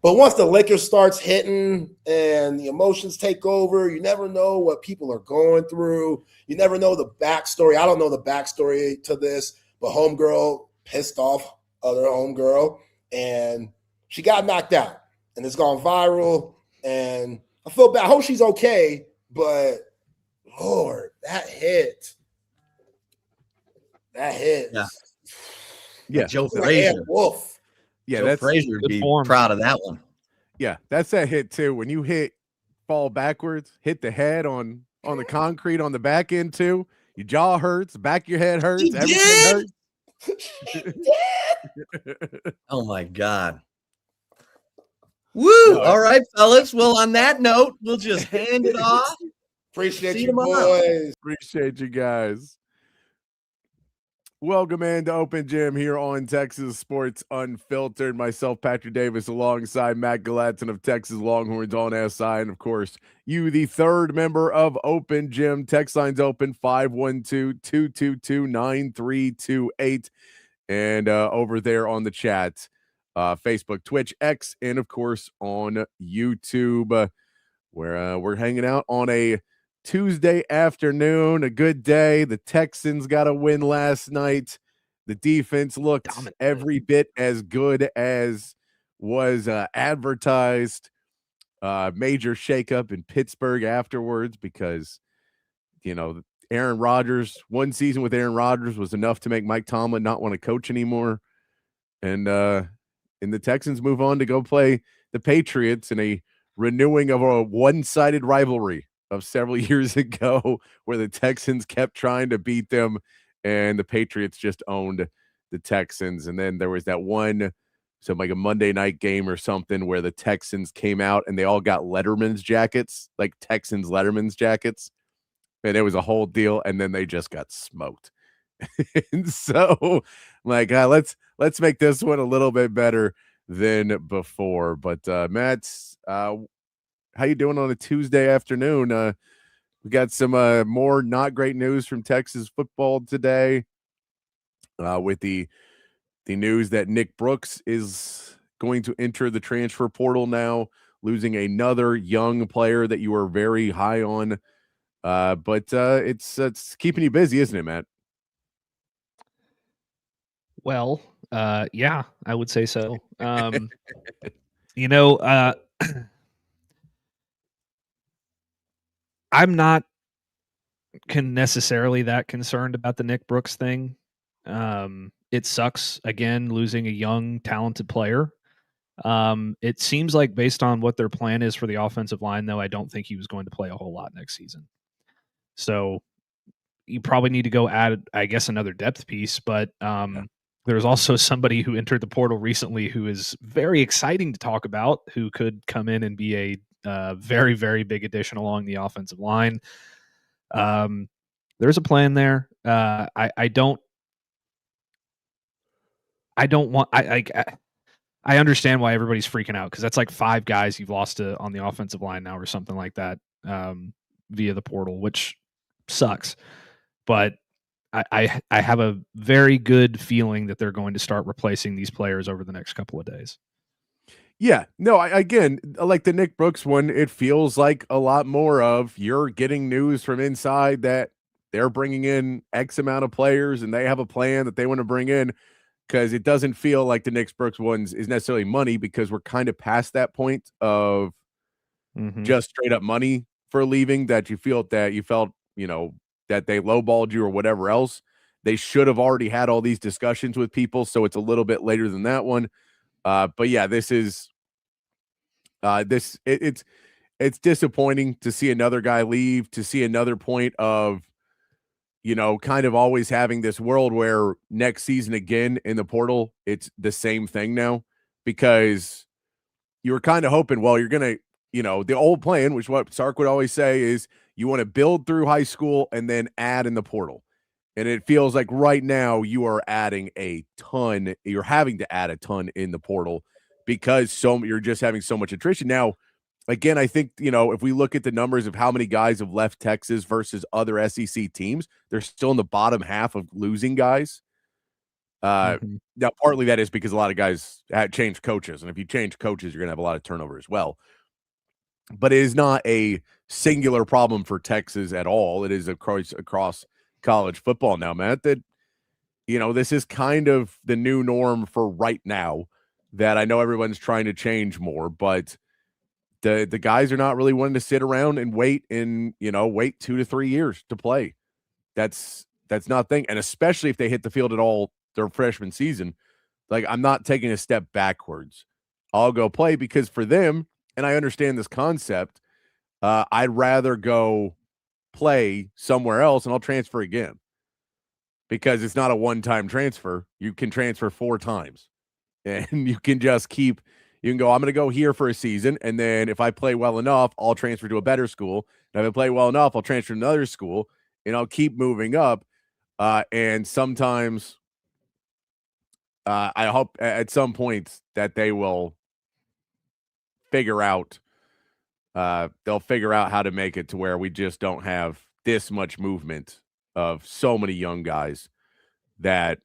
S1: But once the liquor starts hitting and the emotions take over, you never know what people are going through. You never know the backstory. I don't know the backstory to this, but homegirl pissed off other homegirl, and she got knocked out, and it's gone viral. And I feel bad. I hope she's okay, but Lord, that hit.
S2: Yeah, Joe Frazier.
S1: Wolf.
S3: Yeah,
S2: Joe Frazier would be proud of that one.
S3: Yeah, that's that hit too. When you fall backwards, hit the head on the concrete on the back end too. Your jaw hurts, the back of your head hurts, everything hurts.
S2: Oh my God. Woo! All right, fellas. Well, on that note, we'll just hand it off.
S1: Appreciate you, boys.
S3: Appreciate you guys. Welcome into Open Gym here on Texas Sports Unfiltered. Myself, Patrick Davis, alongside Matt Galatzan of Texas Longhorns on SI. And, of course, you, the third member of Open Gym. Text line's open, 512-222-9328. And over there on the chat, Facebook, Twitch, X, and, of course, on YouTube, where we're hanging out on a Tuesday afternoon, a good day. The Texans got a win last night. The defense looked every bit as good as was advertised. Major shakeup in Pittsburgh afterwards because, Aaron Rodgers, one season with Aaron Rodgers was enough to make Mike Tomlin not want to coach anymore. And the Texans move on to go play the Patriots in a renewing of a one-sided rivalry of several years ago where the Texans kept trying to beat them and the Patriots just owned the Texans. And then there was that one, like a Monday night game or something where the Texans came out and they all got Letterman's jackets, like Texans Letterman's jackets. And it was a whole deal. And then they just got smoked. And so let's make this one a little bit better than before. But Matt, how you doing on a Tuesday afternoon? We got some more not great news from Texas football today with the news that Nick Brooks is going to enter the transfer portal now, losing another young player that you were very high on. But it's keeping you busy, isn't it, Matt?
S4: Well, yeah, I would say so. I'm not necessarily that concerned about the Nick Brooks thing. It sucks, again, losing a young, talented player. It seems like based on what their plan is for the offensive line, though, I don't think he was going to play a whole lot next season. So you probably need to go add, I guess, another depth piece. But there's also somebody who entered the portal recently who is very exciting to talk about, who could come in and be a very, very big addition along the offensive line. There's a plan there. I understand why everybody's freaking out because that's like 5 guys you've lost to on the offensive line now or something like that via the portal, which sucks. But I have a very good feeling that they're going to start replacing these players over the next couple of days.
S3: Yeah, no, again, like the Nick Brooks one, it feels like a lot more of you're getting news from inside that they're bringing in X amount of players and they have a plan that they want to bring in, because it doesn't feel like the Nick Brooks ones is necessarily money, because we're kind of past that point of just straight up money for leaving, that you felt, that they lowballed you or whatever else. They should have already had all these discussions with people, so it's a little bit later than that one. But yeah, this is it's disappointing to see another guy leave, to see another point of, kind of always having this world where next season again in the portal, it's the same thing now, because you were kind of hoping, well, you're going to, the old plan, which what Sark would always say is you want to build through high school and then add in the portal. And it feels like right now you are adding a ton. You're having to add a ton in the portal because you're just having so much attrition. Now, again, I think, if we look at the numbers of how many guys have left Texas versus other SEC teams, they're still in the bottom half of losing guys. Now, partly that is because a lot of guys had changed coaches, and if you change coaches, you're going to have a lot of turnover as well. But it is not a singular problem for Texas at all. It is across college football now, Matt, that, this is kind of the new norm for right now, that I know everyone's trying to change more, but the guys are not really wanting to sit around and wait 2 to 3 years to play. That's not thing. And especially if they hit the field at all their freshman season, like, I'm not taking a step backwards. I'll go play, because for them, and I understand this concept, I'd rather go play somewhere else and I'll transfer again, because it's not a one-time transfer. You can transfer 4 times, and you can just you can go, I'm going to go here for a season, and then if I play well enough, I'll transfer to a better school. And if I play well enough, I'll transfer to another school, and I'll keep moving up. And sometimes I hope at some point that they will figure out they'll figure out how to make it to where we just don't have this much movement of so many young guys that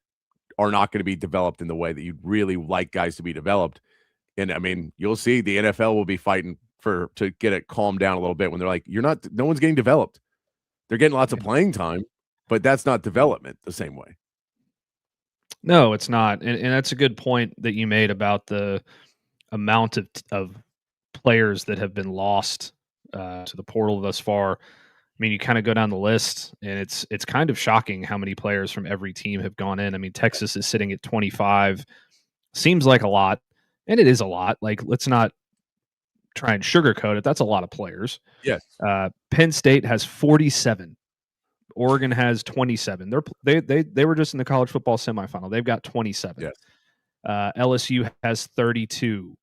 S3: are not going to be developed in the way that you'd really like guys to be developed. And I mean, you'll see the NFL will be fighting to get it calmed down a little bit when they're like, no one's getting developed. They're getting lots of playing time, but that's not development the same way.
S4: No, it's not. And that's a good point that you made about the amount of players that have been lost to the portal thus far. I mean, you kind of go down the list, and it's kind of shocking how many players from every team have gone in. I mean, Texas is sitting at 25. Seems like a lot, and it is a lot. Like, let's not try and sugarcoat it. That's a lot of players.
S3: Yes.
S4: Penn State has 47. Oregon has 27. They were just in the college football semifinal. They've got 27.
S3: Yes.
S4: LSU has 32.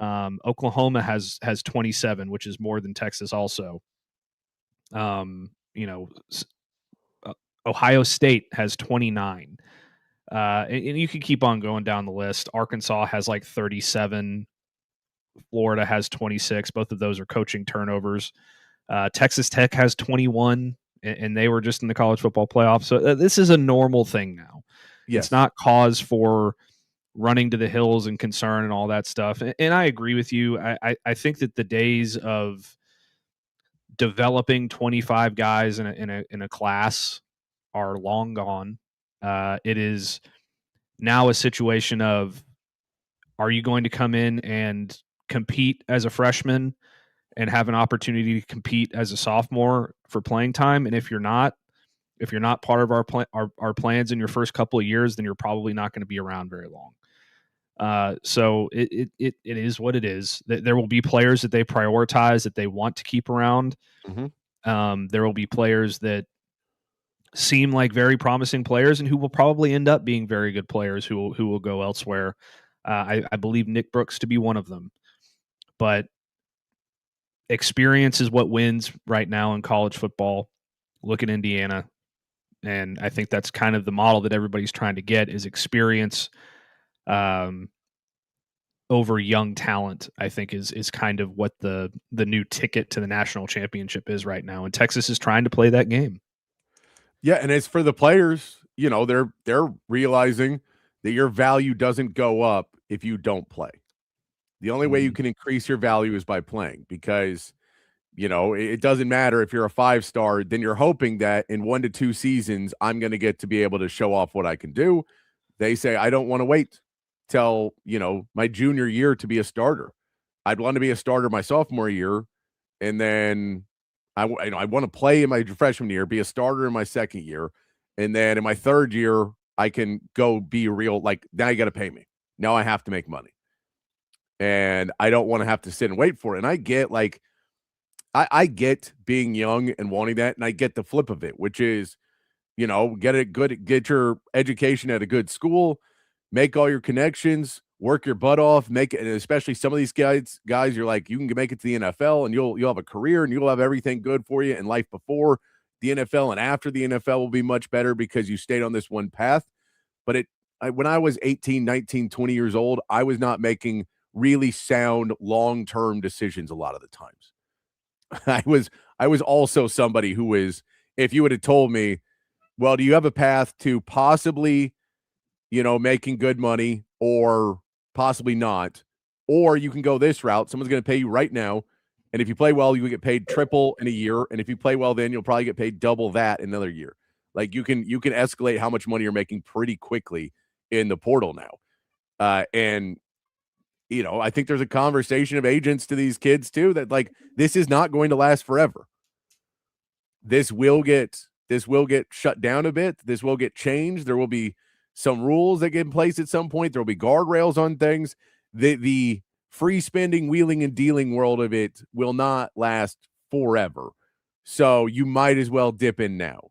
S4: Oklahoma has 27, which is more than Texas also. Ohio State has 29. And you could keep on going down the list. Arkansas has like 37. Florida has 26. Both of those are coaching turnovers. Texas Tech has 21, and they were just in the college football playoff. So this is a normal thing now.
S3: Yes.
S4: It's not cause for running to the hills and concern and all that stuff. And I agree with you. I think that the days of developing 25 guys in a class are long gone. It is now a situation of, are you going to come in and compete as a freshman and have an opportunity to compete as a sophomore for playing time? And if you're not part of our plans in your first couple of years, then you're probably not going to be around very long. So it is what it is. There will be players that they prioritize, that they want to keep around.
S3: Mm-hmm.
S4: There will be players that seem like very promising players and who will probably end up being very good players who will go elsewhere. I believe Nick Brooks to be one of them. But experience is what wins right now in college football. Look at Indiana. And I think that's kind of the model that everybody's trying to get, is experience over young talent. I think is kind of what the new ticket to the national championship is right now. And Texas is trying to play that game.
S3: Yeah, and it's for the players, they're realizing that your value doesn't go up if you don't play. The only way you can increase your value is by playing, because it doesn't matter if you're a 5-star, then you're hoping that in 1 to 2 seasons, I'm going to get to be able to show off what I can do. They say, I don't want to wait till, my junior year to be a starter. I'd want to be a starter my sophomore year. And then I want to play in my freshman year, be a starter in my second year. And then in my third year, I can go be real. Like, now you got to pay me. Now I have to make money. And I don't want to have to sit and wait for it. And I get I get being young and wanting that, and I get the flip of it, which is, get your education at a good school, make all your connections, work your butt off, make it. And especially some of these guys, you're like, you can make it to the NFL, and you'll have a career, and you'll have everything good for you in life before the NFL and after the NFL will be much better because you stayed on this one path. But when I was 18, 19, 20 years old, I was not making really sound long-term decisions a lot of the times. I was also somebody who was, if you would have told me, well, do you have a path to possibly, making good money or possibly not, or you can go this route. Someone's going to pay you right now. And if you play well, you will get paid triple in a year. And if you play well, then you'll probably get paid double that in another year. Like you can escalate how much money you're making pretty quickly in the portal now. And I think there's a conversation of agents to these kids too, that like, this is not going to last forever. This will get shut down a bit. This will get changed. There will be some rules that get in place at some point. There will be guardrails on things. The free spending, wheeling and dealing world of it will not last forever. So you might as well dip in now.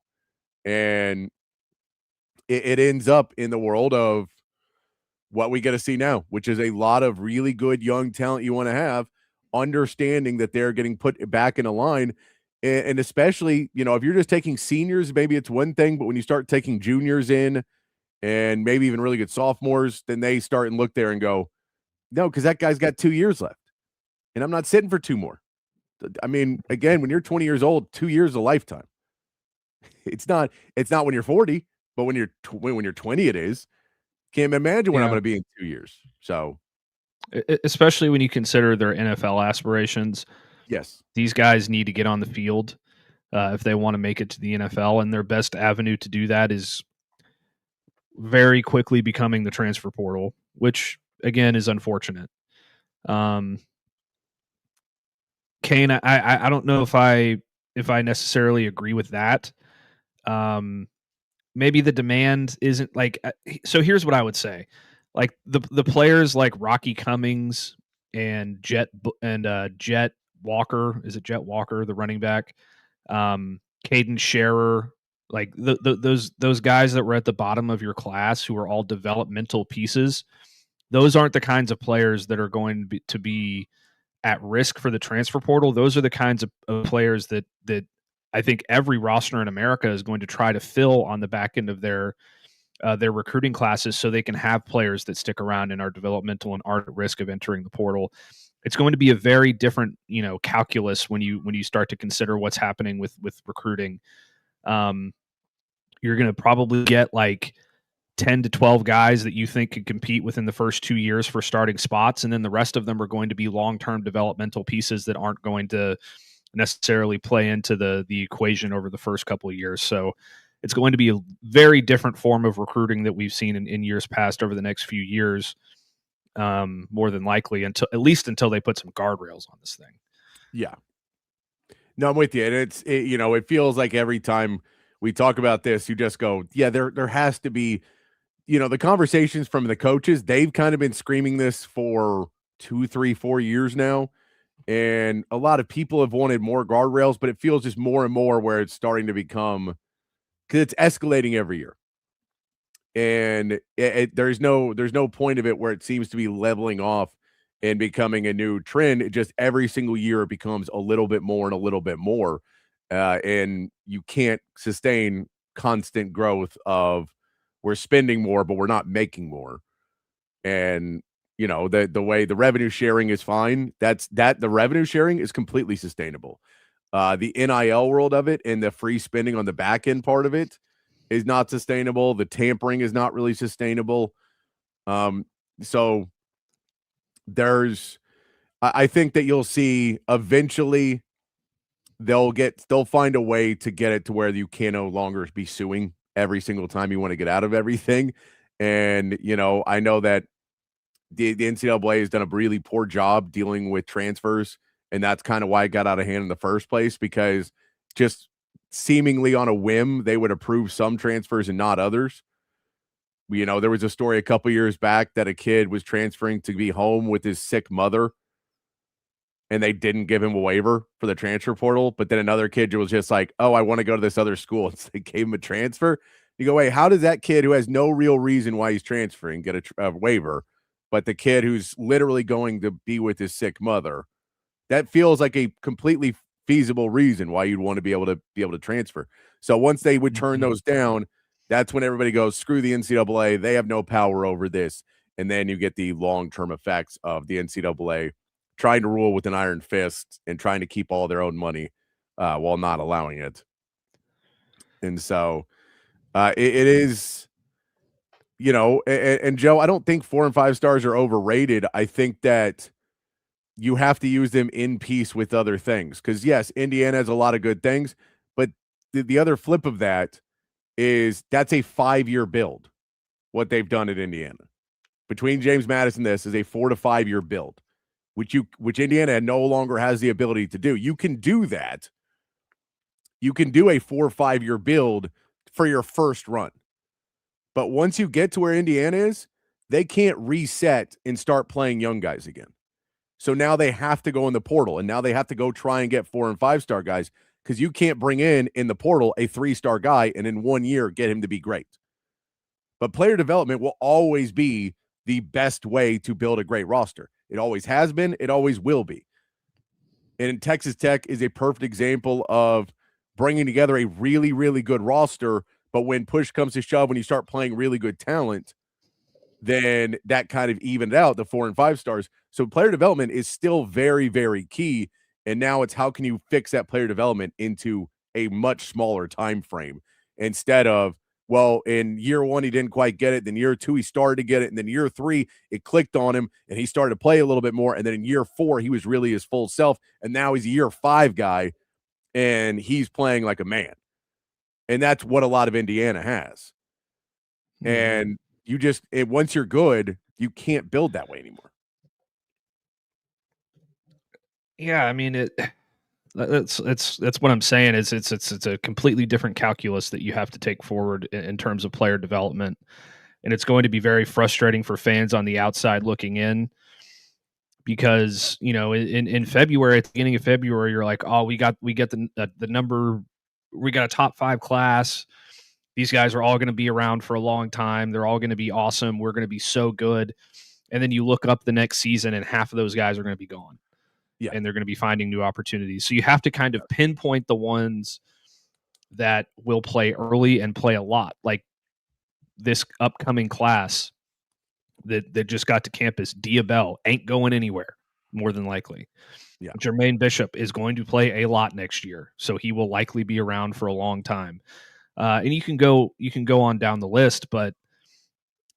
S3: And it ends up in the world of what we get to see now, which is a lot of really good young talent you want to have, understanding that they're getting put back in a line. And especially, if you're just taking seniors, maybe it's one thing, but when you start taking juniors in and maybe even really good sophomores, then they start and look there and go, no, because that guy's got 2 years left and I'm not sitting for 2 more. I mean, again, when you're 20 years old, 2 years is a lifetime. It's not when you're 40, but when you're 20, it is. Can't imagine when I'm going to be in 2 years. So,
S4: especially when you consider their NFL aspirations.
S3: Yes,
S4: these guys need to get on the field if they want to make it to the NFL, and their best avenue to do that is very quickly becoming the transfer portal, which again is unfortunate. Kane, I don't know if I necessarily agree with that. Maybe the demand isn't like, so here's what I would say. Like the players like Rocky Cummings and Jet Walker, is it Jet Walker, the running back? Caden Scherer, like those guys that were at the bottom of your class who are all developmental pieces. Those aren't the kinds of players that are going to be at risk for the transfer portal. Those are the kinds of players that I think every roster in America is going to try to fill on the back end of their recruiting classes, so they can have players that stick around and are developmental and aren't at risk of entering the portal. It's going to be a very different, calculus when you start to consider what's happening with recruiting. You're going to probably get like 10 to 12 guys that you think could compete within the first 2 years for starting spots, and then the rest of them are going to be long-term developmental pieces that aren't going to necessarily play into the equation over the first couple of years. So it's going to be a very different form of recruiting that we've seen in years past over the next few years, more than likely, until they put some guardrails on this thing.
S3: Yeah. No, I'm with you. And it feels like every time we talk about this, you just go, yeah, there has to be, the conversations from the coaches, they've kind of been screaming this for 2, 3, 4 years now. And a lot of people have wanted more guardrails, but it feels just more and more where it's starting to become, because it's escalating every year. And there's no point of it where it seems to be leveling off and becoming a new trend. It just every single year it becomes a little bit more and a little bit more. And you can't sustain constant growth of we're spending more, but we're not making more. And the way the revenue sharing is fine. The revenue sharing is completely sustainable. The NIL world of it and the free spending on the back end part of it is not sustainable. The tampering is not really sustainable. So I think that you'll see eventually they'll find a way to get it to where you can no longer be suing every single time you want to get out of everything. And, I know that the NCAA has done a really poor job dealing with transfers, and that's kind of why it got out of hand in the first place, because just seemingly on a whim, they would approve some transfers and not others. There was a story a couple years back that a kid was transferring to be home with his sick mother, and they didn't give him a waiver for the transfer portal. But then another kid was just like, oh, I want to go to this other school. And so they gave him a transfer. You go, wait, how does that kid who has no real reason why he's transferring get a waiver? But the kid who's literally going to be with his sick mother, that feels like a completely feasible reason why you'd want to be able to transfer. So once they would turn those down, that's when everybody goes, screw the NCAA. They have no power over this. And then you get the long-term effects of the NCAA trying to rule with an iron fist and trying to keep all their own money while not allowing it. And so it is, and Joe, I don't think 4 and 5 stars are overrated. I think that you have to use them in piece with other things. Because, yes, Indiana has a lot of good things, but the other flip of that is that's a 5-year build, what they've done at Indiana. Between James Madison, this is a 4 to 5 year build, which Indiana no longer has the ability to do. You can do that. You can do a 4 or 5 year build for your first run. But once you get to where Indiana is, they can't reset and start playing young guys again. So now they have to go in the portal, and now they have to go try and get 4 and 5 star guys, because you can't bring in the portal a 3-star guy and in 1 year get him to be great. But player development will always be the best way to build a great roster. It always has been. It always will be. And Texas Tech is a perfect example of bringing together a really, really good roster. But when push comes to shove, when you start playing really good talent, then that kind of evened out the 4 and 5 stars. So player development is still very, very key. And now it's how can you fix that player development into a much smaller time frame instead of, well, in year 1, he didn't quite get it. Then year 2, he started to get it. And then year 3, it clicked on him and he started to play a little bit more. And then in year 4, he was really his full self. And now he's a year 5 guy and he's playing like a man. And that's what a lot of Indiana has. And you just, once you're good, you can't build that way anymore.
S4: Yeah, I mean, that's what I'm saying is it's a completely different calculus that you have to take forward in terms of player development, and it's going to be very frustrating for fans on the outside looking in, because in February, at the beginning of February, you're like, oh, we got the number, we got a top 5 class. These guys are all going to be around for a long time. They're all going to be awesome. We're going to be so good. And then you look up the next season and half of those guys are going to be gone. Yeah. And they're going to be finding new opportunities. So you have to kind of pinpoint the ones that will play early and play a lot. Like this upcoming class that just got to campus, Diabell ain't going anywhere, more than likely. Yeah. Jermaine Bishop is going to play a lot next year. So he will likely be around for a long time. And you can go on down the list, but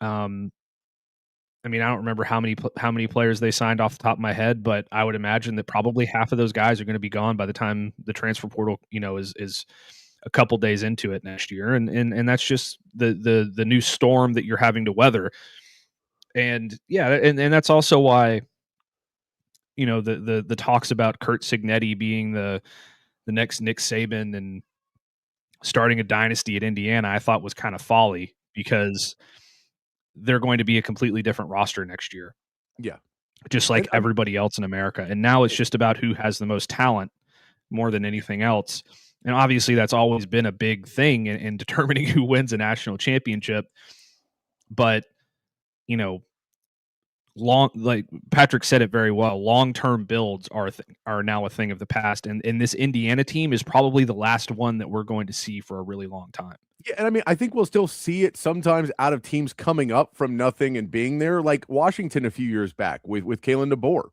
S4: I mean, I don't remember how many players they signed off the top of my head, but I would imagine that probably half of those guys are going to be gone by the time the transfer portal, is a couple days into it next year, and that's just the new storm that you're having to weather. And yeah, and that's also why, the talks about Curt Cignetti being the next Nick Saban and starting a dynasty at Indiana, I thought was kind of folly, because they're going to be a completely different roster next year.
S3: Yeah.
S4: Just like everybody else in America. And now it's just about who has the most talent more than anything else. And obviously that's always been a big thing in determining who wins a national championship. But, like Patrick said it very well, long-term builds are now a thing of the past. And this Indiana team is probably the last one that we're going to see for a really long time.
S3: Yeah, and I mean, I think we'll still see it sometimes out of teams coming up from nothing and being there. Like Washington a few years back with Kalen DeBoer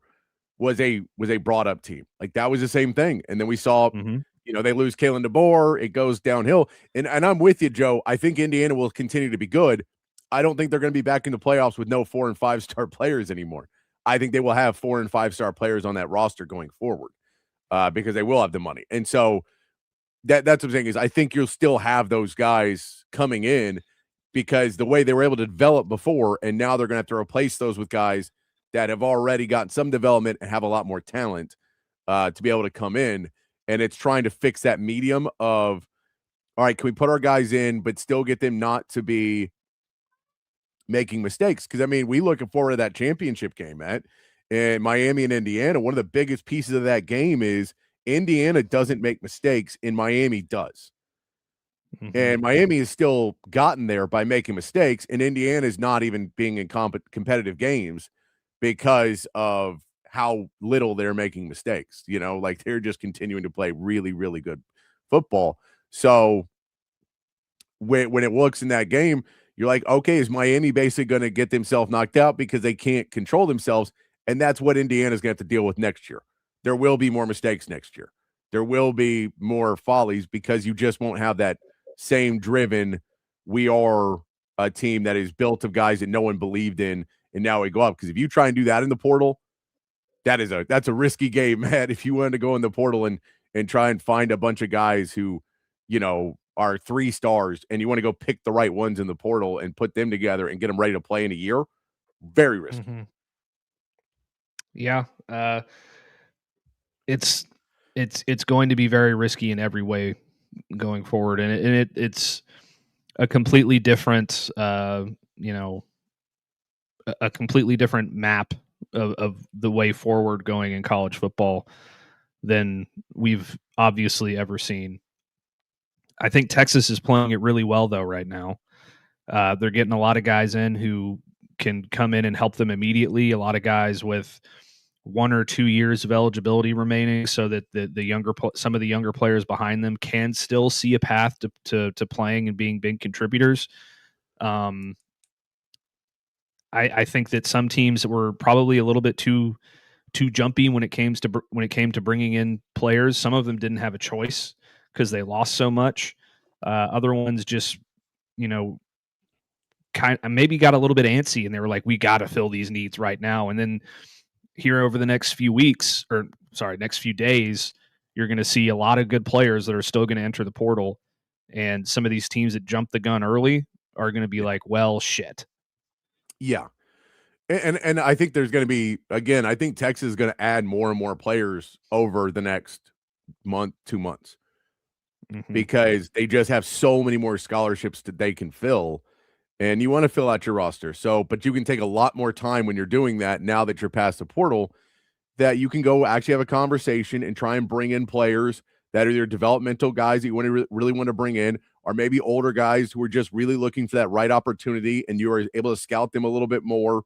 S3: was a brought up team. Like that was the same thing. And then we saw, they lose Kalen DeBoer, it goes downhill. And I'm with you, Joe. I think Indiana will continue to be good. I don't think they're going to be back in the playoffs with no 4 and 5 star players anymore. I think they will have 4 and 5 star players on that roster going forward because they will have the money. And so that's what I'm saying is I think you'll still have those guys coming in because the way they were able to develop before, and now they're going to have to replace those with guys that have already gotten some development and have a lot more talent to be able to come in. And it's trying to fix that medium of, all right, can we put our guys in, but still get them not to be making mistakes? Because, I mean, we looking forward to that championship game, Matt, and Miami and Indiana. One of the biggest pieces of that game is Indiana doesn't make mistakes and Miami does. And Miami has still gotten there by making mistakes, and Indiana is not even being in competitive games because of how little they're making mistakes. Like they're just continuing to play really, really good football. So when it looks in that game, you're like, okay, is Miami basically going to get themselves knocked out because they can't control themselves? And that's what Indiana's going to have to deal with next year. There will be more mistakes next year. There will be more follies because you just won't have that same driven, we are a team that is built of guys that no one believed in, and now we go up. Because if you try and do that in the portal, that's a risky game, man. If you wanted to go in the portal and try and find a bunch of guys who, are 3 stars, and you want to go pick the right ones in the portal and put them together and get them ready to play in a year, very risky.
S4: Mm-hmm. Yeah. It's going to be very risky in every way going forward. And it's a completely different, a completely different map of the way forward going in college football than we've obviously ever seen. I think Texas is playing it really well though right now. They're getting a lot of guys in who can come in and help them immediately. A lot of guys with 1 or 2 years of eligibility remaining, so that some of the younger players behind them can still see a path to playing and being big contributors. I think that some teams were probably a little bit too jumpy when it came to bringing in players. Some of them didn't have a choice because they lost so much. Other ones just, maybe got a little bit antsy, and they were like, we got to fill these needs right now. And then here over the next few days, you're going to see a lot of good players that are still going to enter the portal. And some of these teams that jumped the gun early are going to be like, well, shit.
S3: Yeah. And I think there's going to be, again, I think Texas is going to add more and more players over the next month, 2 months, because they just have so many more scholarships that they can fill, and you want to fill out your roster. So, but you can take a lot more time when you're doing that now that you're past the portal, that you can go actually have a conversation and try and bring in players that are your developmental guys that you want to really want to bring in, or maybe older guys who are just really looking for that right opportunity, and you are able to scout them a little bit more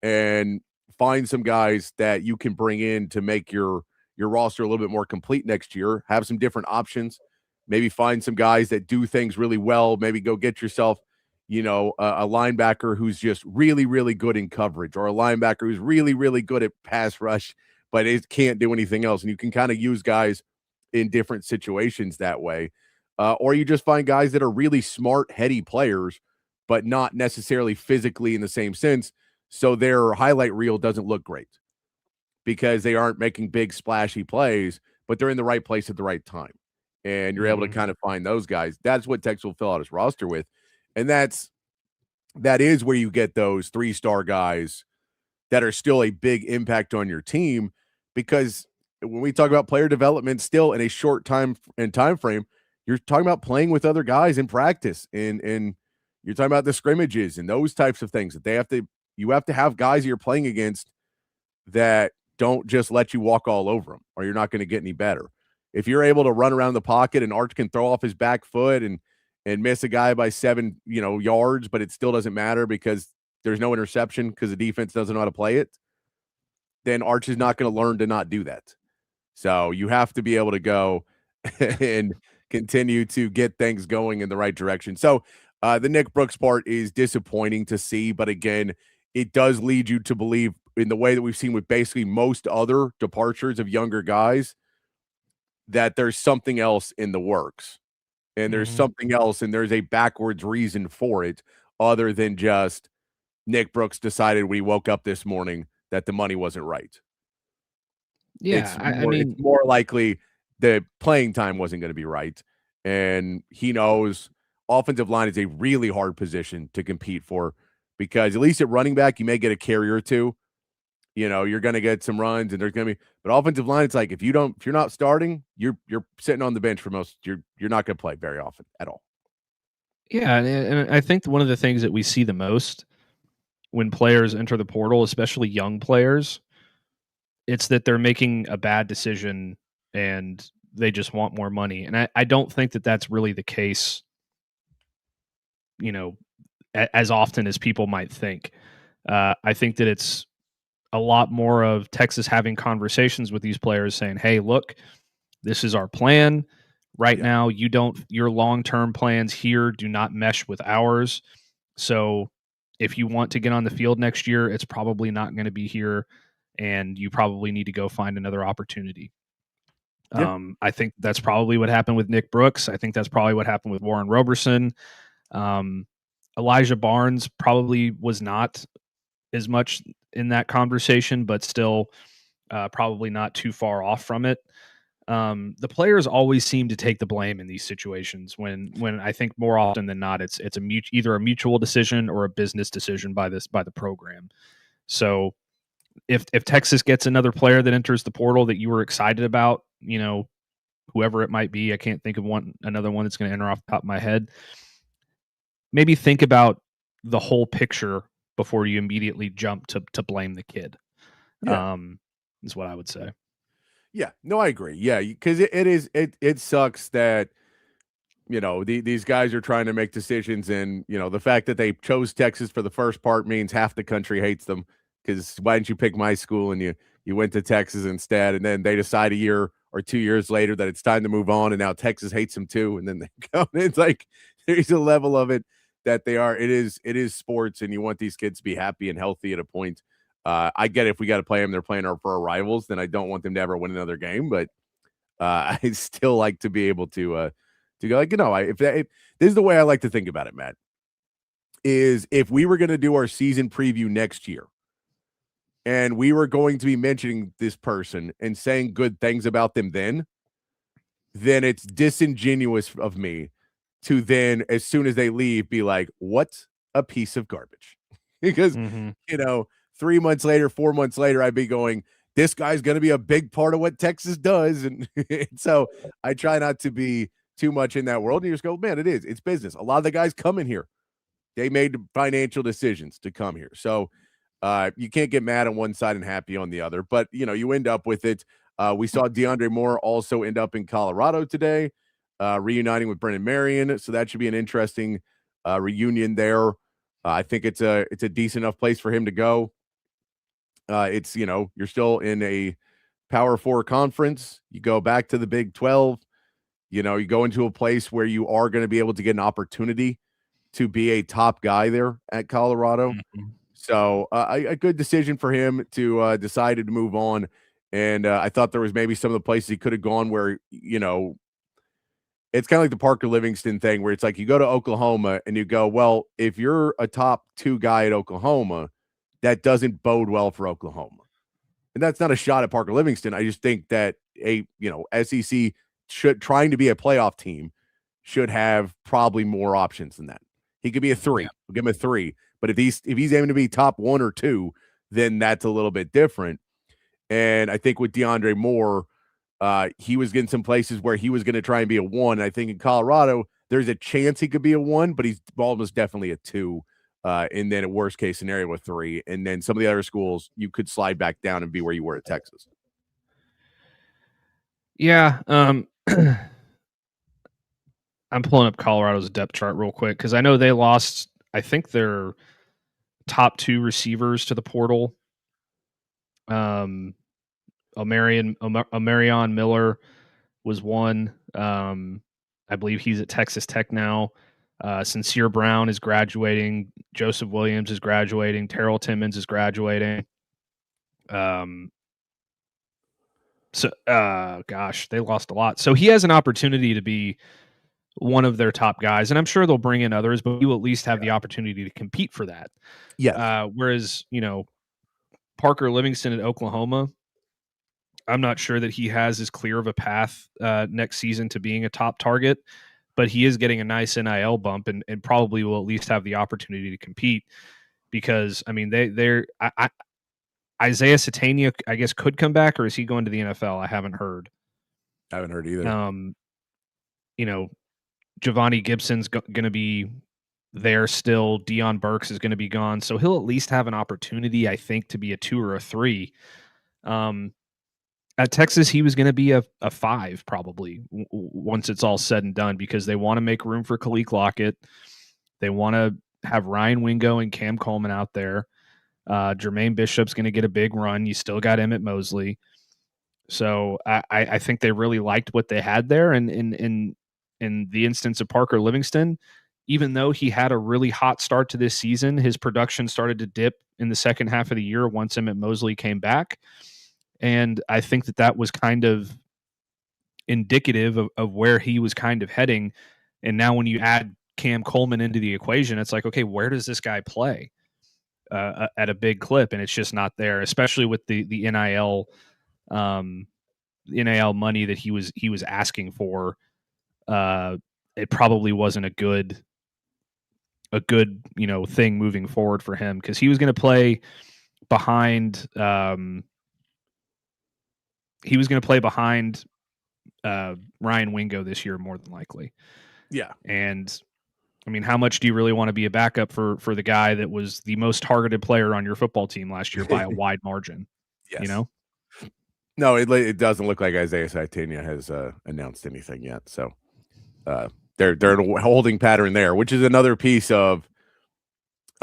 S3: and find some guys that you can bring in to make your roster a little bit more complete next year. Have some different options. Maybe find some guys that do things really well. Maybe go get yourself, a linebacker who's just really, really good in coverage, or a linebacker who's really, really good at pass rush, but it can't do anything else. And you can kind of use guys in different situations that way. Or you just find guys that are really smart, heady players, but not necessarily physically in the same sense. So their highlight reel doesn't look great because they aren't making big splashy plays, but they're in the right place at the right time. And you're able to kind of find those guys. That's what Texas will fill out his roster with. And that is where you get those 3-star guys that are still a big impact on your team, because when we talk about player development still in a short time frame, you're talking about playing with other guys in practice, and you're talking about the scrimmages and those types of things that you have to have guys you're playing against that don't just let you walk all over them, or you're not going to get any better. If you're able to run around the pocket and Arch can throw off his back foot and miss a guy by 7, yards, but it still doesn't matter because there's no interception because the defense doesn't know how to play it, then Arch is not going to learn to not do that. So you have to be able to go and continue to get things going in the right direction. So the Nick Brooks part is disappointing to see, but again, it does lead you to believe, in the way that we've seen with basically most other departures of younger guys, that there's something else in the works, and there's something else, and there's a backwards reason for it other than just Nick Brooks decided when he woke up this morning that the money wasn't right.
S4: Yeah,
S3: it's more likely the playing time wasn't going to be right, and he knows offensive line is a really hard position to compete for, because at least at running back, you may get a carry or two. You're going to get some runs, and there's going to be, but offensive line, it's like if you're not starting, you're sitting on the bench for most. You're not going to play very often at all.
S4: Yeah, and I think one of the things that we see the most when players enter the portal, especially young players, it's that they're making a bad decision and they just want more money. And I don't think that that's really the case, as often as people might think. I think that it's a lot more of Texas having conversations with these players saying, hey, look, this is our plan right now. Your long-term plans here do not mesh with ours. So if you want to get on the field next year, it's probably not going to be here, and you probably need to go find another opportunity.
S3: Yeah.
S4: I think that's probably what happened with Nick Brooks. I think that's probably what happened with Warren Roberson. Elijah Barnes probably was not as much in that conversation, but still probably not too far off from it. The players always seem to take the blame in these situations when I think more often than not it's either a mutual decision or a business decision by the program. So if Texas gets another player that enters the portal that you were excited about, whoever it might be, I can't think of another one that's going to enter off the top of my head. Maybe think about the whole picture before you immediately jump to blame the kid.
S3: Yeah.
S4: Is what I would say.
S3: Yeah, no, I agree. Yeah, because it sucks that these guys are trying to make decisions, and the fact that they chose Texas for the first part means half the country hates them. Because why didn't you pick my school and you went to Texas instead? And then they decide a year or 2 years later that it's time to move on, and now Texas hates them too. And then they go. It's like there's a level of it that they are. It is sports, and you want these kids to be happy and healthy at a point. I get it. If we got to play them, they're playing for our rivals. Then I don't want them to ever win another game. But I still like to be able to go like, if this is the way I like to think about it, Matt, is if we were going to do our season preview next year and we were going to be mentioning this person and saying good things about them, then it's disingenuous of me to then, as soon as they leave, be like, what a piece of garbage. Because, 3 months later, 4 months later, I'd be going, this guy's going to be a big part of what Texas does. And so I try not to be too much in that world. And you just go, man, it's business. A lot of the guys come in here, they made financial decisions to come here. So you can't get mad on one side and happy on the other, but you end up with it. We saw DeAndre Moore also end up in Colorado today, reuniting with Brennan Marion. So that should be an interesting reunion there. I think it's a decent enough place for him to go. It's, you're still in a Power 4 conference. You go back to the Big 12. You go into a place where you are going to be able to get an opportunity to be a top guy there at Colorado.
S4: Mm-hmm.
S3: So a good decision for him to decided to move on. And I thought there was maybe some of the places he could have gone where, it's kind of like the Parker Livingston thing where it's like you go to Oklahoma and you go, well, if you're a top 2 guy at Oklahoma, that doesn't bode well for Oklahoma. And that's not a shot at Parker Livingston. I just think that SEC trying to be a playoff team should have probably more options than that. He could be a 3. Yeah. We'll give him a 3. But if he's aiming to be top 1 or 2, then that's a little bit different. And I think with DeAndre Moore, he was getting some places where he was going to try and be a 1. I think in Colorado, there's a chance he could be a 1, but he's almost definitely a 2. And then a worst case scenario, a 3. And then some of the other schools, you could slide back down and be where you were at Texas.
S4: Yeah. I'm pulling up Colorado's depth chart real quick because I know they lost, I think, their top 2 receivers to the portal. Omarion Miller was one. I believe he's at Texas Tech now. Sincere Brown is graduating. Joseph Williams is graduating. Terrell Timmons is graduating. Gosh, they lost a lot. So he has an opportunity to be one of their top guys, and I'm sure they'll bring in others, but you at least have the opportunity to compete for that.
S3: Yeah.
S4: Whereas, Parker Livingston at Oklahoma, I'm not sure that he has as clear of a path next season to being a top target, but he is getting a nice NIL bump and probably will at least have the opportunity to compete because, I mean, Isaiah Satania, I guess, could come back, or is he going to the NFL? I haven't heard.
S3: I haven't heard either.
S4: Giovanni Gibson's going to be there still. Deion Burks is going to be gone. So he'll at least have an opportunity, I think, to be a 2 or a 3. At Texas, he was going to be a 5 probably once it's all said and done because they want to make room for Khalil Lockett. They want to have Ryan Wingo and Cam Coleman out there. Jermaine Bishop's going to get a big run. You still got Emmett Mosley. So I think they really liked what they had there. And in the instance of Parker Livingston, even though he had a really hot start to this season, his production started to dip in the second half of the year once Emmett Mosley came back. And I think that was kind of indicative of where he was kind of heading. And now when you add Cam Coleman into the equation, it's like, okay, where does this guy play at a big clip? And it's just not there, especially with the NIL money that he was asking for. It probably wasn't a good thing moving forward for him, because he was going to play behind Ryan Wingo this year, more than likely.
S3: Yeah.
S4: And I mean, how much do you really want to be a backup for the guy that was the most targeted player on your football team last year by a wide margin?
S3: Yes.
S4: You know?
S3: No, it doesn't look like Isaiah Saitania has announced anything yet. So they're in a holding pattern there, which is another piece of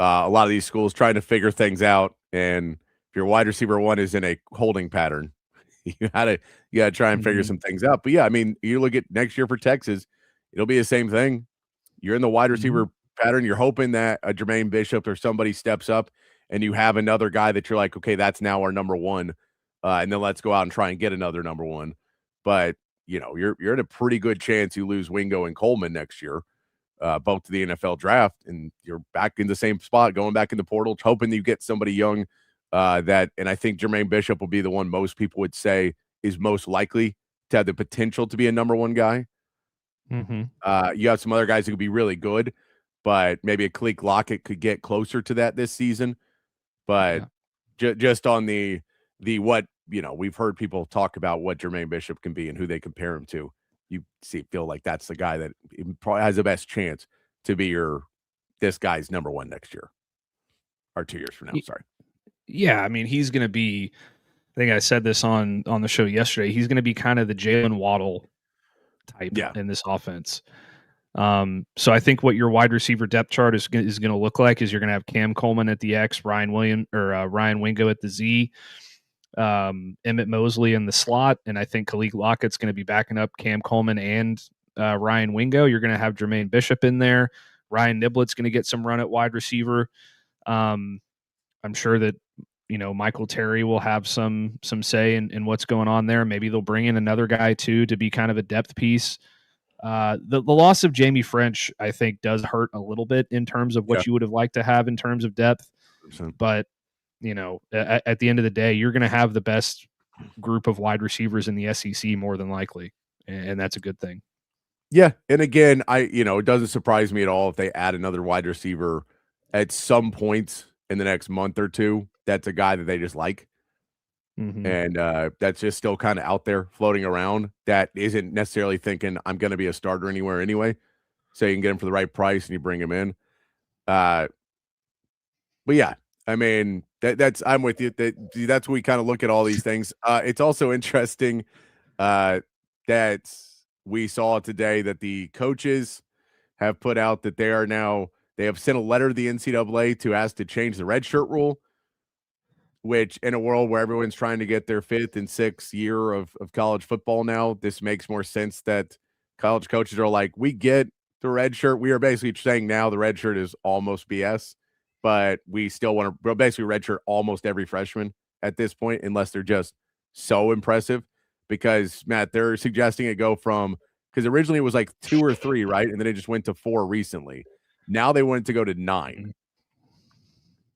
S3: a lot of these schools trying to figure things out. And if your wide receiver one is in a holding pattern, you gotta try and figure some things out. But yeah, I mean, you look at next year for Texas, it'll be the same thing. You're in the wide receiver pattern. You're hoping that a Jermaine Bishop or somebody steps up and you have another guy that you're like, okay, that's now our number one. And then let's go out and try and get another number one. But you're in a pretty good chance you lose Wingo and Coleman next year, both to the NFL draft, and you're back in the same spot, going back in the portal, hoping that you get somebody young and I think Jermaine Bishop will be the one most people would say is most likely to have the potential to be a number one guy. You have some other guys who could be really good, but maybe a Khalil Lockett could get closer to that this season. But just on the what, we've heard people talk about what Jermaine Bishop can be and who they compare him to. You feel like that's the guy that probably has the best chance to be this guy's number one next year or 2 years from now. Sorry.
S4: Yeah, I mean, he's going to be, I think I said this on the show yesterday, he's going to be kind of the Jalen Waddle type in this offense. So I think what your wide receiver depth chart is going to look like is you're going to have Cam Coleman at the X, Ryan Wingo at the Z, Emmett Mosley in the slot, and I think Khalil Lockett's going to be backing up Cam Coleman and Ryan Wingo. You're going to have Jermaine Bishop in there. Ryan Niblett's going to get some run at wide receiver. I'm sure that Michael Terry will have some say in what's going on there. Maybe they'll bring in another guy too to be kind of a depth piece. The loss of Jamie French, I think, does hurt a little bit in terms of what you would have liked to have in terms of depth. 100%. But at the end of the day, you're going to have the best group of wide receivers in the SEC more than likely, and that's a good thing.
S3: Yeah, and again, it doesn't surprise me at all if they add another wide receiver at some point in the next month or two. That's a guy that they just like. And that's just still kind of out there floating around that isn't necessarily thinking I'm going to be a starter anywhere anyway. So you can get him for the right price and you bring him in. But yeah, I mean, I'm with you. That's what we kind of look at all these things. It's also interesting that we saw today that the coaches have put out that they have sent a letter to the NCAA to ask to change the redshirt rule, which in a world where everyone's trying to get their 5th and 6th year of college football now, this makes more sense that college coaches are like, we get the red shirt. We are basically saying now the red shirt is almost BS, but we still want to basically red shirt almost every freshman at this point, unless they're just so impressive. Because, Matt, they're suggesting it go from, because originally it was like 2 or 3, right? And then it just went to 4 recently. Now they want it to go to 9,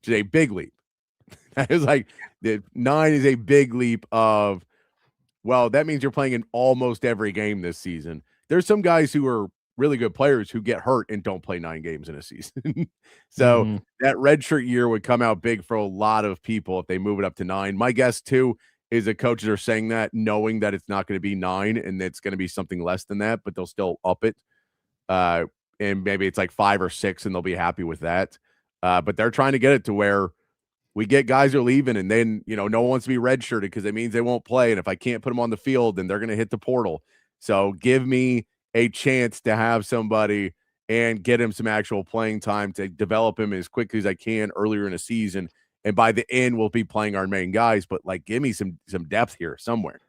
S3: which is a big leap. That is like, the 9 is a big leap of, well, that means you're playing in almost every game this season. There's some guys who are really good players who get hurt and don't play 9 games in a season. So that redshirt year would come out big for a lot of people if they move it up to 9. My guess, too, is that coaches are saying that knowing that it's not going to be 9 and it's going to be something less than that, but they'll still up it. And maybe it's like 5 or 6 and they'll be happy with that. But they're trying to get it to where we get guys who are leaving and then, no one wants to be redshirted because it means they won't play. And if I can't put them on the field, then they're going to hit the portal. So give me a chance to have somebody and get him some actual playing time to develop him as quickly as I can earlier in the season. And by the end, we'll be playing our main guys, but give me some depth here somewhere.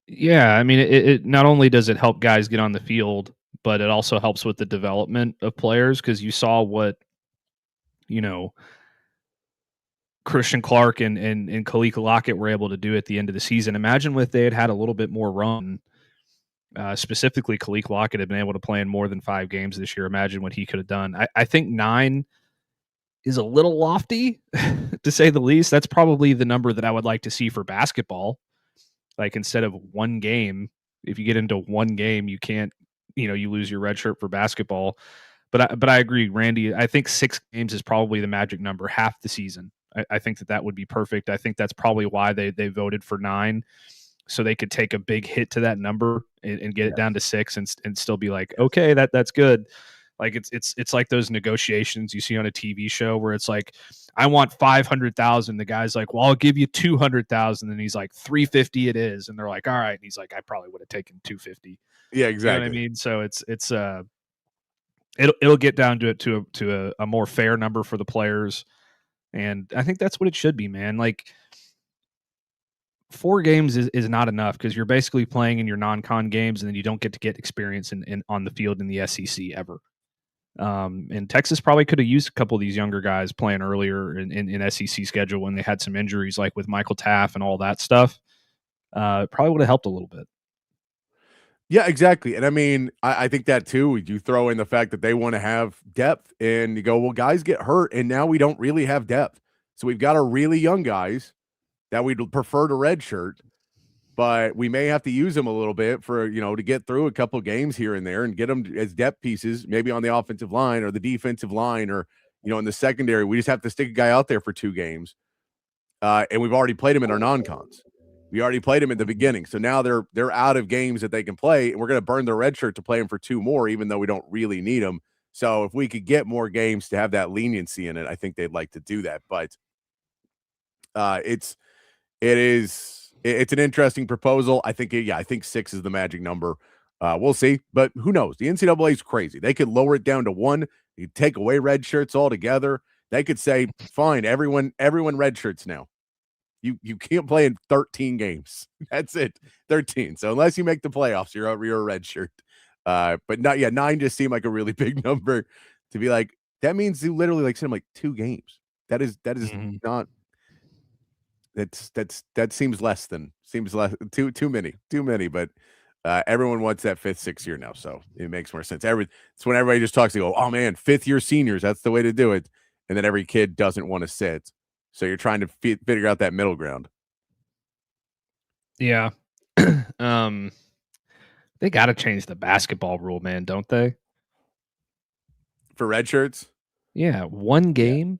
S4: Yeah. I mean, it not only does it help guys get on the field, but it also helps with the development of players, because you saw what, Christian Clark and Khalil Lockett were able to do at the end of the season. Imagine if they had a little bit more run. Specifically, Khalil Lockett had been able to play in more than 5 games this year. Imagine what he could have done. I think 9 is a little lofty, to say the least. That's probably the number that I would like to see for basketball. Like, instead of 1 game, if you get into 1 game, you can't, you lose your red shirt for basketball. But I agree, Randy. I think 6 games is probably the magic number, half the season. I think that would be perfect. I think that's probably why they voted for 9, so they could take a big hit to that number and get it down to 6 and still be like, okay, that's good. Like, it's like those negotiations you see on a TV show where it's like, I want 500,000. The guy's like, well, I'll give you 200,000. And he's like, 350 it is. And they're like, all right. And he's like, I probably would have taken 250.
S3: Yeah, exactly.
S4: You know what I mean? So it'll get down to a more fair number for the players. And I think that's what it should be, man. Like, 4 games is not enough, because you're basically playing in your non-con games, and then you don't get to get experience in on the field in the SEC ever. And Texas probably could have used a couple of these younger guys playing earlier in SEC schedule when they had some injuries, like with Michael Taff and all that stuff. Probably would have helped a little bit.
S3: Yeah, exactly. And I mean, I think that too, you throw in the fact that they want to have depth, and you go, well, guys get hurt, and now we don't really have depth. So we've got our really young guys that we'd prefer to redshirt, but we may have to use them a little bit for, to get through a couple games here and there and get them as depth pieces, maybe on the offensive line or the defensive line, or, in the secondary. We just have to stick a guy out there for 2 games. And we've already played him in our non-cons. We already played him at the beginning. So now they're out of games that they can play, and we're going to burn their red shirt to play him for 2 more, even though we don't really need them. So if we could get more games to have that leniency in it, I think they'd like to do that. But it's an interesting proposal. I think 6 is the magic number. We'll see, but who knows? The NCAA is crazy. They could lower it down to 1. You take away red shirts altogether. They could say, fine, everyone red shirts now. You can't play in 13 games. That's it. 13. So unless you make the playoffs, you're a red shirt. But not 9 just seemed like a really big number to be like, that means you literally like send them like 2 games. That is not, that seems less too many, but everyone wants that 5th, 6th year now. So it makes more sense. It's when everybody just talks, they go, oh man, 5th year seniors, that's the way to do it. And then every kid doesn't want to sit. So you're trying to figure out that middle ground.
S4: Yeah. They got to change the basketball rule, man, don't they?
S3: For red shirts?
S4: Yeah, 1 game.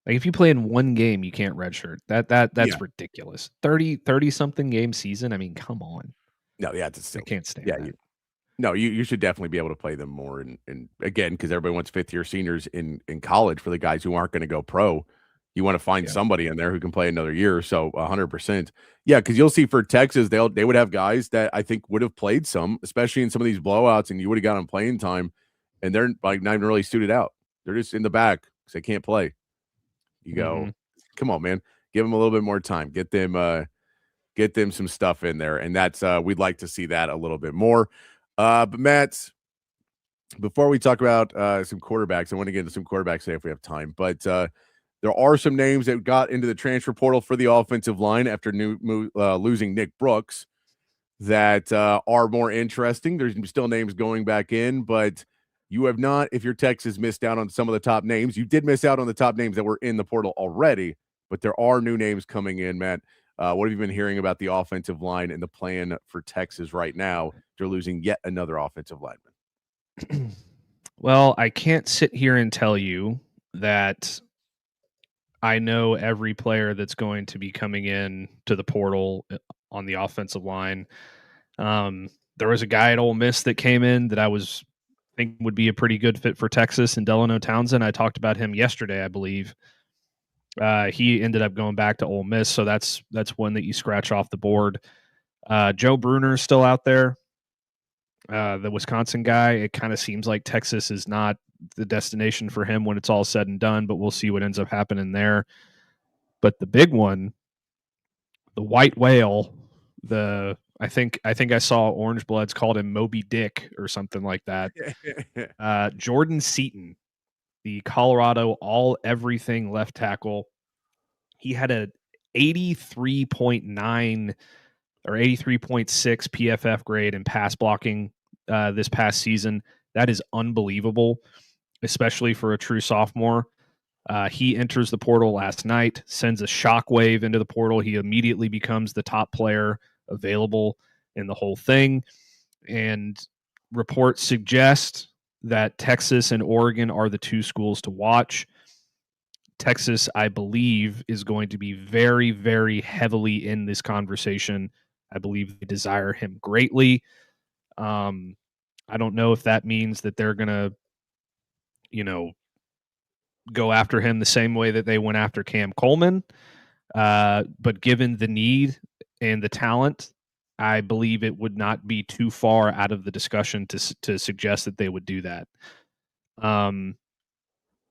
S4: Like, if you play in 1 game, you can't redshirt. That's ridiculous. 30 something game season. I mean, come on.
S3: No, yeah, I
S4: can't stand that.
S3: You should definitely be able to play them more. And again, because everybody wants 5th year seniors in college for the guys who aren't going to go pro. You want to find somebody in there who can play another year. So 100%. Yeah, because you'll see for Texas, they would have guys that I think would have played some, especially in some of these blowouts, and you would have got them playing time, and they're like not even really suited out. They're just in the back because they can't play. You go, come on, man, give them a little bit more time. Get them some stuff in there, and that's we'd like to see that a little bit more. But Matt, before we talk about some quarterbacks, I want to get into some quarterbacks today if we have time. But there are some names that got into the transfer portal for the offensive line after losing Nick Brooks that are more interesting. There's still names going back in, but you have not, if you're Texas, missed out on some of the top names. You did miss out on the top names that were in the portal already, but there are new names coming in, Matt. What have you been hearing about the offensive line and the plan for Texas right now? They're losing yet another offensive lineman.
S4: Well, I can't sit here and tell you that I know every player that's going to be coming in to the portal on the offensive line. There was a guy at Ole Miss that came in that I was thinking would be a pretty good fit for Texas, and Delano Townsend. I talked about him yesterday, I believe. He ended up going back to Ole Miss, so that's one that you scratch off the board. Joe Bruner's still out there. The Wisconsin guy, it kind of seems like Texas is not the destination for him when it's all said and done, but we'll see what ends up happening there. But the big one, the white whale, I think I saw Orange Bloods called him Moby Dick or something like that. Jordan Seaton, the Colorado all everything left tackle. He had a 83.9 or 83.6 PFF grade in pass blocking this past season. That is unbelievable, especially for a true sophomore. He enters the portal last night, sends a shockwave into the portal. He immediately becomes the top player available in the whole thing. And reports suggest that Texas and Oregon are the two schools to watch. Texas, I believe, is going to be very, very heavily in this conversation. I believe they desire him greatly. I don't know if that means that they're going to, go after him the same way that they went after Cam Coleman. But given the need and the talent, I believe it would not be too far out of the discussion to suggest that they would do that.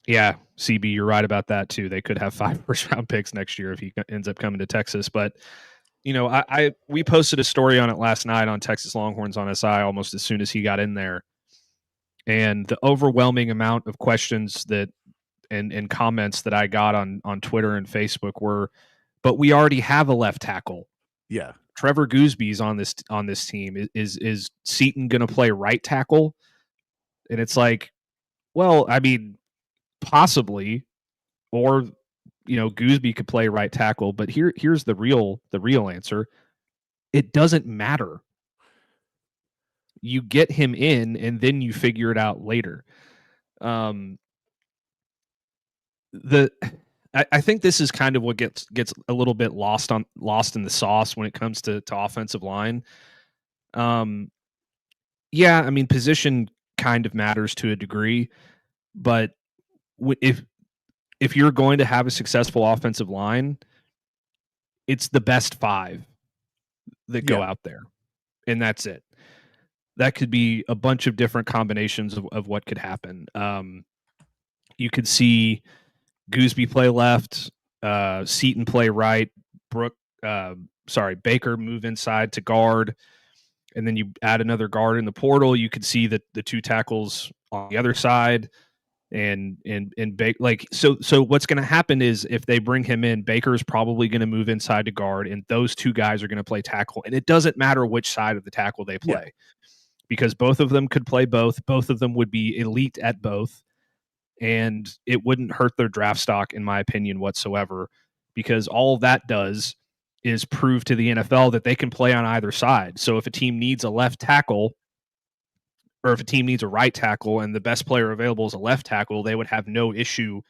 S4: Yeah, CB, you're right about that too. They could have 5 first-round picks next year if he ends up coming to Texas. But we posted a story on it last night on Texas Longhorns on SI almost as soon as he got in there, and the overwhelming amount of questions that and comments that I got on Twitter and Facebook were, but we already have a left tackle.
S3: Yeah,
S4: Trevor Goosby's on this team. Is Seaton going to play right tackle? And it's like, well, I mean, possibly, or Goosby could play right tackle, but here's the real answer. It doesn't matter. You get him in and then you figure it out later. I think this is kind of what gets a little bit lost in the sauce when it comes to offensive line. Yeah, I mean, position kind of matters to a degree, but if you're going to have a successful offensive line, it's the best 5 that go out there, and that's it. That could be a bunch of different combinations of what could happen. You could see Goosby play left, Seaton play right, Baker move inside to guard, and then you add another guard in the portal. You could see that the 2 tackles on the other side, and so what's going to happen is if they bring him in, Baker's probably going to move inside to guard, and those 2 guys are going to play tackle, and it doesn't matter which side of the tackle they play, because both of them could play both. Both of them would be elite at both. And it wouldn't hurt their draft stock, in my opinion, whatsoever, because all that does is prove to the NFL that they can play on either side. So if a team needs a left tackle, or if a team needs a right tackle and the best player available is a left tackle, they would have no issue,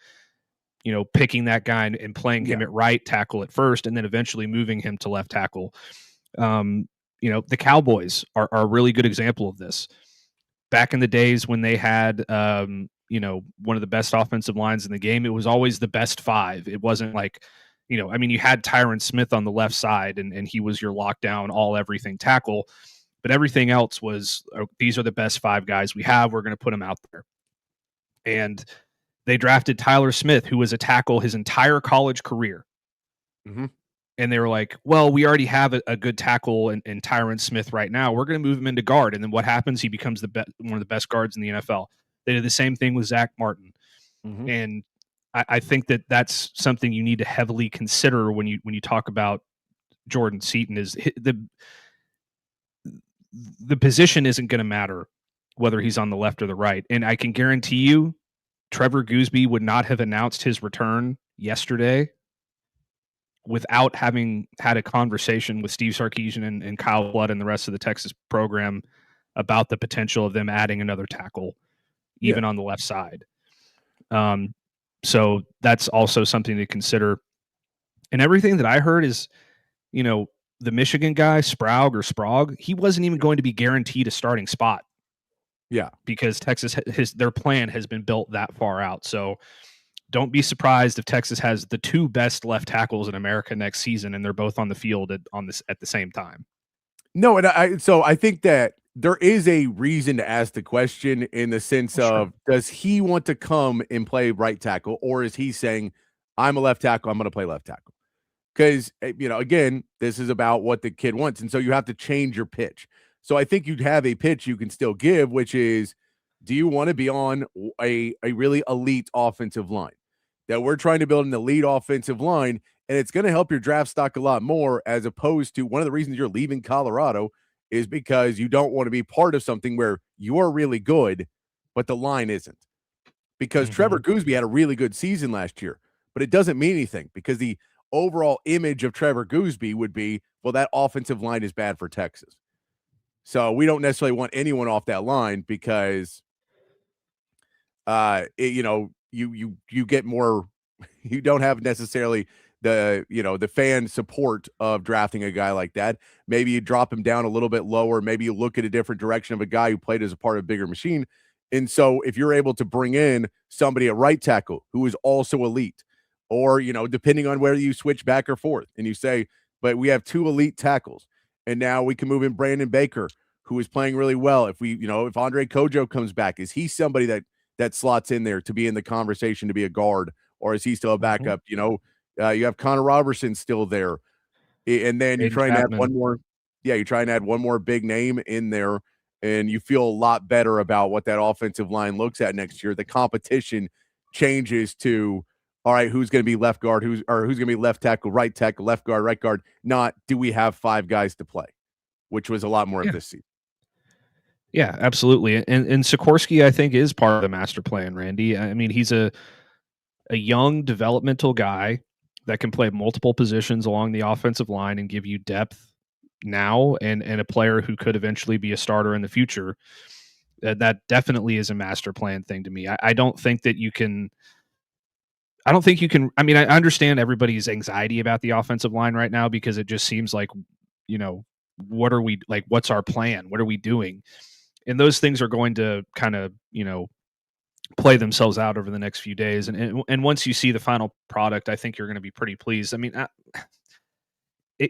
S4: picking that guy and playing him at right tackle at first, and then eventually moving him to left tackle. The Cowboys are a really good example of this. Back in the days when they had one of the best offensive lines in the game, it was always the best 5. It wasn't like, you had Tyron Smith on the left side and he was your lockdown, all everything tackle, but everything else was, these are the best 5 guys we have. We're going to put them out there. And they drafted Tyler Smith, who was a tackle his entire college career.
S3: Mm-hmm.
S4: And they were like, well, we already have a good tackle in Tyron Smith right now. We're going to move him into guard. And then what happens? He becomes one of the best guards in the NFL. They did the same thing with Zach Martin. Mm-hmm. And I think that that's something you need to heavily consider when you talk about Jordan Seaton. Is the position isn't going to matter whether he's on the left or the right. And I can guarantee you Trevor Goosby would not have announced his return yesterday without having had a conversation with Steve Sarkisian and Kyle Flood and the rest of the Texas program about the potential of them adding another tackle, even on the left side. So that's also something to consider. And everything that I heard is, the Michigan guy, Sprague, he wasn't even going to be guaranteed a starting spot.
S3: Yeah.
S4: Because Texas, their plan has been built that far out. So don't be surprised if Texas has the 2 best left tackles in America next season, and they're both on the field at the same time.
S3: No, and I think that there is a reason to ask the question in the sense of, does he want to come and play right tackle, or is he saying, I'm a left tackle, I'm going to play left tackle? because, again, this is about what the kid wants. And so you have to change your pitch. So I think you'd have a pitch you can still give, which is, do you want to be on a really elite offensive line? That we're trying to build an elite offensive line, and it's going to help your draft stock a lot more, as opposed to one of the reasons you're leaving Colorado is because you don't want to be part of something where you're really good, but the line isn't. Because Trevor Gooseby had a really good season last year, but it doesn't mean anything because the overall image of Trevor Gooseby would be, well, that offensive line is bad for Texas. So we don't necessarily want anyone off that line because you get more, you don't have necessarily the fan support of drafting a guy like that. Maybe you drop him down a little bit lower. Maybe you look at a different direction of a guy who played as a part of a bigger machine. And so if you're able to bring in somebody at right tackle who is also elite, or, depending on whether you switch back or forth and you say, but we have 2 elite tackles and now we can move in Brandon Baker, who is playing really well. If if Andre Kojo comes back, is he somebody that slots in there to be in the conversation to be a guard, or is he still a backup? You have Connor Robertson still there. And then you're trying to add one more. Yeah, you're trying to add one more big name in there, and you feel a lot better about what that offensive line looks at next year. The competition changes to, all right, who's going to be left guard, who's going to be left tackle, right tackle, left guard, right guard, not do we have 5 guys to play, which was a lot more of this season.
S4: Yeah, absolutely. And Sikorsky, I think, is part of the master plan, Randy. I mean, he's a young developmental guy that can play multiple positions along the offensive line and give you depth now, and a player who could eventually be a starter in the future. That definitely is a master plan thing to me. I don't think that you can. I don't think you can. I mean, I understand everybody's anxiety about the offensive line right now because it just seems like, what are we like? What's our plan? What are we doing? And those things are going to kind of, play themselves out over the next few days. And once you see the final product, I think you're going to be pretty pleased. I mean,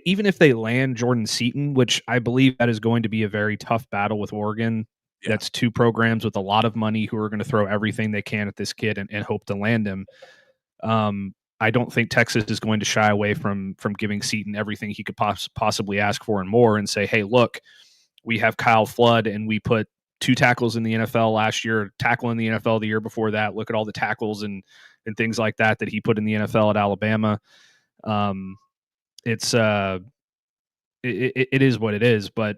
S4: even if they land Jordan Seaton, which I believe that is going to be a very tough battle with Oregon. Yeah. That's 2 programs with a lot of money who are going to throw everything they can at this kid and hope to land him. I don't think Texas is going to shy away from giving Seaton everything he could possibly ask for and more, and say, hey, look, we have Kyle Flood and we put 2 tackles in the NFL last year, tackle in the NFL the year before that. Look at all the tackles and things like that he put in the NFL at Alabama. It is what it is, but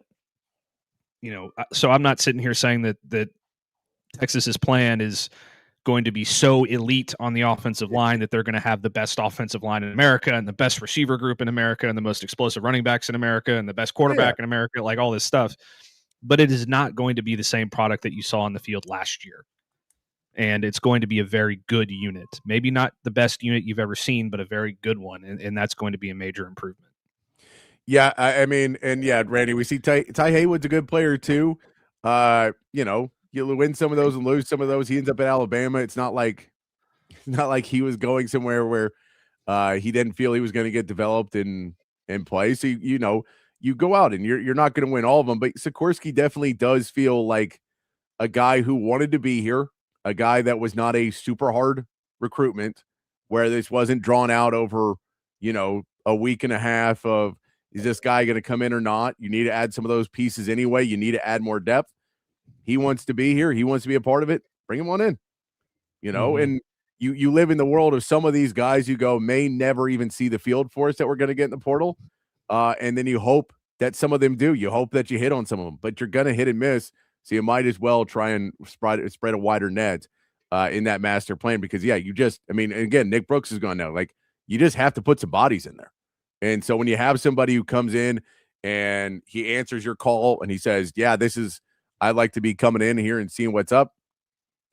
S4: so I'm not sitting here saying that Texas's plan is going to be so elite on the offensive line that they're going to have the best offensive line in America and the best receiver group in America and the most explosive running backs in America and the best quarterback in America, like all this stuff. But it is not going to be the same product that you saw on the field last year. And it's going to be a very good unit. Maybe not the best unit you've ever seen, but a very good one. And that's going to be a major improvement.
S3: Yeah, I mean, and yeah, Randy, we see Ty Haywood's a good player too. You win some of those and lose some of those. He ends up at Alabama. It's not like he was going somewhere where he didn't feel he was going to get developed and play. So you go out and you're not going to win all of them. But Sikorsky definitely does feel like a guy who wanted to be here, a guy that was not a super hard recruitment, where this wasn't drawn out over a week and a half of, is this guy going to come in or not? You need to add some of those pieces anyway. You need to add more depth. He wants to be here. He wants to be a part of it. Bring him on in, and you live in the world of some of these guys you go may never even see the field for us that we're going to get in the portal. And then you hope that some of them do. You hope that you hit on some of them, but you're going to hit and miss. So you might as well try and spread a wider net in that master plan because, again, Nick Brooks is gone now. Like, you just have to put some bodies in there. And so when you have somebody who comes in and he answers your call and he says, yeah, I'd like to be coming in here and seeing what's up.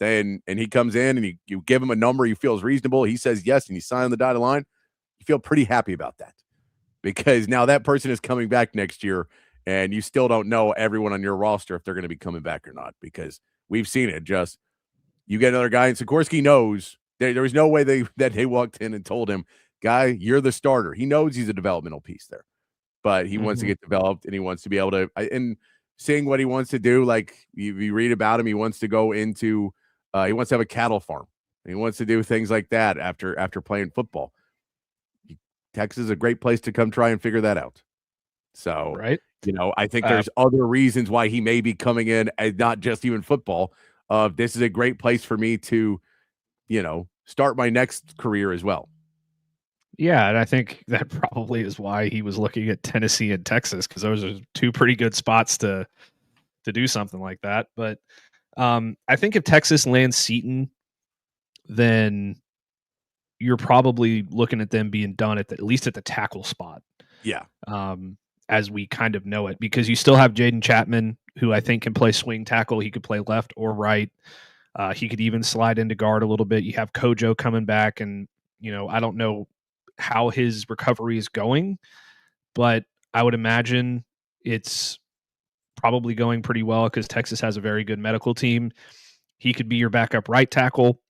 S3: And he comes in and you give him a number he feels reasonable. He says yes, and you sign on the dotted line. You feel pretty happy about that because now that person is coming back next year, and you still don't know everyone on your roster if they're going to be coming back or not because we've seen it. Just you get another guy, and Sikorsky knows there was no way that they walked in and told him, guy, you're the starter. He knows he's a developmental piece there, but he wants to get developed and he wants to be able to and seeing what he wants to do. Like you read about him, he wants to go into he wants to have a cattle farm. He wants to do things like that after playing football. Texas is a great place to come try and figure that out. So,
S4: Right.
S3: I think there's other reasons why he may be coming in, and not just even football. This is a great place for me to, start my next career as well.
S4: Yeah, and I think that probably is why he was looking at Tennessee and Texas, because those are two pretty good spots to do something like that. But I think if Texas lands Seton, then you're probably looking at them being done at least at the tackle spot.
S3: Yeah.
S4: As we kind of know it, because you still have Jaden Chapman, who I think can play swing tackle. He could play left or right. He could even slide into guard a little bit. You have Kojo coming back, and I don't know how his recovery is going, but I would imagine it's probably going pretty well because Texas has a very good medical team. He could be your backup right tackle.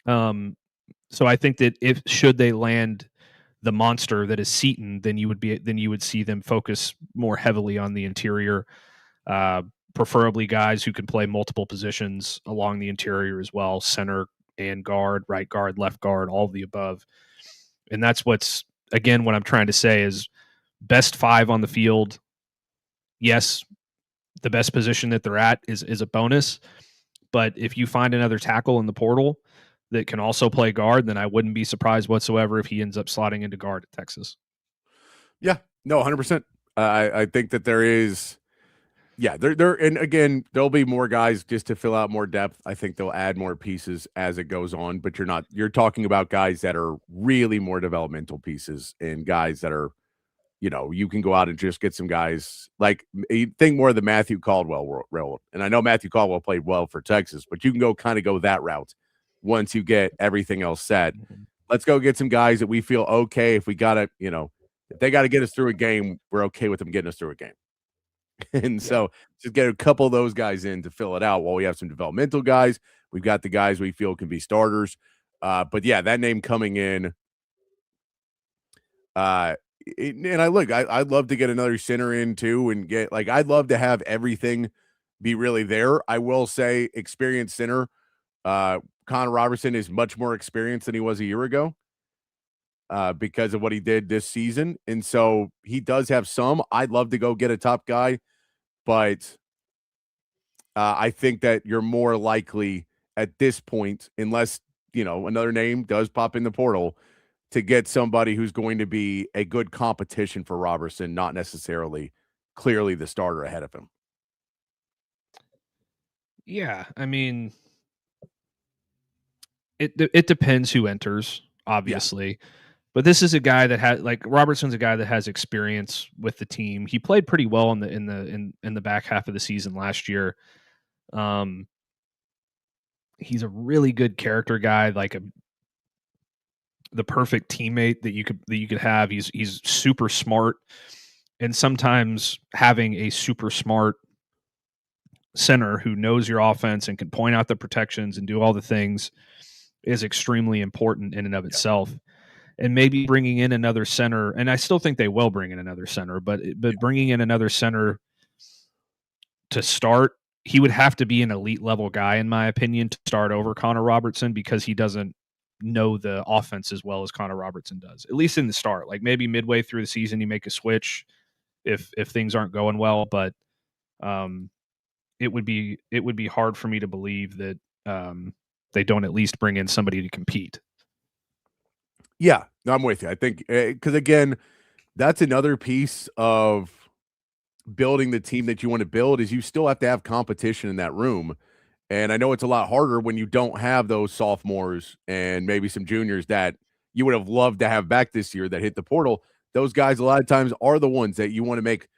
S4: So I think that should they land the monster that is Seton, then you would see them focus more heavily on the interior, preferably guys who can play multiple positions along the interior as well, center and guard, right guard, left guard, all of the above. And that's what I'm trying to say is best 5 on the field. Yes, the best position that they're at is a bonus, but if you find another tackle in the portal that can also play guard, then I wouldn't be surprised whatsoever if he ends up slotting into guard at Texas.
S3: Yeah, no, 100%. I think that there is, and again, there'll be more guys just to fill out more depth. I think they'll add more pieces as it goes on, but you're talking about guys that are really more developmental pieces and guys that are, you can go out and just get some guys like you think more of the Matthew Caldwell road. And I know Matthew Caldwell played well for Texas, but you can go that route once you get everything else set. Let's go get some guys that we feel okay. If we got to, if they got to get us through a game, we're okay with them getting us through a game. And so just get a couple of those guys in to fill it out while we have some developmental guys. We've got the guys we feel can be starters. But yeah, that name coming in. And I'd love to get another center in too and get I'd love to have everything be really there. I will say experienced center. Connor Robertson is much more experienced than he was a year ago because of what he did this season. And so he does have some. I'd love to go get a top guy, but I think that you're more likely at this point, unless, another name does pop in the portal, to get somebody who's going to be a good competition for Robertson, not necessarily clearly the starter ahead of him.
S4: Yeah, I mean, it depends who enters, obviously. Yeah. But this is a guy that has Robertson's a guy that has experience with the team. He played pretty well in the back half of the season last year. He's a really good character guy, the perfect teammate that you could have. He's super smart, and sometimes having a super smart center who knows your offense and can point out the protections and do all the things is extremely important in and of itself. And maybe bringing in another center, and I still think they will bring in another center, but bringing in another center to start, he would have to be an elite level guy, in my opinion, to start over Connor Robertson, because he doesn't know the offense as well as Connor Robertson does, at least in the start. Maybe midway through the season, you make a switch if things aren't going well, but it would be hard for me to believe that they don't at least bring in somebody to compete.
S3: Yeah, no, I'm with you. I think because again, that's another piece of building the team that you want to build is you still have to have competition in that room. And I know it's a lot harder when you don't have those sophomores and maybe some juniors that you would have loved to have back this year that hit the portal. Those guys a lot of times are the ones that you want to make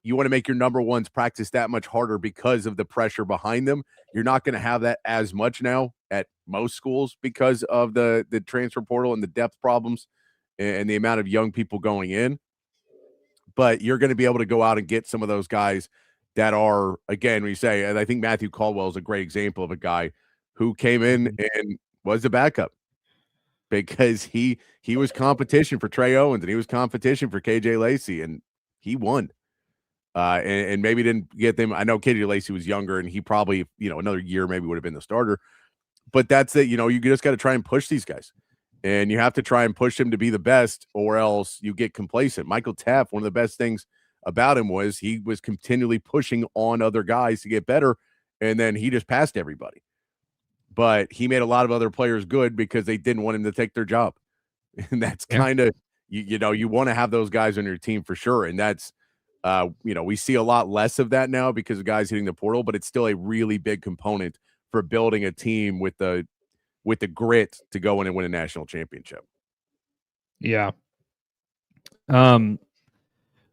S3: your number ones practice that much harder because of the pressure behind them. You're not going to have that as much now at most schools because of the transfer portal and the depth problems and the amount of young people going in. But you're going to be able to go out and get some of those guys that are, again, when you say, and I think Matthew Caldwell is a great example of a guy who came in and was a backup because he was competition for Trey Owens and he was competition for KJ Lacey, and he won. And maybe didn't get them. I know KJ Lacey was younger and he probably, another year maybe would have been the starter. But that's it. You just got to try and push these guys. And you have to try and push him to be the best, or else you get complacent. Michael Taft, one of the best things about him was he was continually pushing on other guys to get better, and then he just passed everybody. But he made a lot of other players good because they didn't want him to take their job. And that's kind of, you want to have those guys on your team for sure. And that's, we see a lot less of that now because of guys hitting the portal, but it's still a really big component for building a team with the grit to go in and win a national championship.
S4: Yeah.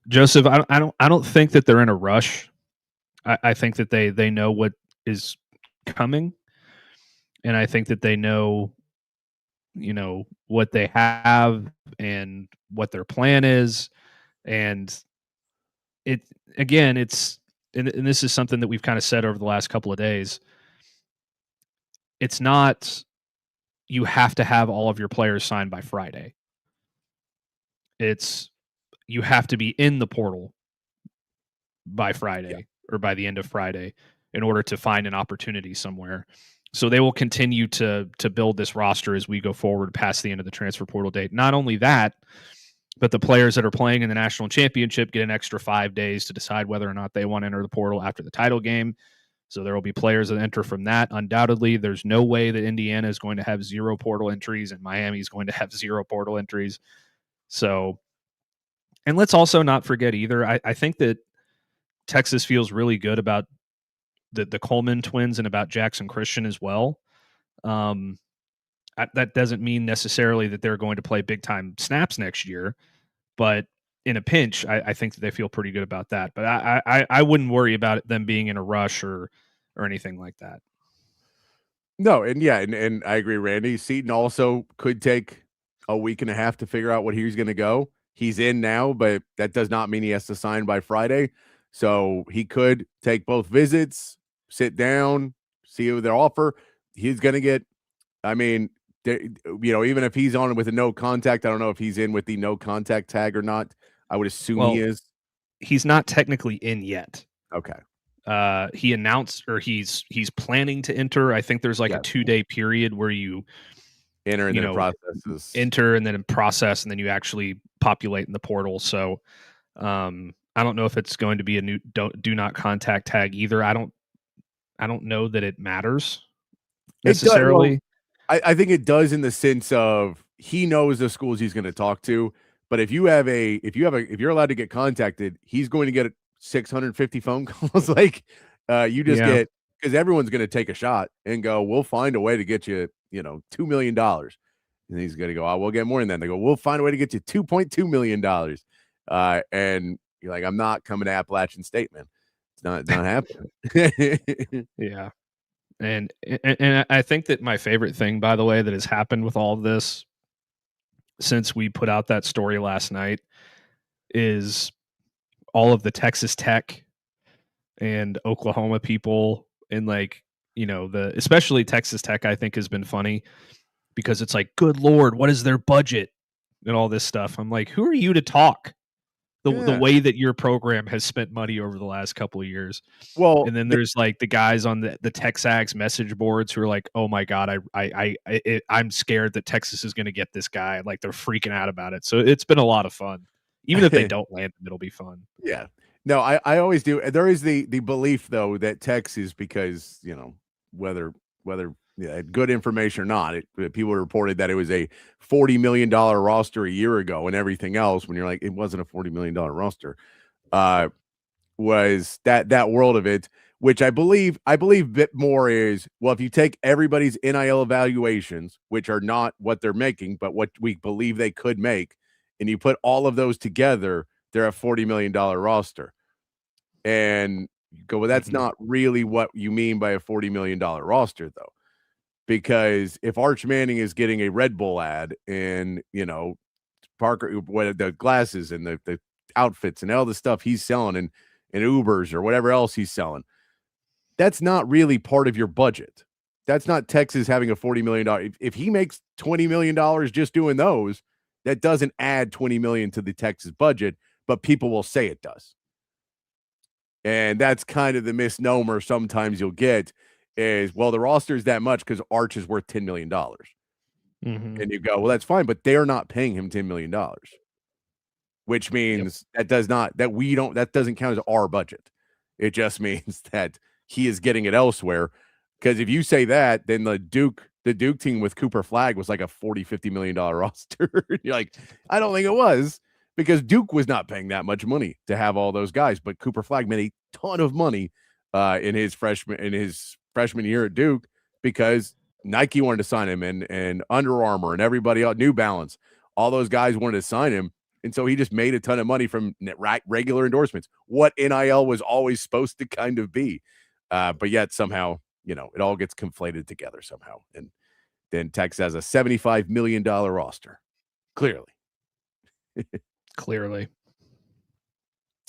S4: Joseph, I don't think that they're in a rush. I think that they know what is coming, and I think that they know, what they have and what their plan is, and it's and this is something that we've kind of said over the last couple of days. It's not you have to have all of your players signed by Friday. It's you have to be in the portal by Friday or by the end of Friday in order to find an opportunity somewhere. So they will continue to build this roster as we go forward past the end of the transfer portal date. Not only that, but the players that are playing in the national championship get an extra 5 days to decide whether or not they want to enter the portal after the title game. So there will be players that enter from that. Undoubtedly, there's no way that Indiana is going to have 0 portal entries and Miami is going to have 0 portal entries. So, and let's also not forget either, I think that Texas feels really good about the Coleman twins and about Jackson Christian as well. That doesn't mean necessarily that they're going to play big time snaps next year, but in a pinch, I think that they feel pretty good about that. But I wouldn't worry about them being in a rush or anything like that.
S3: No, and I agree, Randy. Seton also could take a week and a half to figure out what he's going to go. He's in now, but that does not mean he has to sign by Friday. So he could take both visits, sit down, see what their offer. He's going to get, even if he's on with a no contact, I don't know if he's in with the no contact tag or not. I would assume he is.
S4: He's not technically in yet.
S3: Okay.
S4: He announced, or he's planning to enter. I think there's like a 2-day period where you
S3: enter and then
S4: enter and then in process, and then you actually populate in the portal. So I don't know if it's going to be a new do not contact tag either. I don't know that it mattures necessarily.
S3: I think it does in the sense of he knows the schools he's going to talk to. But if you're allowed to get contacted, he's going to get 650 phone calls. You just get, because everyone's going to take a shot and go, we'll find a way to get you, $2 million. And he's going to go, we'll get more than that. They go, we'll find a way to get you $2.2 million. And you're like, I'm not coming to Appalachian State, man. It's not happening.
S4: Yeah. And I think that my favorite thing, by the way, that has happened with all of this since we put out that story last night is all of the Texas Tech and Oklahoma people, and especially Texas Tech, I think has been funny because it's like, good Lord, what is their budget and all this stuff. I'm like, who are you to talk? The way that your program has spent money over the last couple of years.
S3: Well,
S4: and then there's like the guys on the Texags message boards who are like, oh my God, I'm scared that Texas is going to get this guy. Like they're freaking out about it. So it's been a lot of fun. Even if they don't land him, it'll be fun.
S3: Yeah. No, I always do. There is the belief though that Texas, because whether good information or not, people reported that it was a $40 million roster a year ago, and everything else, when you're like, it wasn't a $40 million roster, was that world of it, which I believe a bit more is, well, if you take everybody's NIL evaluations, which are not what they're making, but what we believe they could make, and you put all of those together, they're a $40 million roster. And you go, well, that's not really what you mean by a $40 million roster, though. Because if Arch Manning is getting a Red Bull ad and, Parker, what the glasses and the outfits and all the stuff he's selling and Ubers or whatever else he's selling, that's not really part of your budget. That's not Texas having a $40 million. If he makes $20 million just doing those, that doesn't add $20 million to the Texas budget, but people will say it does. And that's kind of the misnomer sometimes you'll get is, well, the roster is that much because Arch is worth $10 million.
S4: Mhm.
S3: And you go, well, that's fine, but they're not paying him $10 million, which means that doesn't count as our budget. It just means that he is getting it elsewhere. Because if you say that, then the Duke team with Cooper Flagg was like a $40-50 million roster. You're like, I don't think it was, because Duke was not paying that much money to have all those guys, but Cooper Flagg made a ton of money in his freshman year at Duke, because Nike wanted to sign him, and Under Armour and everybody else, New Balance, all those guys wanted to sign him. And so he just made a ton of money from regular endorsements, what NIL was always supposed to kind of be. But yet somehow, it all gets conflated together somehow. And then Texas has a $75 million roster. Clearly.
S4: Clearly.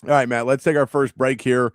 S3: All right, Matt, let's take our first break here.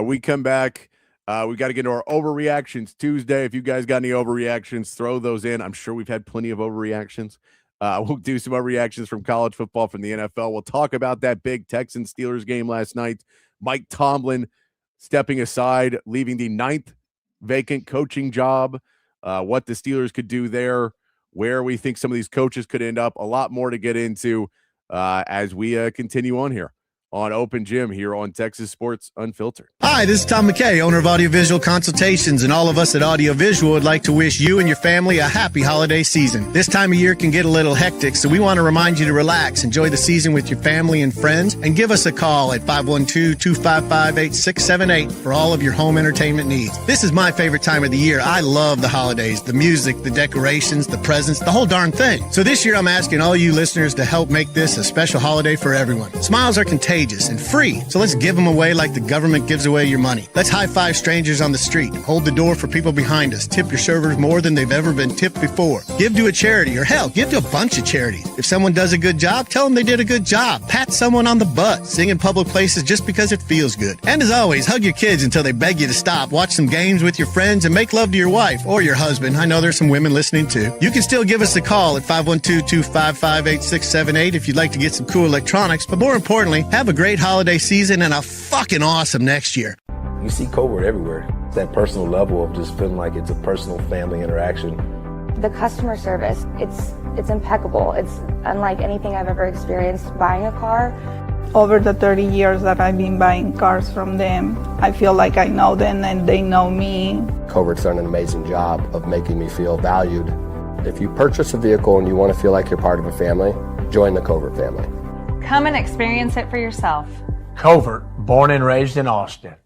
S3: We come back. We got to get into our overreactions Tuesday. If you guys got any overreactions, throw those in. I'm sure we've had plenty of overreactions. We'll do some overreactions from college football, from the NFL. We'll talk about that big Texans-Steelers game last night. Mike Tomlin stepping aside, leaving the 9th vacant coaching job, what the Steelers could do there, where we think some of these coaches could end up. A lot more to get into as we continue on here on Open Gym here on Texas Sports Unfiltered.
S5: Hi, this is Tom McKay, owner of Audiovisual Consultations, and all of us at Audiovisual would like to wish you and your family a happy holiday season. This time of year can get a little hectic, so we want to remind you to relax, enjoy the season with your family and friends, and give us a call at 512-255-8678 for all of your home entertainment needs. This is my favorite time of the year. I love the holidays, the music, the decorations, the presents, the whole darn thing. So this year I'm asking all you listeners to help make this a special holiday for everyone. Smiles are contagious and free, so let's give them away like the government gives away your money. Let's high-five strangers on the street, hold the door for people behind us, tip your servers more than they've ever been tipped before, give to a charity, or hell, give to a bunch of charities. If someone does a good job, tell them they did a good job. Pat someone on the butt, sing in public places just because it feels good. And as always, hug your kids until they beg you to stop, watch some games with your friends, and make love to your wife or your husband. I know there's some women listening too. You can still give us a call at 512-255-8678 if you'd like to get some cool electronics, but more importantly, have a great holiday season and a fucking awesome next year.
S6: You see covert everywhere. It's that personal level of just feeling like it's a personal family interaction.
S7: The customer service, it's impeccable. It's unlike anything I've ever experienced buying a car.
S8: Over the 30 years that I've been buying cars from them, I feel like I know them and they know me.
S6: Covert's done an amazing job of making me feel valued. If you purchase a vehicle and you want to feel like you're part of a family, join the Covert family.
S9: Come and experience it for yourself.
S10: Covert, born and raised in Austin.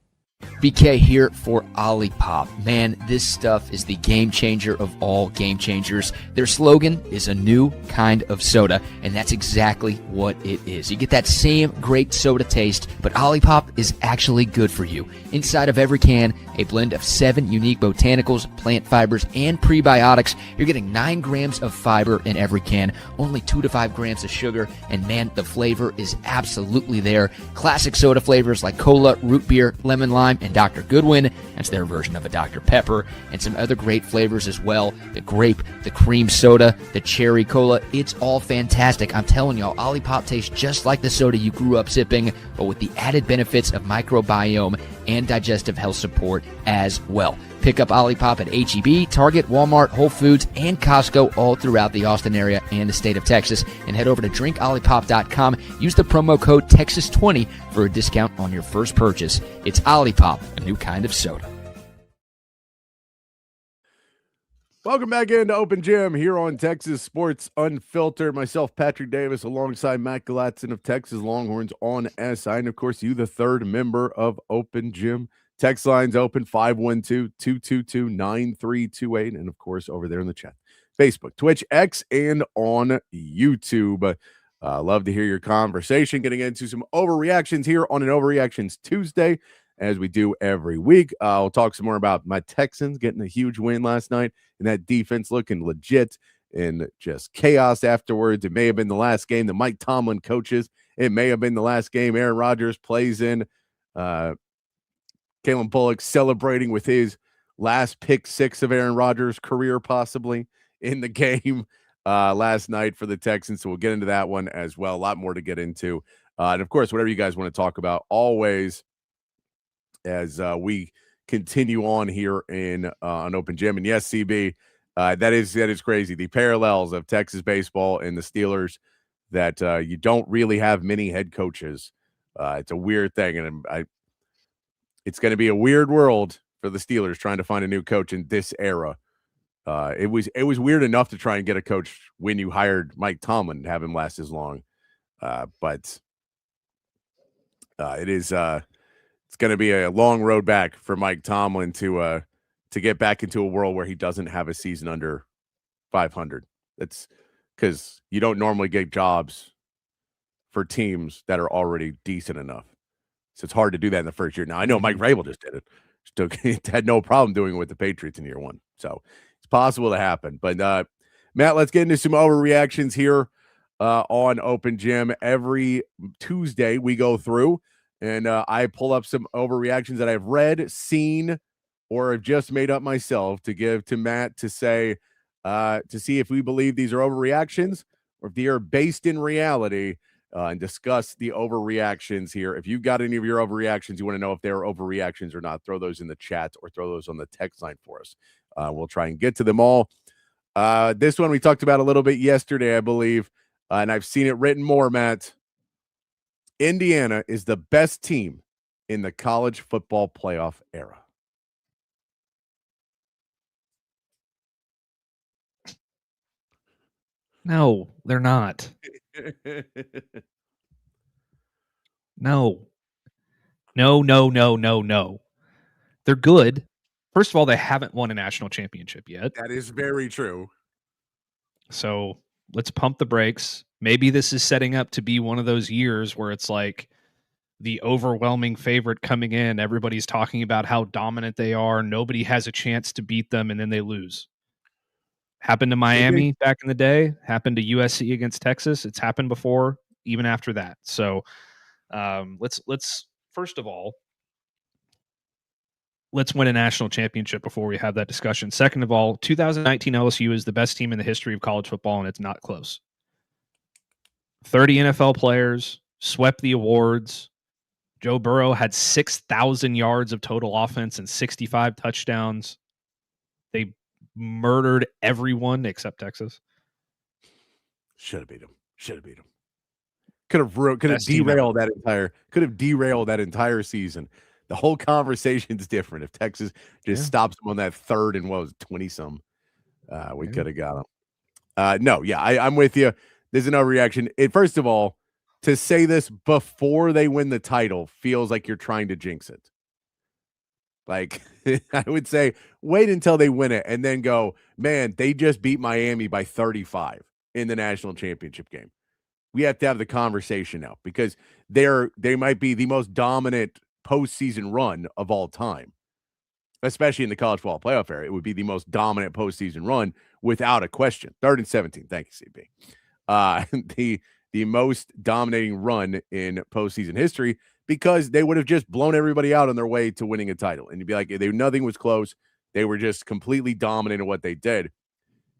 S11: BK here for OLIPOP. Man, this stuff is the game changer of all game changers. Their slogan is a new kind of soda, and that's exactly what it is. You get that same great soda taste, but OLIPOP is actually good for you. Inside of every can, a blend of 7 unique botanicals, plant fibers, and prebiotics. You're getting 9 grams of fiber in every can, only 2 to 5 grams of sugar, and man, the flavor is absolutely there. Classic soda flavors like cola, root beer, lemon lime, and Dr. Goodwin. That's their version of a Dr. Pepper, and some other great flavors as well. The grape, the cream soda, the cherry cola. It's all fantastic. I'm telling y'all, OLIPOP tastes just like the soda you grew up sipping, but with the added benefits of microbiome and digestive health support as well. Pick up OLIPOP at H-E-B, Target, Walmart, Whole Foods, and Costco all throughout the Austin area and the state of Texas. And head over to drinkolipop.com. Use the promo code TEXAS20 for a discount on your first purchase. It's OLIPOP, a new kind of soda.
S3: Welcome back into Open Gym here on Texas Sports Unfiltered. Myself, Patrick Davis, alongside Matt Galatzan of Texas Longhorns on SI. And, of course, you, the third member of Open Gym. Text lines open, 512-222-9328. And, of course, over there in the chat, Facebook, Twitch, X, and on YouTube. Love to hear your conversation. Getting into some overreactions here on an Overreactions Tuesday, as we do every week. I'll talk some more about my Texans getting a huge win last night and that defense looking legit and just chaos afterwards. It may have been the last game that Mike Tomlin coaches. It may have been the last game Aaron Rodgers plays in. Kalen Bullock celebrating with his last pick 6 of Aaron Rodgers' career, possibly in the game last night for the Texans. So we'll get into that one as well. A lot more to get into. And of course, whatever you guys want to talk about, always as we continue on here in on Open Gym. And yes, CB, That is crazy. The parallels of Texas baseball and the Steelers, that you don't really have many head coaches. It's a weird thing, and it's going to be a weird world for the Steelers trying to find a new coach in this era. It was weird enough to try and get a coach when you hired Mike Tomlin and have him last as long. But it's going to be a long road back for Mike Tomlin to get back into a world where he doesn't have a season under 500. That's because you don't normally get jobs for teams that are already decent enough. So it's hard to do that in the first year. Now, I know Mike Vrabel just did it. Still had no problem doing it with the Patriots in year one. So it's possible to happen. But, Matt, let's get into some overreactions here on Open Gym. Every Tuesday we go through, and I pull up some overreactions that I've read, seen, or have just made up myself to give to Matt to say, to see if we believe these are overreactions or if they are based in reality, and discuss the overreactions here. If you've got any of your overreactions, you want to know if they're overreactions or not, throw those in the chat or throw those on the text line for us. We'll try and get to them all. This one we talked about a little bit yesterday, I believe, and I've seen it written more, Matt. Indiana is the best team in the college football playoff era.
S4: No, they're not. No. They're good. First of all, they haven't won a national championship yet.
S3: That is very true.
S4: So let's pump the brakes. Maybe this is setting up to be one of those years where it's like the overwhelming favorite coming in. Everybody's talking about how dominant they are. Nobody has a chance to beat them, and then they lose. Happened to Miami back in the day. Happened to USC against Texas. It's happened before, even after that. So let's first of all, let's win a national championship before we have that discussion. Second of all, 2019 LSU is the best team in the history of college football, and it's not close. 30 NFL players, swept the awards. Joe Burrow had 6,000 yards of total offense and 65 touchdowns. They murdered everyone except Texas.
S3: Should have beat him. Could have derailed that entire season. The whole conversation's different. If Texas just stops them on that third and 20-some, we could have got them. I'm with you. There's an overreaction. First of all, to say this before they win the title feels like you're trying to jinx it. Like, I would say, wait until they win it and then go, man, they just beat Miami by 35 in the national championship game. We have to have the conversation now because they might be the most dominant postseason run of all time, especially in the college football playoff era. It would be the most dominant postseason run without a question. 3rd and 17. Thank you, CB. The most dominating run in postseason history because they would have just blown everybody out on their way to winning a title. And you'd be like, nothing was close. They were just completely dominant in what they did.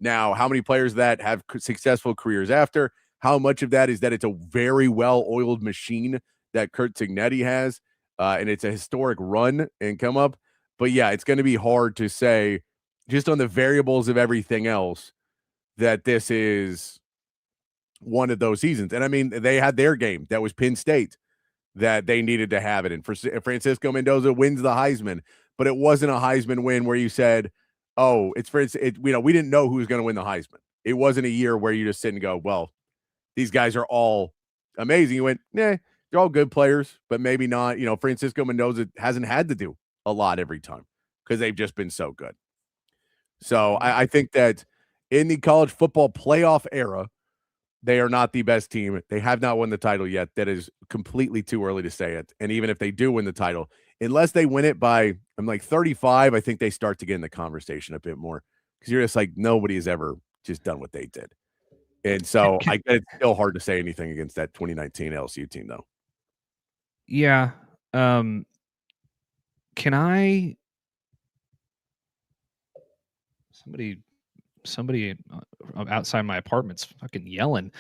S3: Now, how many players that have successful careers after? How much of that is that it's a very well-oiled machine that Curt Cignetti has, and it's a historic run and come up? But yeah, it's going to be hard to say just on the variables of everything else that this is one of those seasons. And I mean, they had their game that was Penn State that they needed to have it in. For Francisco Mendoza wins the Heisman, but it wasn't a Heisman win where you said, oh, we didn't know who was going to win the Heisman. It wasn't a year where you just sit and go, well, these guys are all amazing. You went, they're all good players, but maybe not. Francisco Mendoza hasn't had to do a lot every time because they've just been so good. So I think that in the college football playoff era, they are not the best team. They have not won the title yet. That is completely too early to say it. And even if they do win the title, unless they win it by, 35, I think they start to get in the conversation a bit more because you're just like, nobody has ever just done what they did. And so it's still hard to say anything against that 2019 LSU team, though.
S4: Yeah. Can I? Somebody outside my apartment's fucking yelling.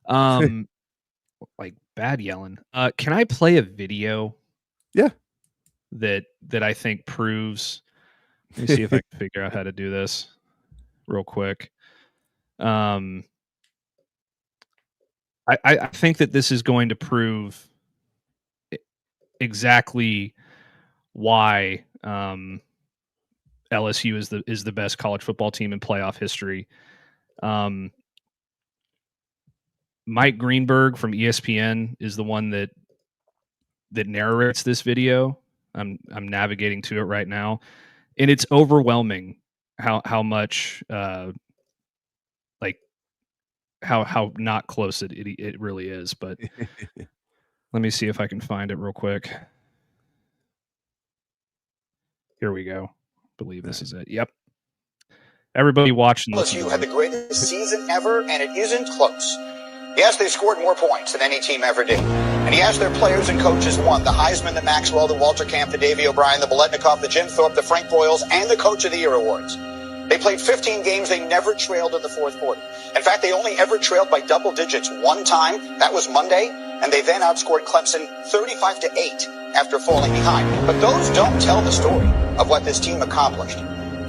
S4: Like bad yelling. Can I play a video?
S3: Yeah.
S4: That I think proves. Let me see if I can figure out how to do this. real quick. I think that this is going to prove exactly why LSU is the best college football team in playoff history. Mike Greenberg from ESPN is the one that narrates this video. I'm navigating to it right now, and it's overwhelming how much like how not close it really is. But let me see if I can find it real quick. Here we go. I believe this is it. Yep. Everybody watching.
S12: LSU had the greatest season ever, and it isn't close. Yes, they scored more points than any team ever did. And yes, their players and coaches won. The Heisman, the Maxwell, the Walter Camp, the Davey O'Brien, the Biletnikoff, the Jim Thorpe, the Frank Boyles, and the Coach of the Year awards. They played 15 games. They never trailed in the fourth quarter. In fact, they only ever trailed by double digits one time. That was Monday. And they then outscored Clemson 35-8 after falling behind. But those don't tell the story of what this team accomplished.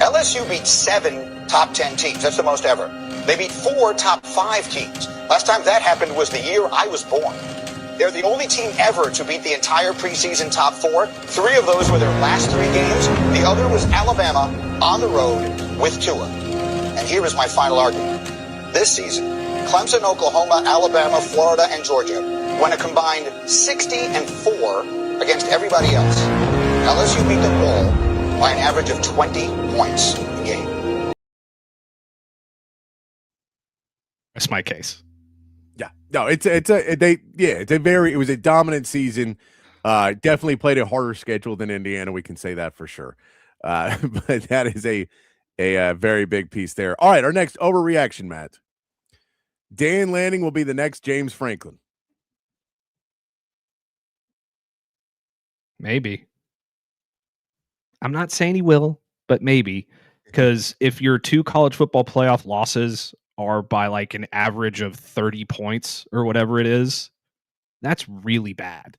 S12: LSU beat 7 top 10 teams. That's the most ever. They beat 4 top 5 teams. Last time that happened was the year I was born. They're the only team ever to beat the entire preseason top 4. 3 of those were their last 3 games. The other was Alabama on the road with Tua. And here is my final argument. This season, Clemson, Oklahoma, Alabama, Florida, and Georgia went a combined 60-4 against everybody else. LSU beat them all by an average of 20 points a game.
S4: That's my case.
S3: Yeah, no, it was a dominant season. Definitely played a harder schedule than Indiana. We can say that for sure. But that is a very big piece there. All right, our next overreaction, Matt. Dan Lanning will be the next James Franklin.
S4: Maybe. I'm not saying he will, but maybe. Because if your 2 college football playoff losses are by like an average of 30 points or whatever it is, that's really bad.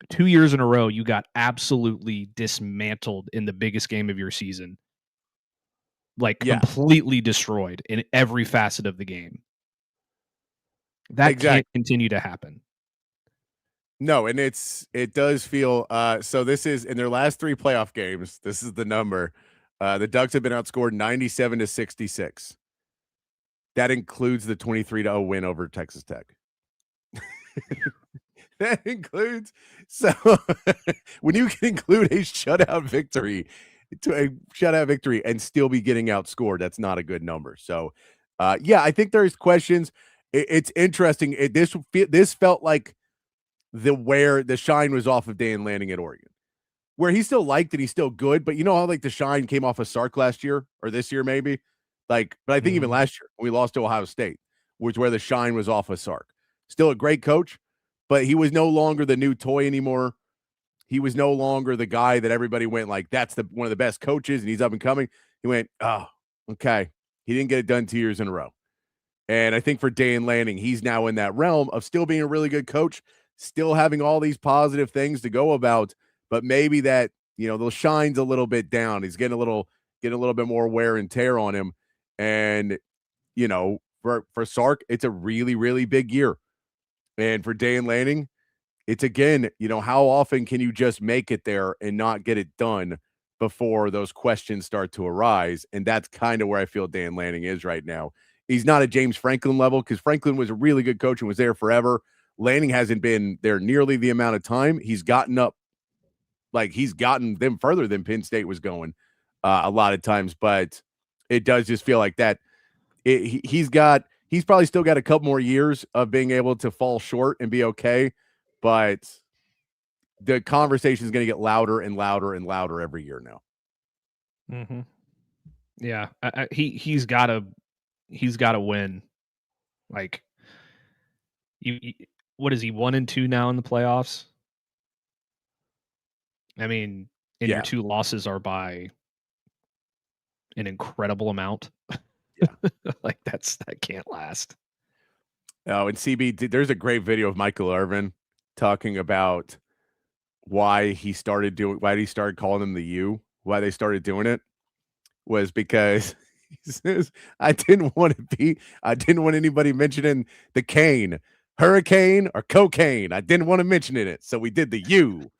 S4: 2 years in a row, you got absolutely dismantled in the biggest game of your season. Like completely destroyed in every facet of the game. That can't continue to happen.
S3: No, and it does feel so this is in their last 3 playoff games, this is the number. The Ducks have been outscored 97-66. That includes the 23-0 win over Texas Tech. That includes, so when you can include a shutout victory and still be getting outscored, that's not a good number. So, I think there's questions. It's interesting. This felt like where the shine was off of Dan Lanning at Oregon, where he's still liked and he's still good. But you know how like the shine came off of Sark last year or this year maybe. But I think even last year when we lost to Ohio State, was where the shine was off of Sark. Still a great coach, but he was no longer the new toy anymore. He was no longer the guy that everybody went like, that's one of the best coaches and he's up and coming. He went, oh, okay. He didn't get it done 2 years in a row. And I think for Dan Lanning, he's now in that realm of still being a really good coach, still having all these positive things to go about, but maybe that, the shine's a little bit down. He's getting a little bit more wear and tear on him. And, for Sark, it's a really, really big year. And for Dan Lanning, it's again, how often can you just make it there and not get it done before those questions start to arise? And that's kind of where I feel Dan Lanning is right now. He's not at James Franklin level because Franklin was a really good coach and was there forever. Lanning hasn't been there nearly the amount of time. He's gotten up, he's gotten them further than Penn State was going a lot of times. But it does just feel like that. He's probably still got a couple more years of being able to fall short and be okay. But the conversation is going to get louder and louder and louder every year now.
S4: Mm-hmm. Yeah, he's got to win. Like, what is he 1-2 now in the playoffs? I mean, your 2 losses are by an incredible amount. Yeah, that can't last.
S3: Oh, and CB, there's a great video of Michael Irvin talking about why he started calling them the U, why they started doing it was because He says, I didn't want anybody mentioning the cane, hurricane or cocaine. I didn't want to mention it. So we did the U.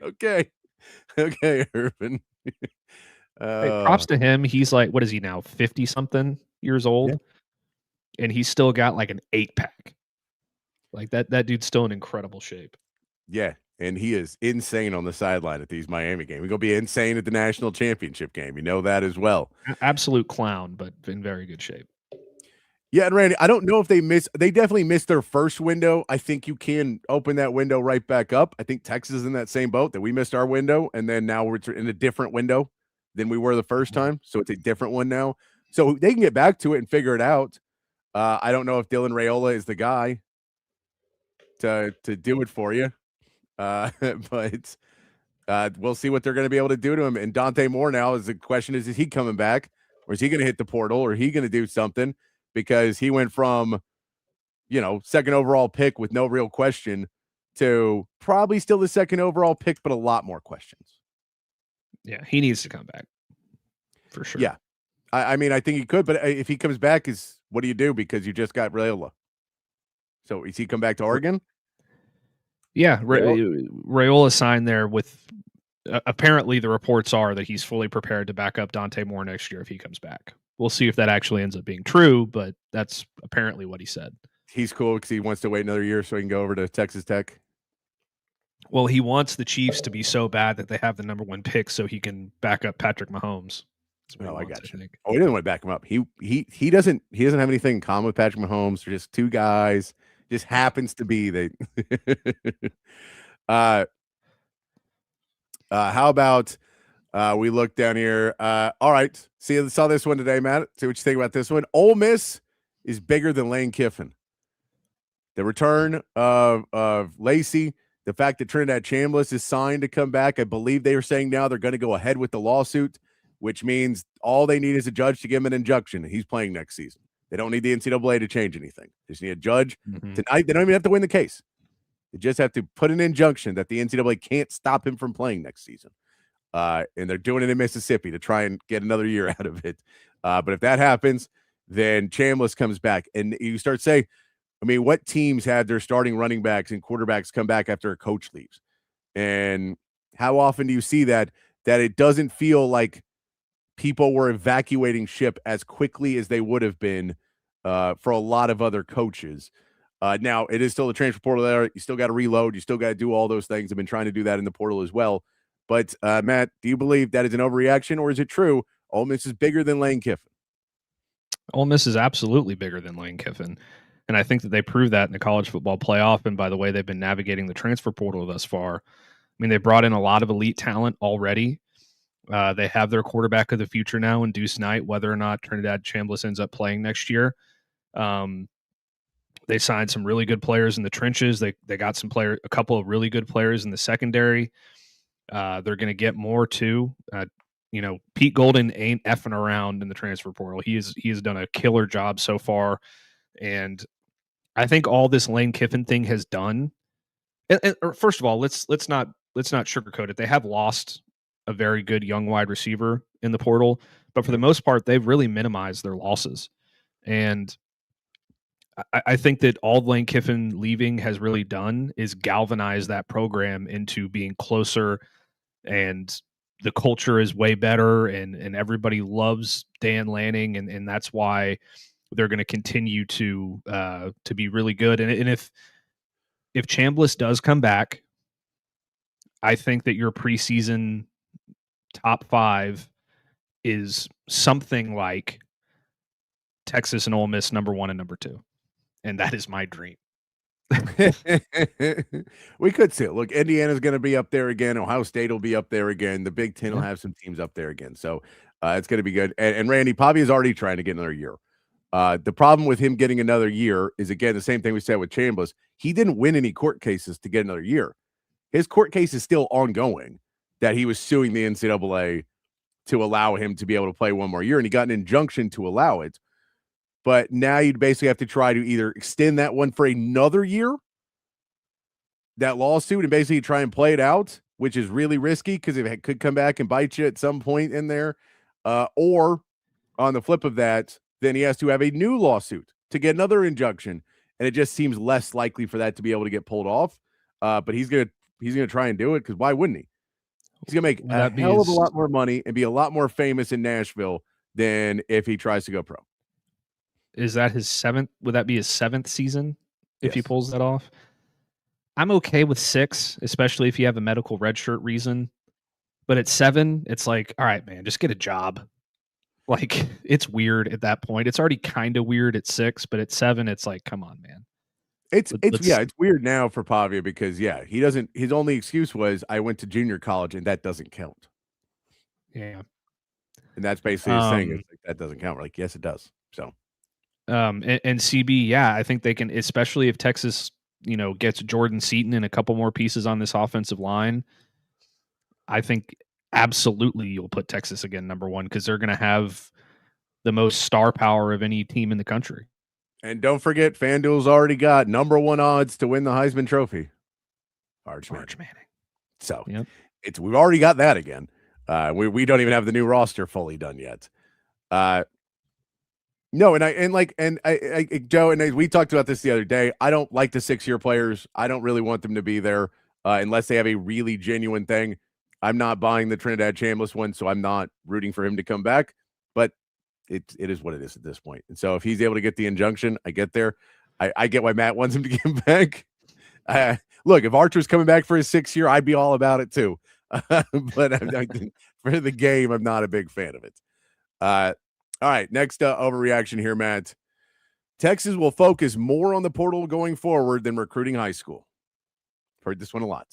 S3: Okay. Okay, Urban.
S4: Hey, props to him. He's like, what is he now? 50 something years old.
S3: Yeah.
S4: And he's still got like an 8-pack. Like that dude's still in incredible shape.
S3: Yeah. And he is insane on the sideline at these Miami games. He's going to be insane at the national championship game. You know that as well.
S4: Absolute clown, but in very good shape.
S3: Yeah, and Randy, I don't know if they definitely missed their first window. I think you can open that window right back up. I think Texas is in that same boat that we missed our window, and then now we're in a different window than we were the first time. So it's a different one now. So they can get back to it and figure it out. I don't know if Dylan Raiola is the guy to do it for you. But we'll see what they're going to be able to do to him. And Dante Moore now is the question is he coming back, or is he going to hit the portal, or is he going to do something? Because he went from, second overall pick with no real question to probably still the second overall pick, but a lot more questions.
S4: Yeah, he needs to come back for sure.
S3: Yeah. I mean, I think he could, but if he comes back, what do you do? Because you just got Raiola. So is he come back to Oregon?
S4: Yeah, Raiola signed there with apparently the reports are that he's fully prepared to back up Dante Moore next year if he comes back. We'll see if that actually ends up being true, but that's apparently what he said.
S3: He's cool because he wants to wait another year so he can go over to Texas Tech.
S4: Well, he wants the Chiefs to be so bad that they have the number 1 pick so he can back up Patrick Mahomes.
S3: I got you. Oh, he doesn't want to back him up. He doesn't have anything in common with Patrick Mahomes. They're just two guys. Just happens to be they. How about we look down here? All right. Saw this one today, Matt. See what you think about this one. Ole Miss is bigger than Lane Kiffin. The return of Lacey, the fact that Trinidad Chambliss is signed to come back. I believe they are saying now they're going to go ahead with the lawsuit, which means all they need is a judge to give him an injunction. He's playing next season. They don't need the NCAA to change anything. They just need a judge. Tonight, they don't even have to win the case. They just have to put an injunction that the NCAA can't stop him from playing next season. And they're doing it in Mississippi to try and get another year out of it. But if that happens, then Chambliss comes back. And you start saying, I mean, what teams had their starting running backs and quarterbacks come back after a coach leaves? And how often do you see that it doesn't feel like people were evacuating ship as quickly as they would have been for a lot of other coaches? Now, it is still the transfer portal there. You still got to reload. You still got to do all those things. I've been trying to do that in the portal as well. But, Matt, do you believe that is an overreaction, or is it true Ole Miss is bigger than Lane Kiffin?
S4: Ole Miss is absolutely bigger than Lane Kiffin. And I think that they proved that in the college football playoff and by the way they've been navigating the transfer portal thus far. I mean, they brought in a lot of elite talent already. They have their quarterback of the future now in Deuce Knight, whether or not Trinidad Chambliss ends up playing next year. They signed some really good players in the trenches. They got a couple of really good players in the secondary. They're going to get more too. Pete Golden ain't effing around in the transfer portal. He has done a killer job so far. And I think all this Lane Kiffin thing has done. And first of all, let's not sugarcoat it. They have lost a very good young wide receiver in the portal, but for the most part, they've really minimized their losses. And I think that all Lane Kiffin leaving has really done is galvanize that program into being closer, and the culture is way better, and everybody loves Dan Lanning, and that's why they're going to continue to be really good. And if Chambliss does come back, I think that your preseason top 5 is something like Texas and Ole Miss number 1 and number 2. And that is my dream.
S3: We could see it. Look, Indiana's going to be up there again. Ohio State will be up there again. The Big Ten will have some teams up there again. So it's going to be good. And Randy, Pavi is already trying to get another year. The problem with him getting another year is, again, the same thing we said with Chambliss. He didn't win any court cases to get another year. His court case is still ongoing, that he was suing the NCAA to allow him to be able to play one more year, and he got an injunction to allow it. But now you'd basically have to try to either extend that one for another year, that lawsuit, and basically try and play it out, which is really risky because it could come back and bite you at some point in there. Or on the flip of that, then he has to have a new lawsuit to get another injunction, and it just seems less likely for that to be able to get pulled off. But he's gonna try and do it because why wouldn't he? He's gonna make a hell of a lot more money and be a lot more famous in Nashville than if he tries to go pro.
S4: Is that his 7th? Would that be his 7th season if he pulls that off? I'm okay with 6, especially if you have a medical redshirt reason. But at 7, it's like, all right, man, just get a job. Like, it's weird at that point. It's already kind of weird at 6, but at 7, it's like, come on, man.
S3: It's weird now for Pavia because he doesn't. His only excuse was I went to junior college and that doesn't count.
S4: Yeah,
S3: and that's basically his thing. Is like, that doesn't count. We're like, yes, it does. So,
S4: and CB, I think they can, especially if Texas, gets Jordan Seaton and a couple more pieces on this offensive line. I think absolutely you'll put Texas again number 1 because they're going to have the most star power of any team in the country.
S3: And don't forget, FanDuel's already got number 1 odds to win the Heisman Trophy. Arch Manning. So we've already got that again. We don't even have the new roster fully done yet. No, Joe, and we talked about this the other day. I don't like the 6-year players. I don't really want them to be there unless they have a really genuine thing. I'm not buying the Trinidad Chambliss one, so I'm not rooting for him to come back. But it is what it is at this point. And so if he's able to get the injunction, I get there. I get why Matt wants him to get back. Look, if Archer's coming back for his 6th year, I'd be all about it too. But for the game, I'm not a big fan of it. All right, next overreaction here, Matt. Texas will focus more on the portal going forward than recruiting high school. Heard this one a lot.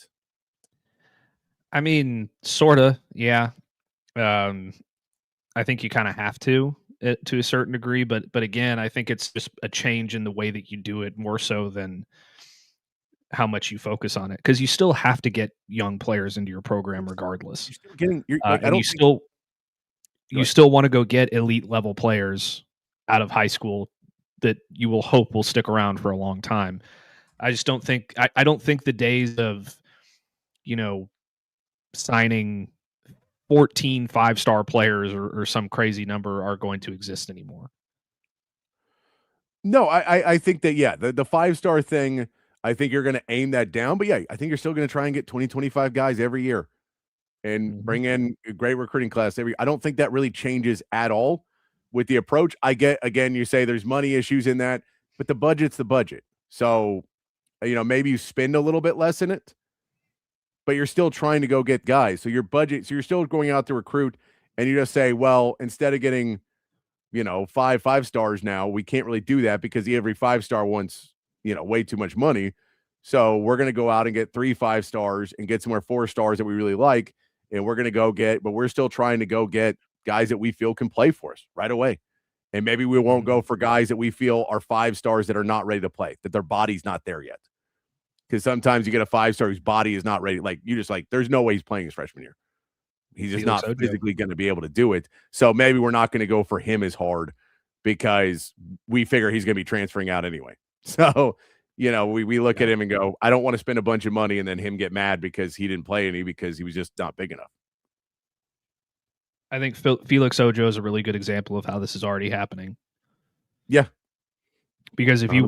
S4: I mean, sort of, yeah. I think you kind of have to a certain degree, but again, I think it's just a change in the way that you do it more so than how much you focus on it, because you still have to get young players into your program regardless. You still want to go get elite level players out of high school that you will hope will stick around for a long time. I just don't think I don't think the days of signing 14 5-star players or some crazy number are going to exist anymore.
S3: No, I think that, the 5-star thing, I think you're going to aim that down. But I think you're still going to try and get 20, 25 guys every year and bring in a great recruiting class I don't think that really changes at all with the approach. I get, again, you say there's money issues in that, but the budget's the budget. So, maybe you spend a little bit less in it, but you're still trying to go get guys. So your budget, so you're still going out to recruit, and you just say, well, instead of getting, 5 stars now, we can't really do that because every 5-star wants, way too much money. So we're going to go out and get 3 5 stars and get somewhere 4 stars that we really like. And we're going to go get, but we're still trying to go get guys that we feel can play for us right away. And maybe we won't go for guys that we feel are 5 stars that are not ready to play, that their body's not there yet. Because sometimes you get a 5-star whose body is not ready. Like, you just there's no way he's playing his freshman year. He's just not physically going to be able to do it. So maybe we're not going to go for him as hard because we figure he's going to be transferring out anyway. So, we look at him and go, I don't want to spend a bunch of money and then him get mad because he didn't play any because he was just not big enough.
S4: I think Felix Ojo is a really good example of how this is already happening.
S3: Yeah.
S4: Because if you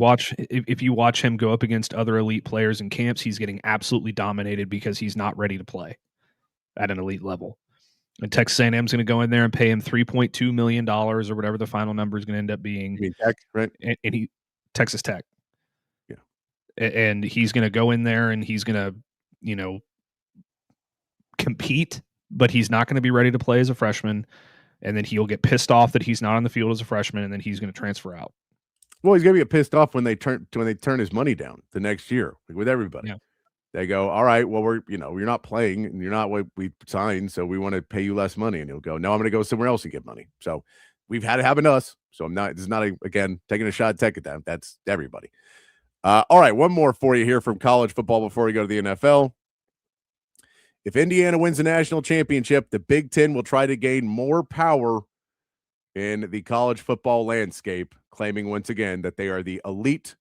S4: watch him go up against other elite players in camps, he's getting absolutely dominated because he's not ready to play at an elite level. And Texas A&M is going to go in there and pay him $3.2 million or whatever the final number is going to end up being.
S3: You mean Tech, right?
S4: And Texas Tech.
S3: Yeah.
S4: And he's going to go in there and he's going to, compete, but he's not going to be ready to play as a freshman. And then he'll get pissed off that he's not on the field as a freshman, and then he's going to transfer out.
S3: Well, he's going to get pissed off when they turn his money down the next year, with everybody. Yeah. They go, all right, well, you're not playing and you're not what we signed, so we want to pay you less money. And he'll go, no, I'm going to go somewhere else and get money. So we've had it happen to us. So this is not again, taking a shot at Tech at that. That's everybody. All right, one more for you here from college football before we go to the NFL. If Indiana wins the national championship, the Big Ten will try to gain more power in the college football landscape, claiming once again that they are the elite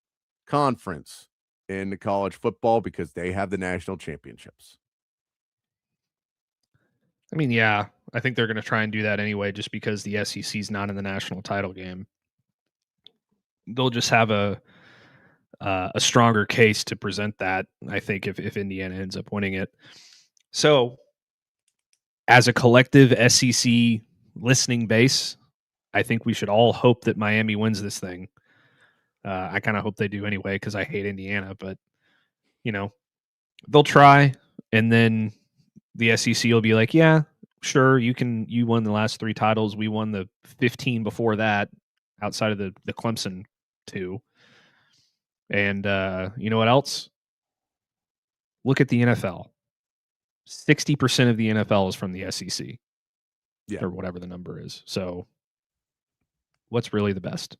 S3: conference in college football because they have the national championships.
S4: I mean, yeah, I think they're going to try and do that anyway, just because the SEC's not in the national title game. They'll just have a stronger case to present that, I think, if Indiana ends up winning it. So, as a collective SEC listening base, I think we should all hope that Miami wins this thing. I kind of hope they do anyway because I hate Indiana, but they'll try, and then the SEC will be like, yeah, sure, you won the last 3 titles, we won the 15 before that, outside of the Clemson 2. And you know what else? Look at the NFL. 60% of the NFL is from the SEC, or whatever the number is. So, what's really the best?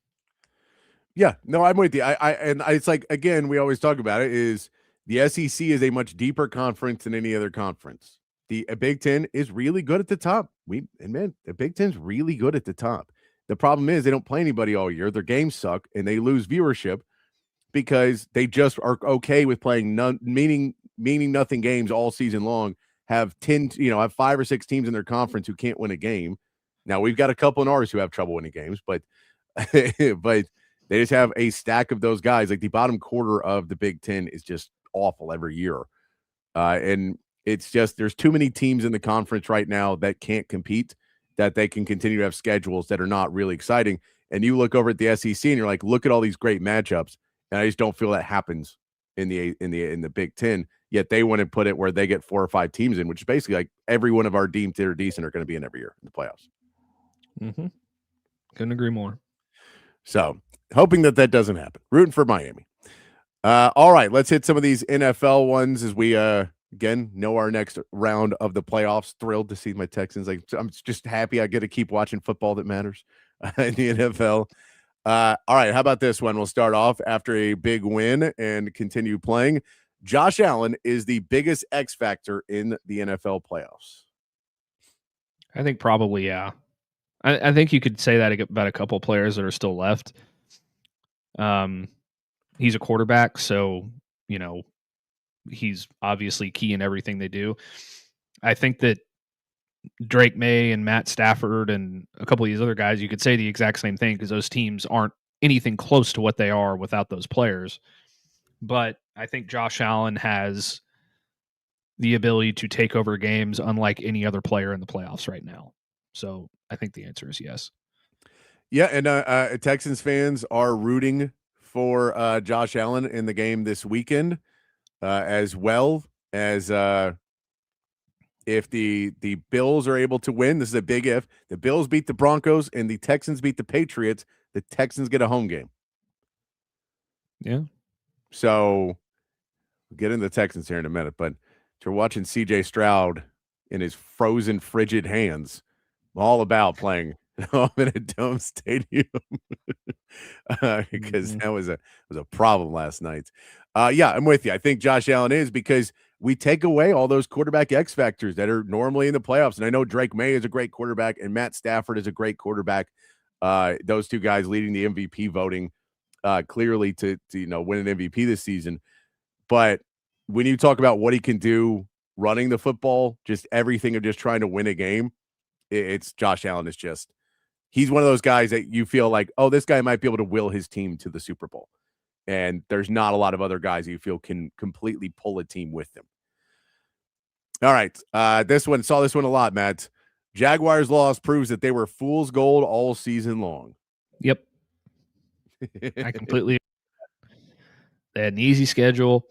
S3: Yeah, no, I'm with you. It's like, again, we always talk about it, is the SEC is a much deeper conference than any other conference. The Big Ten is really good at the top. The Big Ten's really good at the top. The problem is they don't play anybody all year. Their games suck, and they lose viewership because they just are okay with playing meaning nothing games all season long. Have 5 or 6 teams in their conference who can't win a game. Now we've got a couple in ours who have trouble winning games, but but they just have a stack of those guys. Like the bottom quarter of the Big Ten is just awful every year. And it's just, there's too many teams in the conference right now that can't compete, that they can continue to have schedules that are not really exciting. And you look over at the SEC and you're like, look at all these great matchups. And I just don't feel that happens in the Big Ten. Yet they want to put it where they get 4 or 5 teams in, which is basically like every one of our teams that are decent are going to be in every year in the playoffs.
S4: Mm-hmm. Couldn't agree more.
S3: So hoping that doesn't happen. Rooting for Miami. All right, let's hit some of these NFL ones as we again know our next round of the playoffs. Thrilled to see my Texans. Like, I'm just happy I get to keep watching football that matters in the NFL. All right, how about this one? We'll start off after a big win and continue playing. Josh Allen is the biggest X factor in the NFL playoffs.
S4: I think probably, yeah. I think you could say that about a couple players that are still left. He's a quarterback, so he's obviously key in everything they do. I think that Drake May and Matt Stafford and a couple of these other guys, you could say the exact same thing because those teams aren't anything close to what they are without those players. But I think Josh Allen has the ability to take over games unlike any other player in the playoffs right now. So I think the answer is yes.
S3: Yeah, and Texans fans are rooting for Josh Allen in the game this weekend, as well as if the Bills are able to win. This is a big if. The Bills beat the Broncos and the Texans beat the Patriots. The Texans get a home game.
S4: Yeah.
S3: So we'll get into the Texans here in a minute, but you're watching C.J. Stroud in his frozen, frigid hands, all about playing in a dome stadium because that was a problem last night. Yeah, I'm with you. I think Josh Allen is, because we take away all those quarterback X factors that are normally in the playoffs. And I know Drake May is a great quarterback and Matt Stafford is a great quarterback. Those two guys leading the MVP voting clearly to win an MVP this season. But when you talk about what he can do running the football, just everything of just trying to win a game, it's Josh Allen is just, he's one of those guys that you feel like, oh, this guy might be able to will his team to the Super Bowl. And there's not a lot of other guys you feel can completely pull a team with them. All right. Saw this one a lot, Matt. Jaguars loss proves that they were fool's gold all season long.
S4: Yep. I completely agree. They had an easy schedule.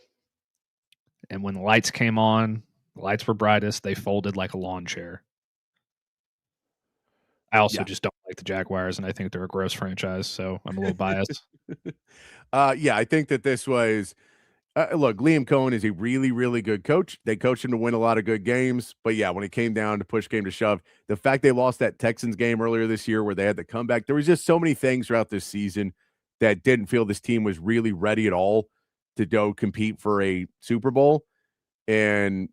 S4: And when the lights came on, the lights were brightest, they folded like a lawn chair. I also just don't like the Jaguars, and I think they're a gross franchise, so I'm a little biased.
S3: Yeah, I think that this was look, Liam Cohen is a really, really good coach. They coached him to win a lot of good games. But yeah, when it came down to push game to shove, the fact they lost that Texans game earlier this year where they had the comeback, there was just so many things throughout this season that didn't feel this team was really ready at all to go compete for a Super Bowl. And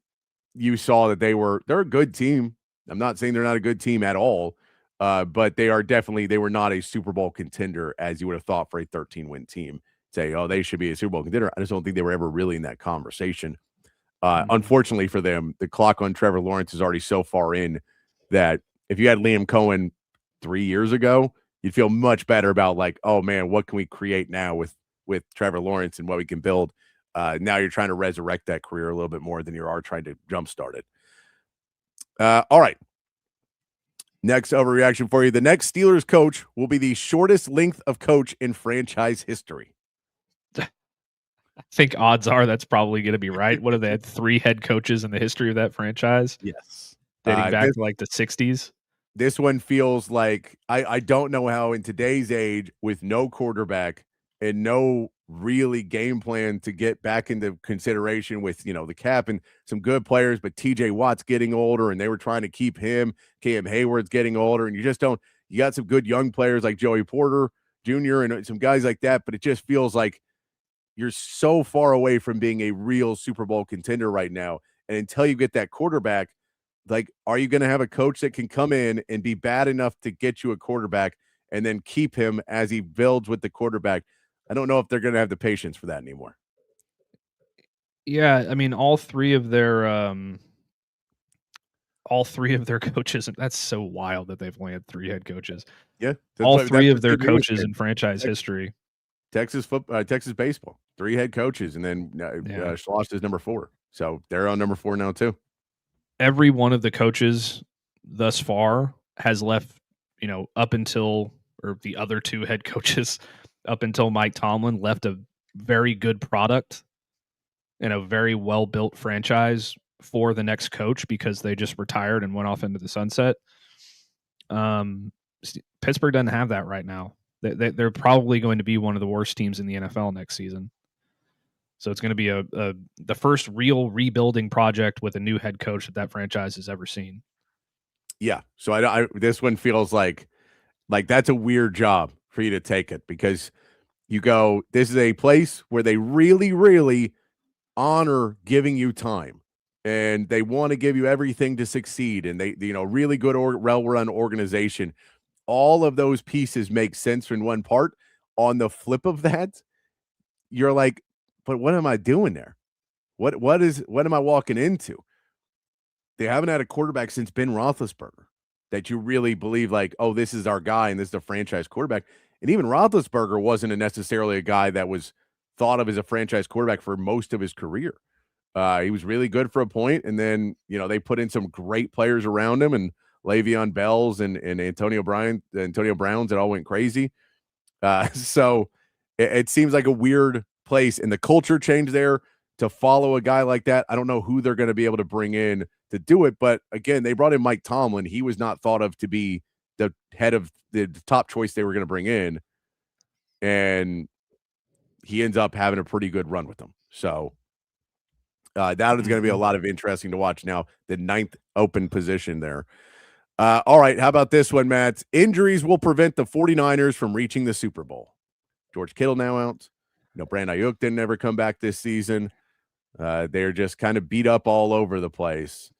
S3: you saw that they're a good team. I'm not saying they're not a good team at all. But they were not a Super Bowl contender as you would have thought for a 13-win team. Say, oh, they should be a Super Bowl contender. I just don't think they were ever really in that conversation. Unfortunately for them, the clock on Trevor Lawrence is already so far in that if you had Liam Cohen 3 years ago, you'd feel much better about like, oh man, what can we create now with Trevor Lawrence and what we can build. Now you're trying to resurrect that career a little bit more than you are trying to jumpstart it. All right. Next overreaction for you. The next Steelers coach will be the shortest length of coach in franchise history.
S4: I think odds are that's probably going to be right. What have they had 3 head coaches in the history of that franchise?
S3: Yes.
S4: Dating back to like the 60s.
S3: This one feels like I don't know how in today's age with no quarterback and no really game plan to get back into consideration with, the cap and some good players, but TJ Watt's getting older and they were trying to keep him. Cam Hayward's getting older and you got some good young players like Joey Porter Jr. and some guys like that, but it just feels like you're so far away from being a real Super Bowl contender right now. And until you get that quarterback, like, are you going to have a coach that can come in and be bad enough to get you a quarterback and then keep him as he builds with the quarterback? I don't know if they're going to have the patience for that anymore.
S4: Yeah, I mean, all three of their coaches. That's so wild that they've only had 3 head coaches.
S3: Yeah,
S4: all 3 of their coaches in franchise history.
S3: Texas baseball, 3 head coaches, and then Schloss is number 4, so they're on number 4 now too.
S4: Every one of the coaches thus far has left, up until, or the other 2 head coaches up until Mike Tomlin left a very good product and a very well-built franchise for the next coach because they just retired and went off into the sunset. Pittsburgh doesn't have that right now. They're probably going to be one of the worst teams in the NFL next season. So it's going to be the first real rebuilding project with a new head coach that franchise has ever seen. Yeah.
S3: So I this one feels like that's a weird job for you to take it because you go, this is a place where they really, really honor giving you time and they want to give you everything to succeed. And they, really good well-run organization. All of those pieces make sense in one part. On the flip of that, you're like, but what am I doing there? What am I walking into? They haven't had a quarterback since Ben Roethlisberger that you really believe like, oh, this is our guy and this is the franchise quarterback. And even Roethlisberger wasn't necessarily a guy that was thought of as a franchise quarterback for most of his career. He was really good for a point, and then they put in some great players around him, and Le'Veon Bells and Antonio Browns that all went crazy. So it seems like a weird place, and the culture change there to follow a guy like that. I don't know who they're going to be able to bring in to do it, but again, they brought in Mike Tomlin. He was not thought of to be the head of the top choice they were going to bring in, and he ends up having a pretty good run with them. So that is going to be a lot of interesting to watch now. The 9th open position there. All right, how about this one, Matt? Injuries will prevent the 49ers from reaching the Super Bowl. George Kittle now out. Brandon Ayuk didn't ever come back this season. They're just kind of beat up all over the place.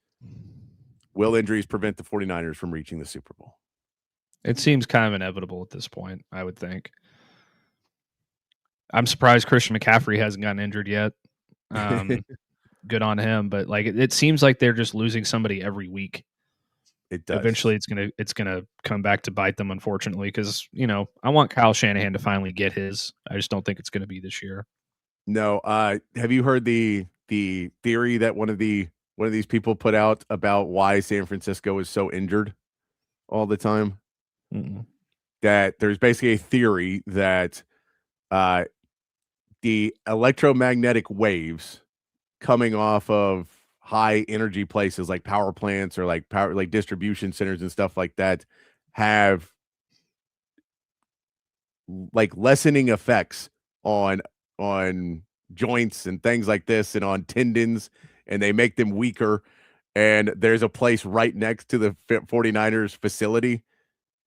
S3: Will injuries prevent the 49ers from reaching the Super Bowl?
S4: It seems kind of inevitable at this point, I would think. I'm surprised Christian McCaffrey hasn't gotten injured yet. Good on him, but it seems like they're just losing somebody every week.
S3: It does.
S4: Eventually, it's gonna come back to bite them, unfortunately, because I want Kyle Shanahan to finally get his. I just don't think it's going to be this year.
S3: No. Have you heard the theory that one of these people put out about why San Francisco is so injured all the time?
S4: Mm-mm.
S3: That there's basically a theory that the electromagnetic waves coming off of high energy places like power plants or like distribution centers and stuff like that have lessening effects on joints and things like this and on tendons, and they make them weaker. And there's a place right next to the 49ers facility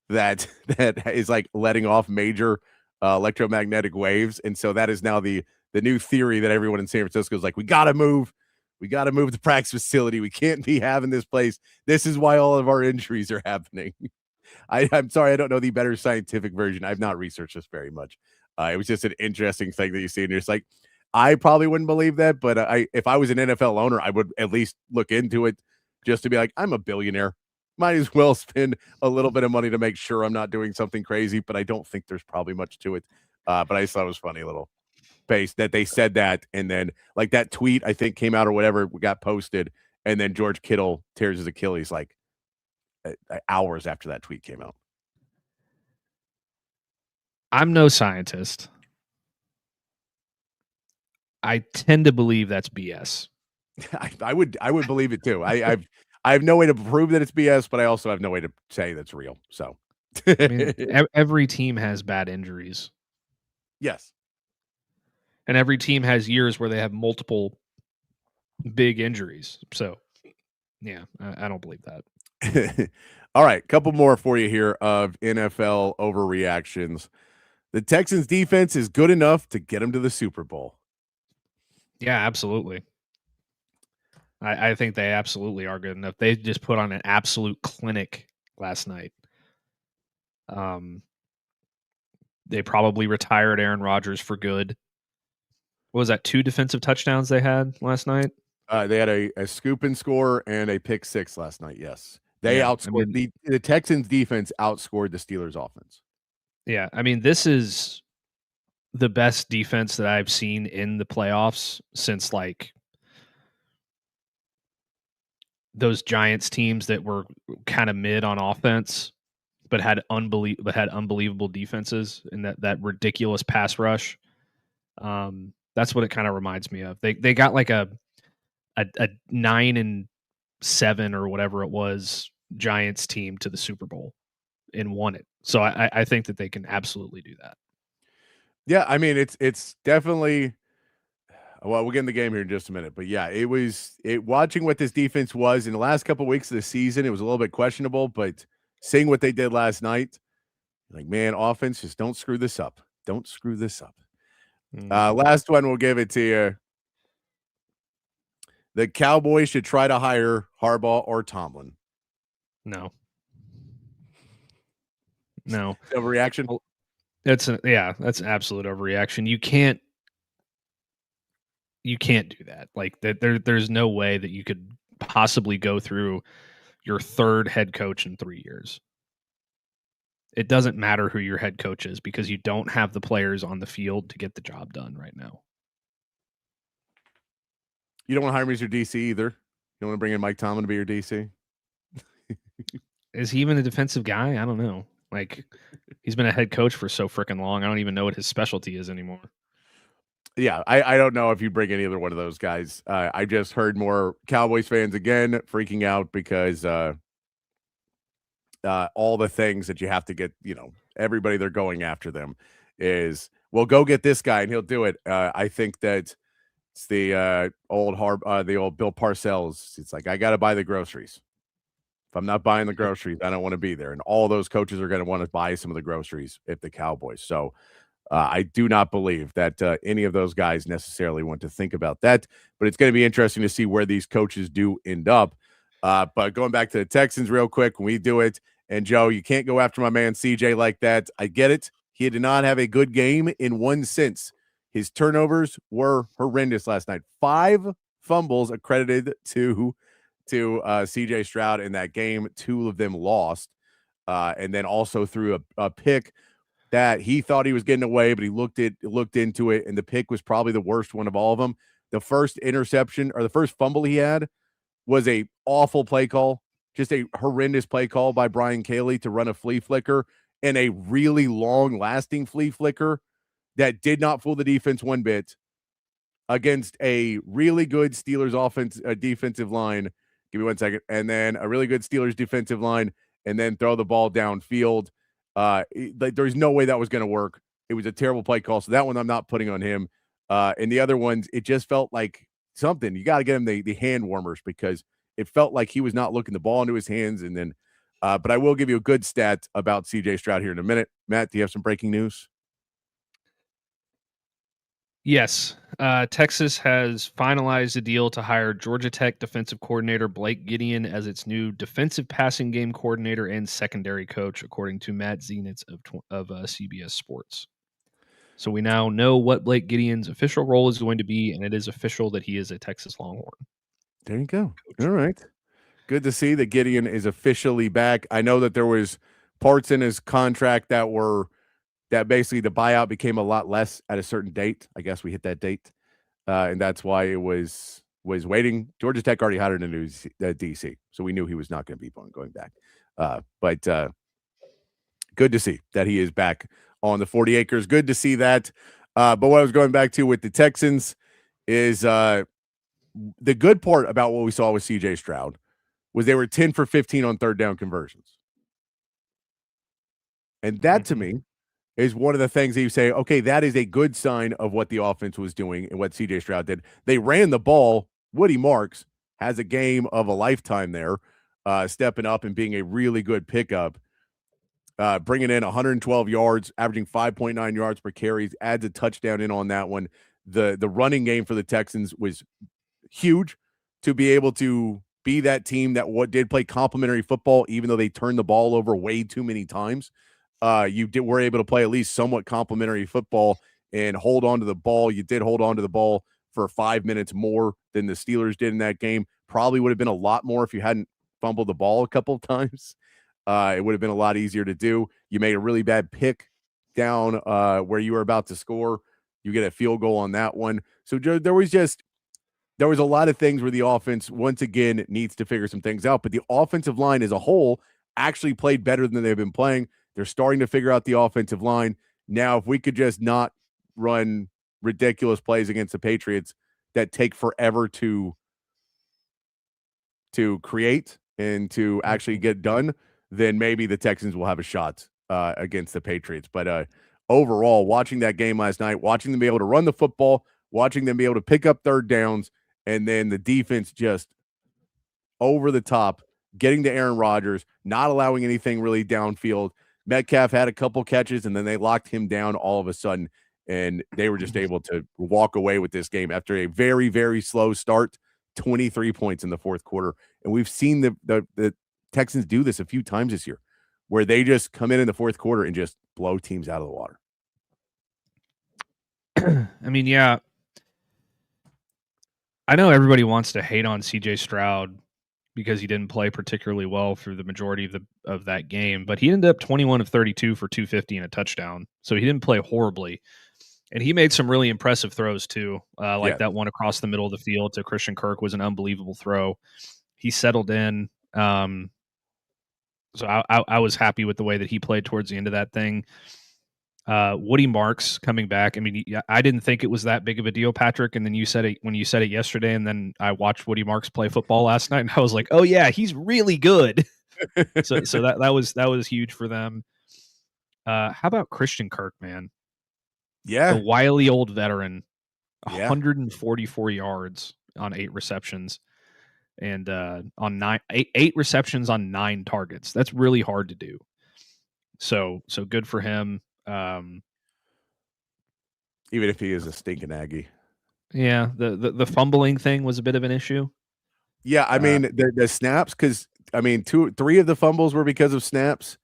S3: that is letting off major electromagnetic waves. And so that is now the new theory that everyone in San Francisco is like, we got to move the practice facility. We can't be having this place. This is why all of our injuries are happening. I'm sorry, I don't know the better scientific version. I've not researched this very much. It was just an interesting thing that you see, and you're just like, I probably wouldn't believe that, but if I was an NFL owner, I would at least look into it just to be like, I'm a billionaire. Might as well spend a little bit of money to make sure I'm not doing something crazy, but I don't think there's probably much to it. But I just thought it was funny, a little pace that they said that, and then like that tweet I think came out or whatever got posted, and then George Kittle tears his Achilles like hours after that tweet came out.
S4: I'm no scientist. I tend to believe that's BS.
S3: I would believe it too. I have no way to prove that it's BS, but I also have no way to say that's real. So
S4: I mean, every team has bad injuries.
S3: Yes.
S4: And every team has years where they have multiple big injuries. So, yeah, I don't believe that.
S3: All right, couple more for you here of NFL overreactions. The Texans defense is good enough to get them to the Super Bowl.
S4: Yeah, absolutely. I think they absolutely are good enough. They just put on an absolute clinic last night. They probably retired Aaron Rodgers for good. What was that, 2 defensive touchdowns they had last night?
S3: They had a scoop and score and a pick 6 last night, yes. They outscored the Texans defense outscored the Steelers offense.
S4: Yeah, I mean, this is the best defense that I've seen in the playoffs since like those Giants teams that were kind of mid on offense, but had unbelievable defenses and that ridiculous pass rush. That's what it kind of reminds me of. They got like a 9-7 or whatever it was Giants team to the Super Bowl and won it. So I think that they can absolutely do that.
S3: Yeah, I mean it's definitely. Well, we'll get in the game here in just a minute, but yeah, watching what this defense was in the last couple of weeks of the season, it was a little bit questionable, but seeing what they did last night, like, man, offense, just don't screw this up. Don't screw this up. Last one, we'll give it to you. The Cowboys should try to hire Harbaugh or Tomlin.
S4: No.
S3: Overreaction?
S4: That's an absolute overreaction. You can't do that. Like there's no way that you could possibly go through your third head coach in 3 years. It doesn't matter who your head coach is because you don't have the players on the field to get the job done right now.
S3: You don't want to hire me as your DC either. You don't want to bring in Mike Tomlin to be your DC?
S4: Is he even a defensive guy? I don't know. Like, he's been a head coach for so freaking long. I don't even know what his specialty is anymore.
S3: Yeah, I don't know if you bring any other one of those guys. I just heard more Cowboys fans again freaking out because all the things that you have to get, everybody they're going after them is, well, go get this guy and he'll do it. I think that it's the old Bill Parcells. It's like, I got to buy the groceries. If I'm not buying the groceries, I don't want to be there. And all those coaches are going to want to buy some of the groceries if the Cowboys. So I do not believe that any of those guys necessarily want to think about that. But it's going to be interesting to see where these coaches do end up. But going back to the Texans real quick, when we do it, and Joe, you can't go after my man CJ like that. I get it. He did not have a good game in one sense. His turnovers were horrendous last night. 5 fumbles accredited to CJ Stroud in that game. 2 of them lost. And then also threw a pick that he thought he was getting away, but he looked into it, and the pick was probably the worst one of all of them. The first interception or the first fumble he had was a awful play call, just a horrendous play call by Brian Cayley to run a flea flicker, and a really long-lasting flea flicker that did not fool the defense one bit against a really good Steelers defensive line. Give me 1 second. And then a really good Steelers defensive line, and then throw the ball downfield. There's no way that was going to work. It was a terrible play call. So that one I'm not putting on him. And the other ones, it just felt like something. You got to get him the hand warmers because it felt like he was not looking the ball into his hands. And then, but I will give you a good stat about CJ Stroud here in a minute. Matt, do you have some breaking news?
S4: Yes. Texas has finalized a deal to hire Georgia Tech defensive coordinator Blake Gideon as its new defensive passing game coordinator and secondary coach, according to Matt Zenitz of CBS Sports. So we now know what Blake Gideon's official role is going to be, and it is official that he is a Texas Longhorn.
S3: There you go. Coach. All right. Good to see that Gideon is officially back. I know that there was parts in his contract that basically the buyout became a lot less at a certain date. I guess we hit that date. And that's why it was waiting. Georgia Tech already hired him into DC, so we knew he was not going to be going back. But good to see that he is back on the 40 acres. Good to see that. But what I was going back to with the Texans is the good part about what we saw with CJ Stroud was they were 10 for 15 on third down conversions. And that to me is one of the things that you say, okay, that is a good sign of what the offense was doing and what CJ Stroud did. They ran the ball. Woody Marks has a game of a lifetime there, stepping up and being a really good pickup, bringing in 112 yards, averaging 5.9 yards per carry, adds a touchdown in on that one. The running game for the Texans was huge to be able to be that team that did play complimentary football, even though they turned the ball over way too many times. Were able to play at least somewhat complimentary football and hold on to the ball. You did hold on to the ball for 5 minutes more than the Steelers did in that game. Probably would have been a lot more if you hadn't fumbled the ball a couple of times. It would have been a lot easier to do. You made a really bad pick down where you were about to score. You get a field goal on that one. So there was a lot of things where the offense, once again, needs to figure some things out. But the offensive line as a whole actually played better than they've been playing. They're starting to figure out the offensive line. Now, if we could just not run ridiculous plays against the Patriots that take forever to create and to actually get done, then maybe the Texans will have a shot against the Patriots. But overall, watching that game last night, watching them be able to run the football, watching them be able to pick up third downs, and then the defense just over the top, getting to Aaron Rodgers, not allowing anything really downfield. Metcalf had a couple catches, and then they locked him down all of a sudden, and they were just able to walk away with this game after a very, very slow start, 23 points in the fourth quarter. And we've seen the Texans do this a few times this year, where they just come in the fourth quarter and just blow teams out of the water.
S4: I mean, yeah, I know everybody wants to hate on CJ Stroud because he didn't play particularly well for the majority of that game, but he ended up 21 of 32 for 250 and a touchdown. So he didn't play horribly. And he made some really impressive throws too. That one across the middle of the field to Christian Kirk was an unbelievable throw. He settled in. So I was happy with the way that he played towards the end of that thing. Woody Marks coming back. I mean, I didn't think it was that big of a deal, Patrick. And then you said it when you said it yesterday, and then I watched Woody Marks play football last night, and I was like, "Oh yeah, he's really good." so that was huge for them. How about Christian Kirk, man?
S3: Yeah,
S4: the wily old veteran, 144 yards on 8 receptions, and on eight receptions on 9 targets. That's really hard to do. So good for him.
S3: Even if he is a stinking Aggie.
S4: Yeah, the fumbling thing was a bit of an issue.
S3: Yeah, I mean the snaps, because I mean 3 of the fumbles were because of snaps,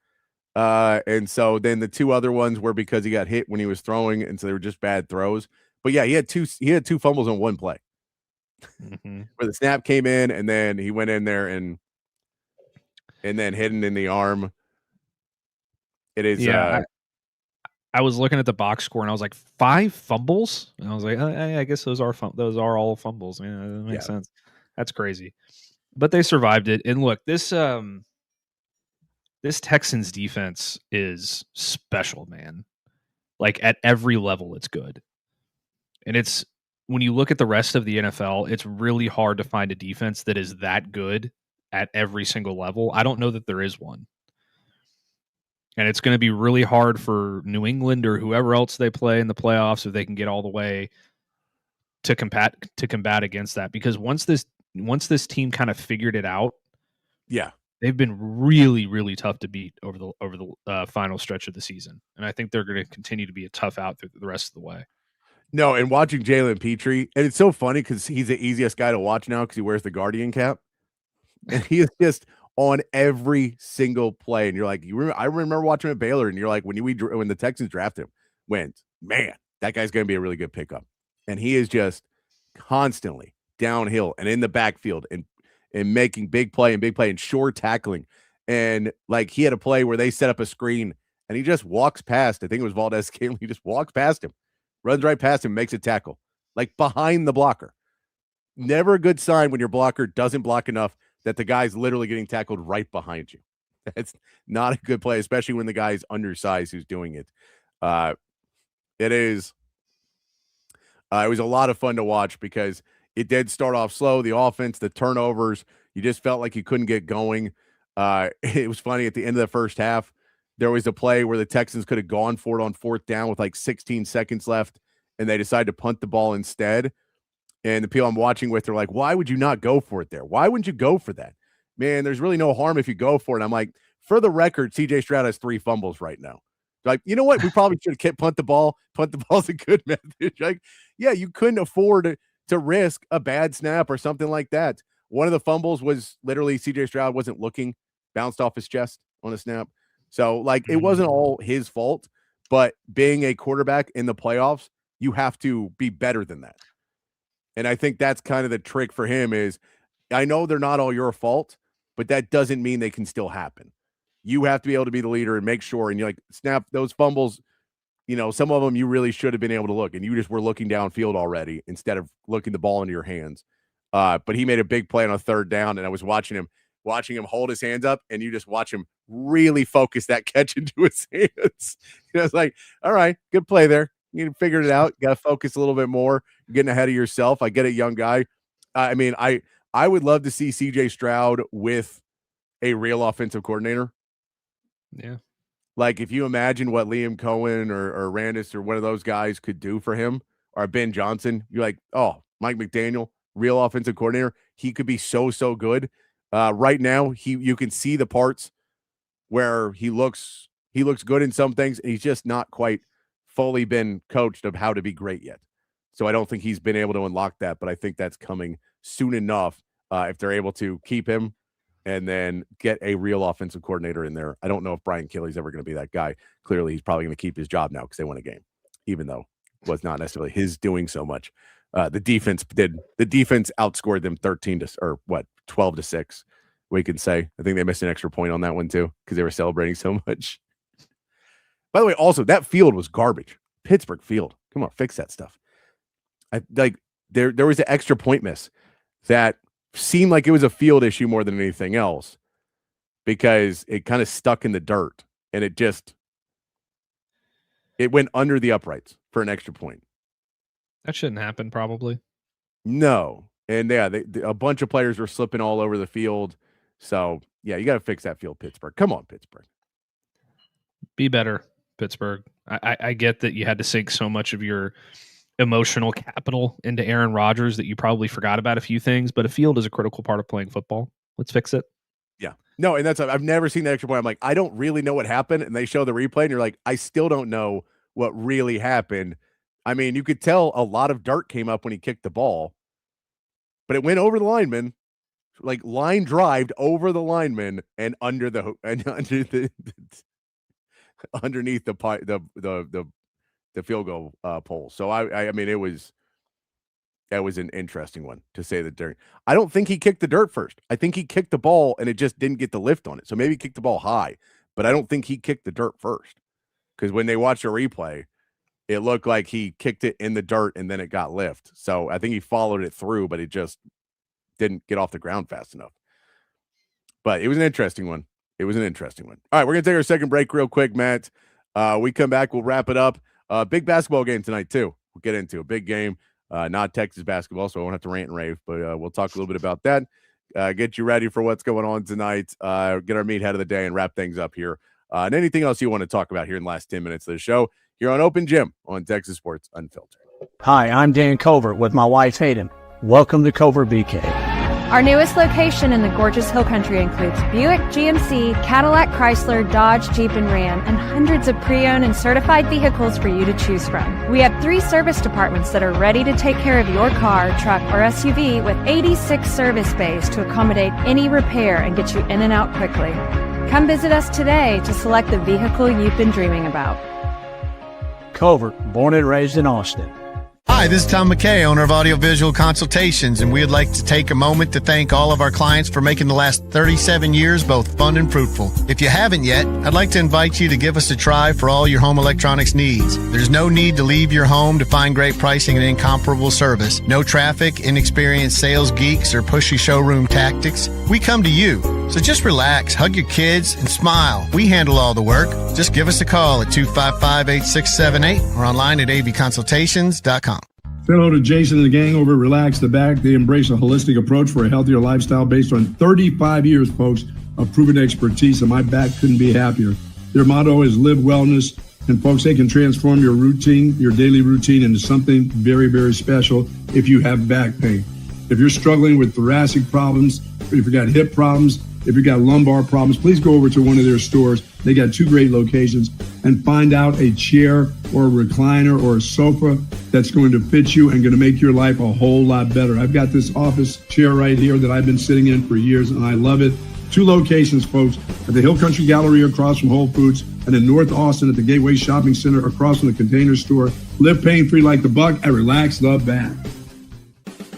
S3: and so then the 2 other ones were because he got hit when he was throwing, and so they were just bad throws. But yeah, he had two fumbles on one play, where the snap came in, and then he went in there and then hit him in the arm. It is.
S4: Yeah, I was looking at the box score and I was like 5 fumbles, and I was like, I guess those are all fumbles. Yeah, that makes sense. That's crazy, but they survived it. And look, this Texans defense is special, man. Like at every level, it's good. And it's when you look at the rest of the NFL, it's really hard to find a defense that is that good at every single level. I don't know that there is one. And it's going to be really hard for New England or whoever else they play in the playoffs if they can get all the way to combat against that. Because once this team kind of figured it out, they've been really, really tough to beat over the final stretch of the season. And I think they're going to continue to be a tough out through the rest of the way.
S3: No, and watching Jalen Petrie, and it's so funny because he's the easiest guy to watch now because he wears the Guardian cap, and he is just on every single play. And you're like, I remember watching him at Baylor, and you're like, when the Texans draft him, man, that guy's going to be a really good pickup. And he is just constantly downhill and in the backfield and making big play and sure tackling. And like he had a play where they set up a screen and he just walks past. I think it was Valdez Scaley. He just walks past him, runs right past him, makes a tackle, like behind the blocker. Never a good sign when your blocker doesn't block enough that the guy's literally getting tackled right behind you. That's not a good play, especially when the guy's undersized who's doing it. It was a lot of fun to watch because it did start off slow. The offense, the turnovers, you just felt like you couldn't get going. It was funny at the end of the first half. There was a play where the Texans could have gone for it on 4th down with like 16 seconds left, and they decided to punt the ball instead. And the people I'm watching with are like, why would you not go for it there? Why wouldn't you go for that? Man, there's really no harm if you go for it. I'm like, for the record, CJ Stroud has 3 fumbles right now. Like, you know what? We probably should have punt the ball. Punt the ball's a good method. Like, yeah, you couldn't afford to risk a bad snap or something like that. One of the fumbles was literally CJ Stroud wasn't looking, bounced off his chest on a snap. So, like, it wasn't all his fault, but being a quarterback in the playoffs, you have to be better than that. And I think that's kind of the trick for him is, I know they're not all your fault, but that doesn't mean they can still happen. You have to be able to be the leader and make sure, and you like snap those fumbles, you know, some of them you really should have been able to look, and you just were looking downfield already instead of looking the ball into your hands. But he made a big play on a 3rd down, and I was watching him hold his hands up, and you just watch him really focus that catch into his hands. You know, it's like, all right, good play there. You figured it out. Got to focus a little bit more. You're getting ahead of yourself. I get it, young guy. I mean, I would love to see CJ Stroud with a real offensive coordinator.
S4: Yeah.
S3: Like if you imagine what Liam Cohen or Randis or one of those guys could do for him, or Ben Johnson, you're like, oh, Mike McDaniel, real offensive coordinator. He could be so good. Right now, you can see the parts where he looks good in some things, and he's just not quite fully been coached of how to be great yet. So I don't think he's been able to unlock that, but I think that's coming soon enough if they're able to keep him and then get a real offensive coordinator in there. I don't know if Brian Kelly's ever going to be that guy. Clearly, he's probably going to keep his job now because they won a game, even though it was not necessarily his doing so much. The defense outscored them 12-6. We can say. I think they missed an extra point on that one too because they were celebrating so much. By the way, also that field was garbage. Pittsburgh field. Come on, fix that stuff. There was an extra point miss that seemed like it was a field issue more than anything else because it kind of stuck in the dirt and it went under the uprights for an extra point.
S4: That shouldn't happen, probably.
S3: No. And yeah, a bunch of players were slipping all over the field. So yeah, you got to fix that field, Pittsburgh. Come on, Pittsburgh.
S4: Be better, Pittsburgh. I get that you had to sink so much of your emotional capital into Aaron Rodgers that you probably forgot about a few things, but a field is a critical part of playing football. Let's fix it.
S3: Yeah. No, and I've never seen that extra point. I'm like, I don't really know what happened. And they show the replay and you're like, I still don't know what really happened. I mean, you could tell a lot of dirt came up when he kicked the ball, but it went over the lineman, like line drived over the lineman and underneath the field goal pole. So I mean, that was an interesting one to say the dirt. I don't think he kicked the dirt first. I think he kicked the ball and it just didn't get the lift on it. So maybe he kicked the ball high, but I don't think he kicked the dirt first because when they watched a replay, it looked like he kicked it in the dirt and then it got lift. So I think he followed it through, but it just didn't get off the ground fast enough. But it was an interesting one. All right, we're going to take our second break real quick, Matt. We come back, we'll wrap it up. Big basketball game tonight, too. We'll get into a big game. Not Texas basketball, so I won't have to rant and rave, but we'll talk a little bit about that. Get you ready for what's going on tonight. Get our meathead of the day and wrap things up here. And anything else you want to talk about here in the last 10 minutes of the show, here on Open Gym on Texas Sports Unfiltered.
S10: Hi, I'm Dan Covert with my wife Hayden. Welcome to Covert BK.
S9: Our newest location in the gorgeous Hill Country includes Buick, GMC, Cadillac, Chrysler, Dodge, Jeep, and Ram, and hundreds of pre-owned and certified vehicles for you to choose from. We have 3 service departments that are ready to take care of your car, truck, or SUV with 86 service bays to accommodate any repair and get you in and out quickly. Come visit us today to select the vehicle you've been dreaming about.
S10: Covert, born and raised in Austin.
S5: Hi, this is Tom McKay, owner of Audiovisual Consultations, and we'd like to take a moment to thank all of our clients for making the last 37 years both fun and fruitful. If you haven't yet, I'd like to invite you to give us a try for all your home electronics needs. There's no need to leave your home to find great pricing and incomparable service. No traffic, inexperienced sales geeks, or pushy showroom tactics. We come to you. So just relax, hug your kids, and smile. We handle all the work. Just give us a call at 255-8678 or online at avconsultations.com.
S13: Say hello to Jason and the gang over at Relax the Back. They embrace a holistic approach for a healthier lifestyle based on 35 years, folks, of proven expertise, and my back couldn't be happier. Their motto is live wellness, and folks, they can transform your routine, your daily routine, into something very, very special if you have back pain. If you're struggling with thoracic problems, if you've got hip problems, if you've got lumbar problems, please go over to one of their stores. They got 2 great locations, and find out a chair or a recliner or a sofa that's going to fit you and going to make your life a whole lot better. I've got this office chair right here that I've been sitting in for years, and I love it. 2 locations, folks, at the Hill Country Gallery across from Whole Foods, and in North Austin at the Gateway Shopping Center across from the Container Store. Live pain-free like the Buck and Relax the Back.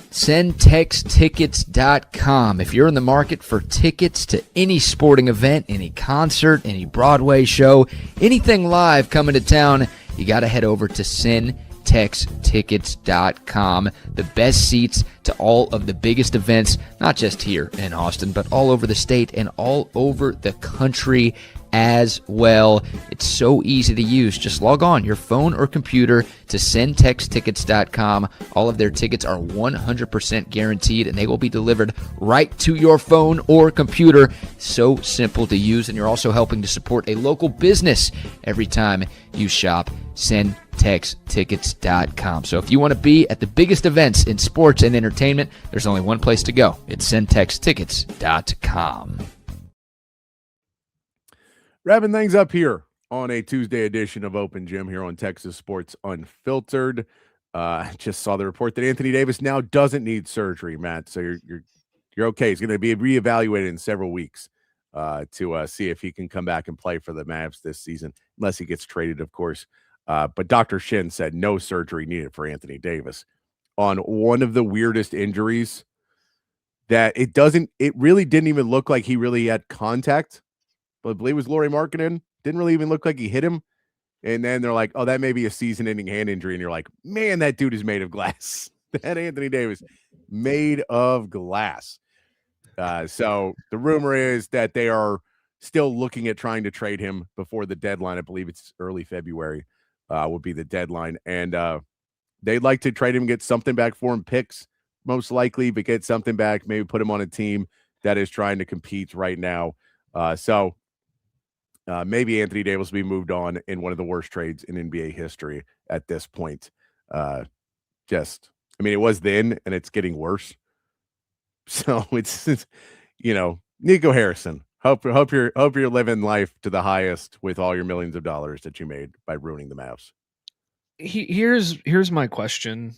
S11: SendTexTickets.com. If you're in the market for tickets to any sporting event, any concert, any Broadway show, anything live coming to town, you got to head over to SendTexTickets.com. The best seats to all of the biggest events, not just here in Austin, but all over the state and all over the country as well. It's so easy to use. Just log on your phone or computer to SendTexTickets.com. All of their tickets are 100% guaranteed, and they will be delivered right to your phone or computer. So simple to use, and you're also helping to support a local business every time you shop. SendTexTickets.com. So if you want to be at the biggest events in sports and entertainment, there's only one place to go. It's SendTexTickets.com.
S3: Wrapping things up here on a Tuesday edition of Open Gym here on Texas Sports Unfiltered. I just saw the report that Anthony Davis now doesn't need surgery, Matt. So you're okay. He's going to be reevaluated in several weeks to see if he can come back and play for the Mavs this season, unless he gets traded, of course. But Dr. Shin said no surgery needed for Anthony Davis on one of the weirdest injuries that it really didn't even look like he really had contact. But I believe it was Lauri Markkanen. Didn't really even look like he hit him. And then they're like, oh, that may be a season-ending hand injury. And you're like, man, that dude is made of glass. That Anthony Davis, made of glass. So the rumor is that they are still looking at trying to trade him before the deadline. I believe it's early February would be the deadline. And they'd like to trade him, get something back for him, picks most likely, but get something back, maybe put him on a team that is trying to compete right now. So maybe Anthony Davis will be moved on in one of the worst trades in NBA history at this point. It was then, and it's getting worse. So it's Nico Harrison. Hope you're living life to the highest with all your millions of dollars that you made by ruining the Mavs.
S4: Here's my question.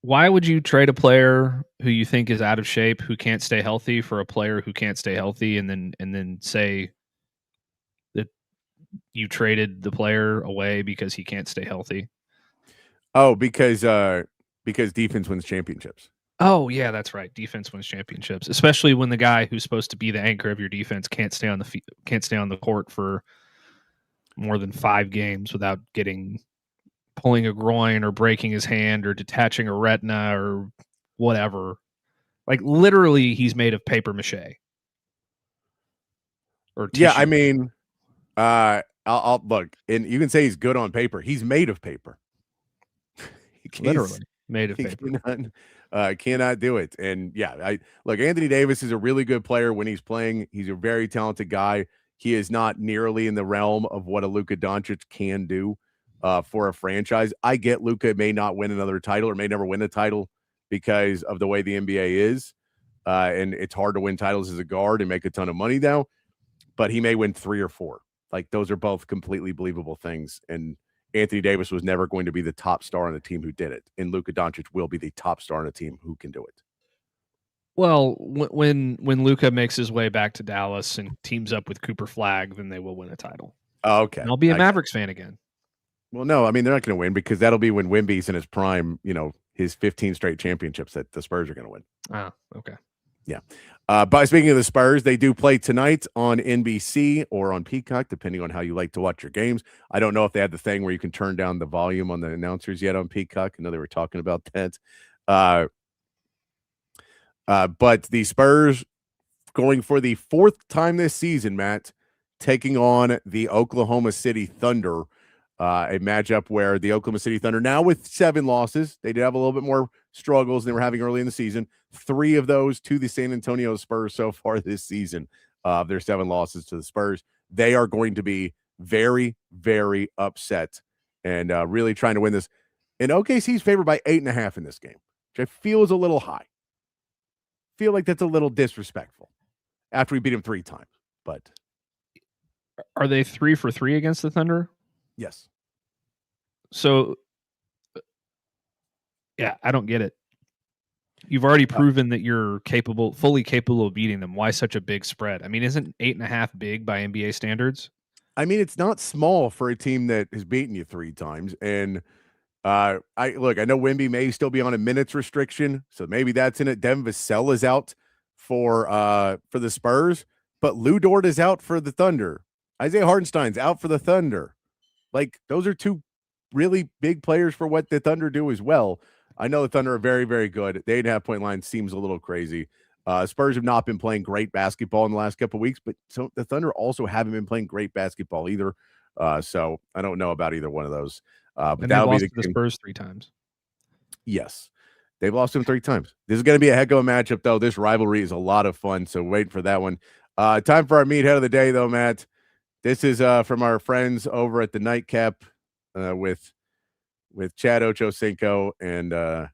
S4: Why would you trade a player who you think is out of shape, who can't stay healthy, for a player who can't stay healthy, and then say that you traded the player away because he can't stay healthy?
S3: Oh, because defense wins championships.
S4: Oh, yeah, that's right. Defense wins championships, especially when the guy who's supposed to be the anchor of your defense can't stay on the court for more than 5 games without pulling a groin or breaking his hand or detaching a retina or whatever. Like, literally, he's made of paper mache. Or tissue.
S3: Yeah, I mean, I'll look, and you can say he's good on paper. He's made of paper.
S4: Literally made of paper.
S3: Cannot do it. And yeah, Anthony Davis is a really good player when he's playing. He's a very talented guy. He is not nearly in the realm of what a Luka Doncic can do for a franchise. I get Luka may not win another title or may never win a title because of the way the NBA is. And it's hard to win titles as a guard and make a ton of money now, but he may win 3 or 4. Like, those are both completely believable things. And Anthony Davis was never going to be the top star on the team who did it. And Luka Doncic will be the top star on a team who can do it.
S4: Well, when Luka makes his way back to Dallas and teams up with Cooper Flagg, then they will win a title.
S3: Oh, okay.
S4: And I'll be a Mavericks fan again.
S3: Well, no, I mean, they're not going to win because that'll be when Wemby's in his prime, his 15 straight championships that the Spurs are going to win.
S4: Oh, okay.
S3: Yeah. But speaking of the Spurs, they do play tonight on NBC or on Peacock, depending on how you like to watch your games. I don't know if they have the thing where you can turn down the volume on the announcers yet on Peacock. I know they were talking about that. But the Spurs going for the fourth time this season, Matt, taking on the Oklahoma City Thunder, a matchup where the Oklahoma City Thunder, now with 7 losses, they did have a little bit more struggles than they were having early in the season. 3 of those to the San Antonio Spurs so far this season. Their 7 losses to the Spurs. They are going to be very, very upset and really trying to win this. And OKC's favored by 8.5 in this game, which I feel is a little high. Feel like that's a little disrespectful after we beat them 3 times. But
S4: are they 3 for 3 against the Thunder?
S3: Yes.
S4: So, yeah, I don't get it. You've already proven that you're fully capable of beating them. Why such a big spread? I mean, isn't 8.5 big by NBA standards?
S3: I mean, it's not small for a team that has beaten you 3 times. And I know Wemby may still be on a minutes restriction, so maybe that's in it. Devin Vassell is out for the Spurs, but Lou Dort is out for the Thunder. Isaiah Hartenstein's out for the Thunder. Like, those are 2 really big players for what the Thunder do as well. I know the Thunder are very, very good. The 8.5-point line seems a little crazy. Spurs have not been playing great basketball in the last couple of weeks, but so the Thunder also haven't been playing great basketball either. So I don't know about either one of those. But that'll be
S4: the Spurs 3 times.
S3: Yes. They've lost them 3 times. This is going to be a heck of a matchup, though. This rivalry is a lot of fun, so wait for that one. Time for our meathead of the day, though, Matt. This is from our friends over at the Nightcap with Chad Ochocinco and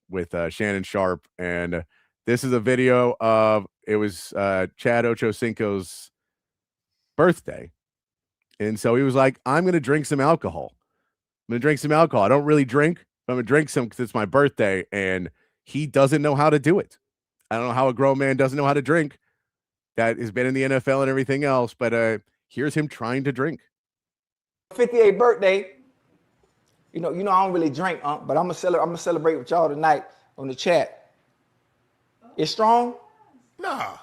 S3: with Shannon Sharp. And this is a video of, it was Chad Ochocinco's birthday. And so he was like, I'm going to drink some alcohol. I don't really drink, but I'm going to drink some because it's my birthday. And he doesn't know how to do it. I don't know how a grown man doesn't know how to drink. That has been in the NFL and everything else. But here's him trying to drink.
S14: 58th birthday. You know, I don't really drink, but I'm gonna celebrate with y'all tonight on the chat. It's strong?
S15: Nah.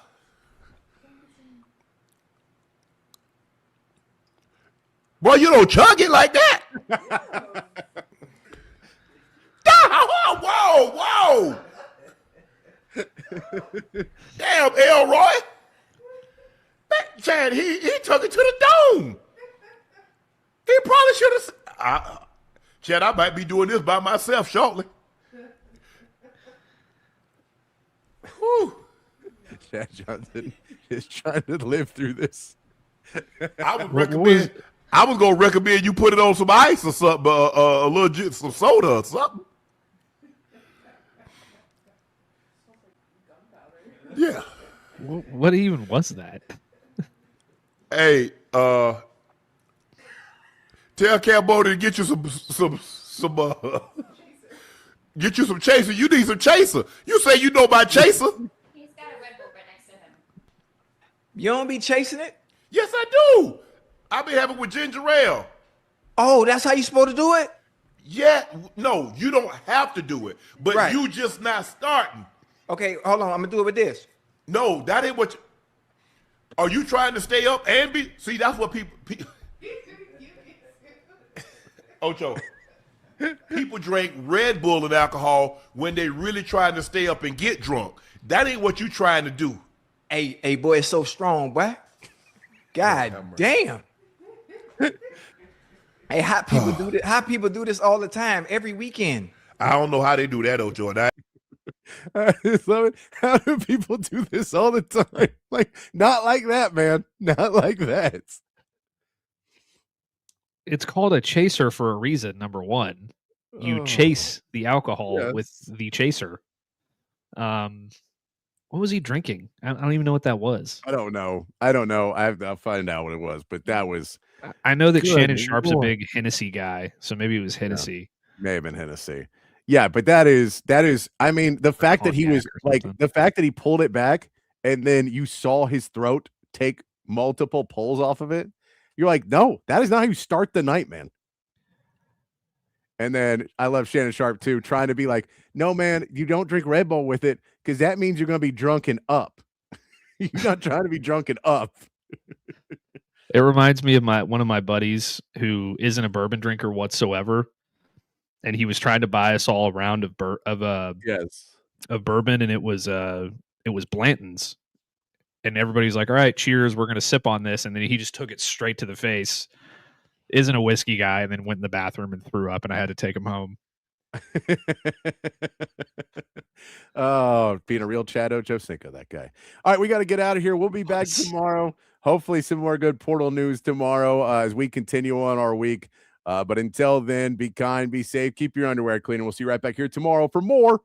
S15: Boy, you don't chug it like that. Whoa. Damn, Elroy. Chad, he took it to the dome. He probably should have. Chad, I might be doing this by myself shortly. Whew.
S3: Chad Johnson is trying to live through this.
S15: I was gonna recommend you put it on some ice or something, a little some soda or something. Yeah.
S4: What even was that?
S15: Hey, tell Cambodia to get you some get you some chaser. You need some chaser. You say you know about chaser.
S16: He's got a Red Bull right next to him.
S14: You don't be chasing it?
S15: Yes, I do. I be having it with ginger ale.
S14: Oh, that's how you supposed to do it?
S15: Yeah. No, you don't have to do it, but you just not starting.
S14: Okay, hold on. I'm gonna do it with this.
S15: No, that ain't what. Are you trying to stay up and be? See, that's what people Ocho. People drink Red Bull and alcohol when they really trying to stay up and get drunk. That ain't what you trying to do.
S14: Hey, boy, it's so strong, boy. God damn. Hey, hot people do this. Hot people do this all the time, every weekend.
S15: I don't know how they do that, Ocho.
S3: I just love it. How do people do this all the time? Like, not like that, man. Not like that.
S4: It's called a chaser for a reason. Number one, you chase the alcohol with the chaser. What was he drinking? I don't even know what that was.
S3: I don't know. I'll find out what it was, but that was.
S4: I know that Shannon Sharp's a big Hennessy guy, so maybe it was Hennessy.
S3: Yeah, may have been Hennessy. Yeah, but that is. I mean, the fact that he was like the fact that he pulled it back and then you saw his throat take multiple pulls off of it. You're like, no, that is not how you start the night, man. And then I love Shannon Sharp too, trying to be like, no, man, you don't drink Red Bull with it because that means you're going to be drunk and up. You're not trying to be drunk and up.
S4: It reminds me of one of my buddies who isn't a bourbon drinker whatsoever, and he was trying to buy us all a round of bourbon, and it was Blanton's, and everybody's like, "All right, cheers, we're gonna sip on this," and then he just took it straight to the face. Isn't a whiskey guy, and then went in the bathroom and threw up, and I had to take him home.
S3: Oh, being a real Chad Ochocinco, that guy. All right, we got to get out of here. We'll be back tomorrow. Hopefully some more good Portal news tomorrow as we continue on our week. But until then, be kind, be safe, keep your underwear clean, and we'll see you right back here tomorrow for more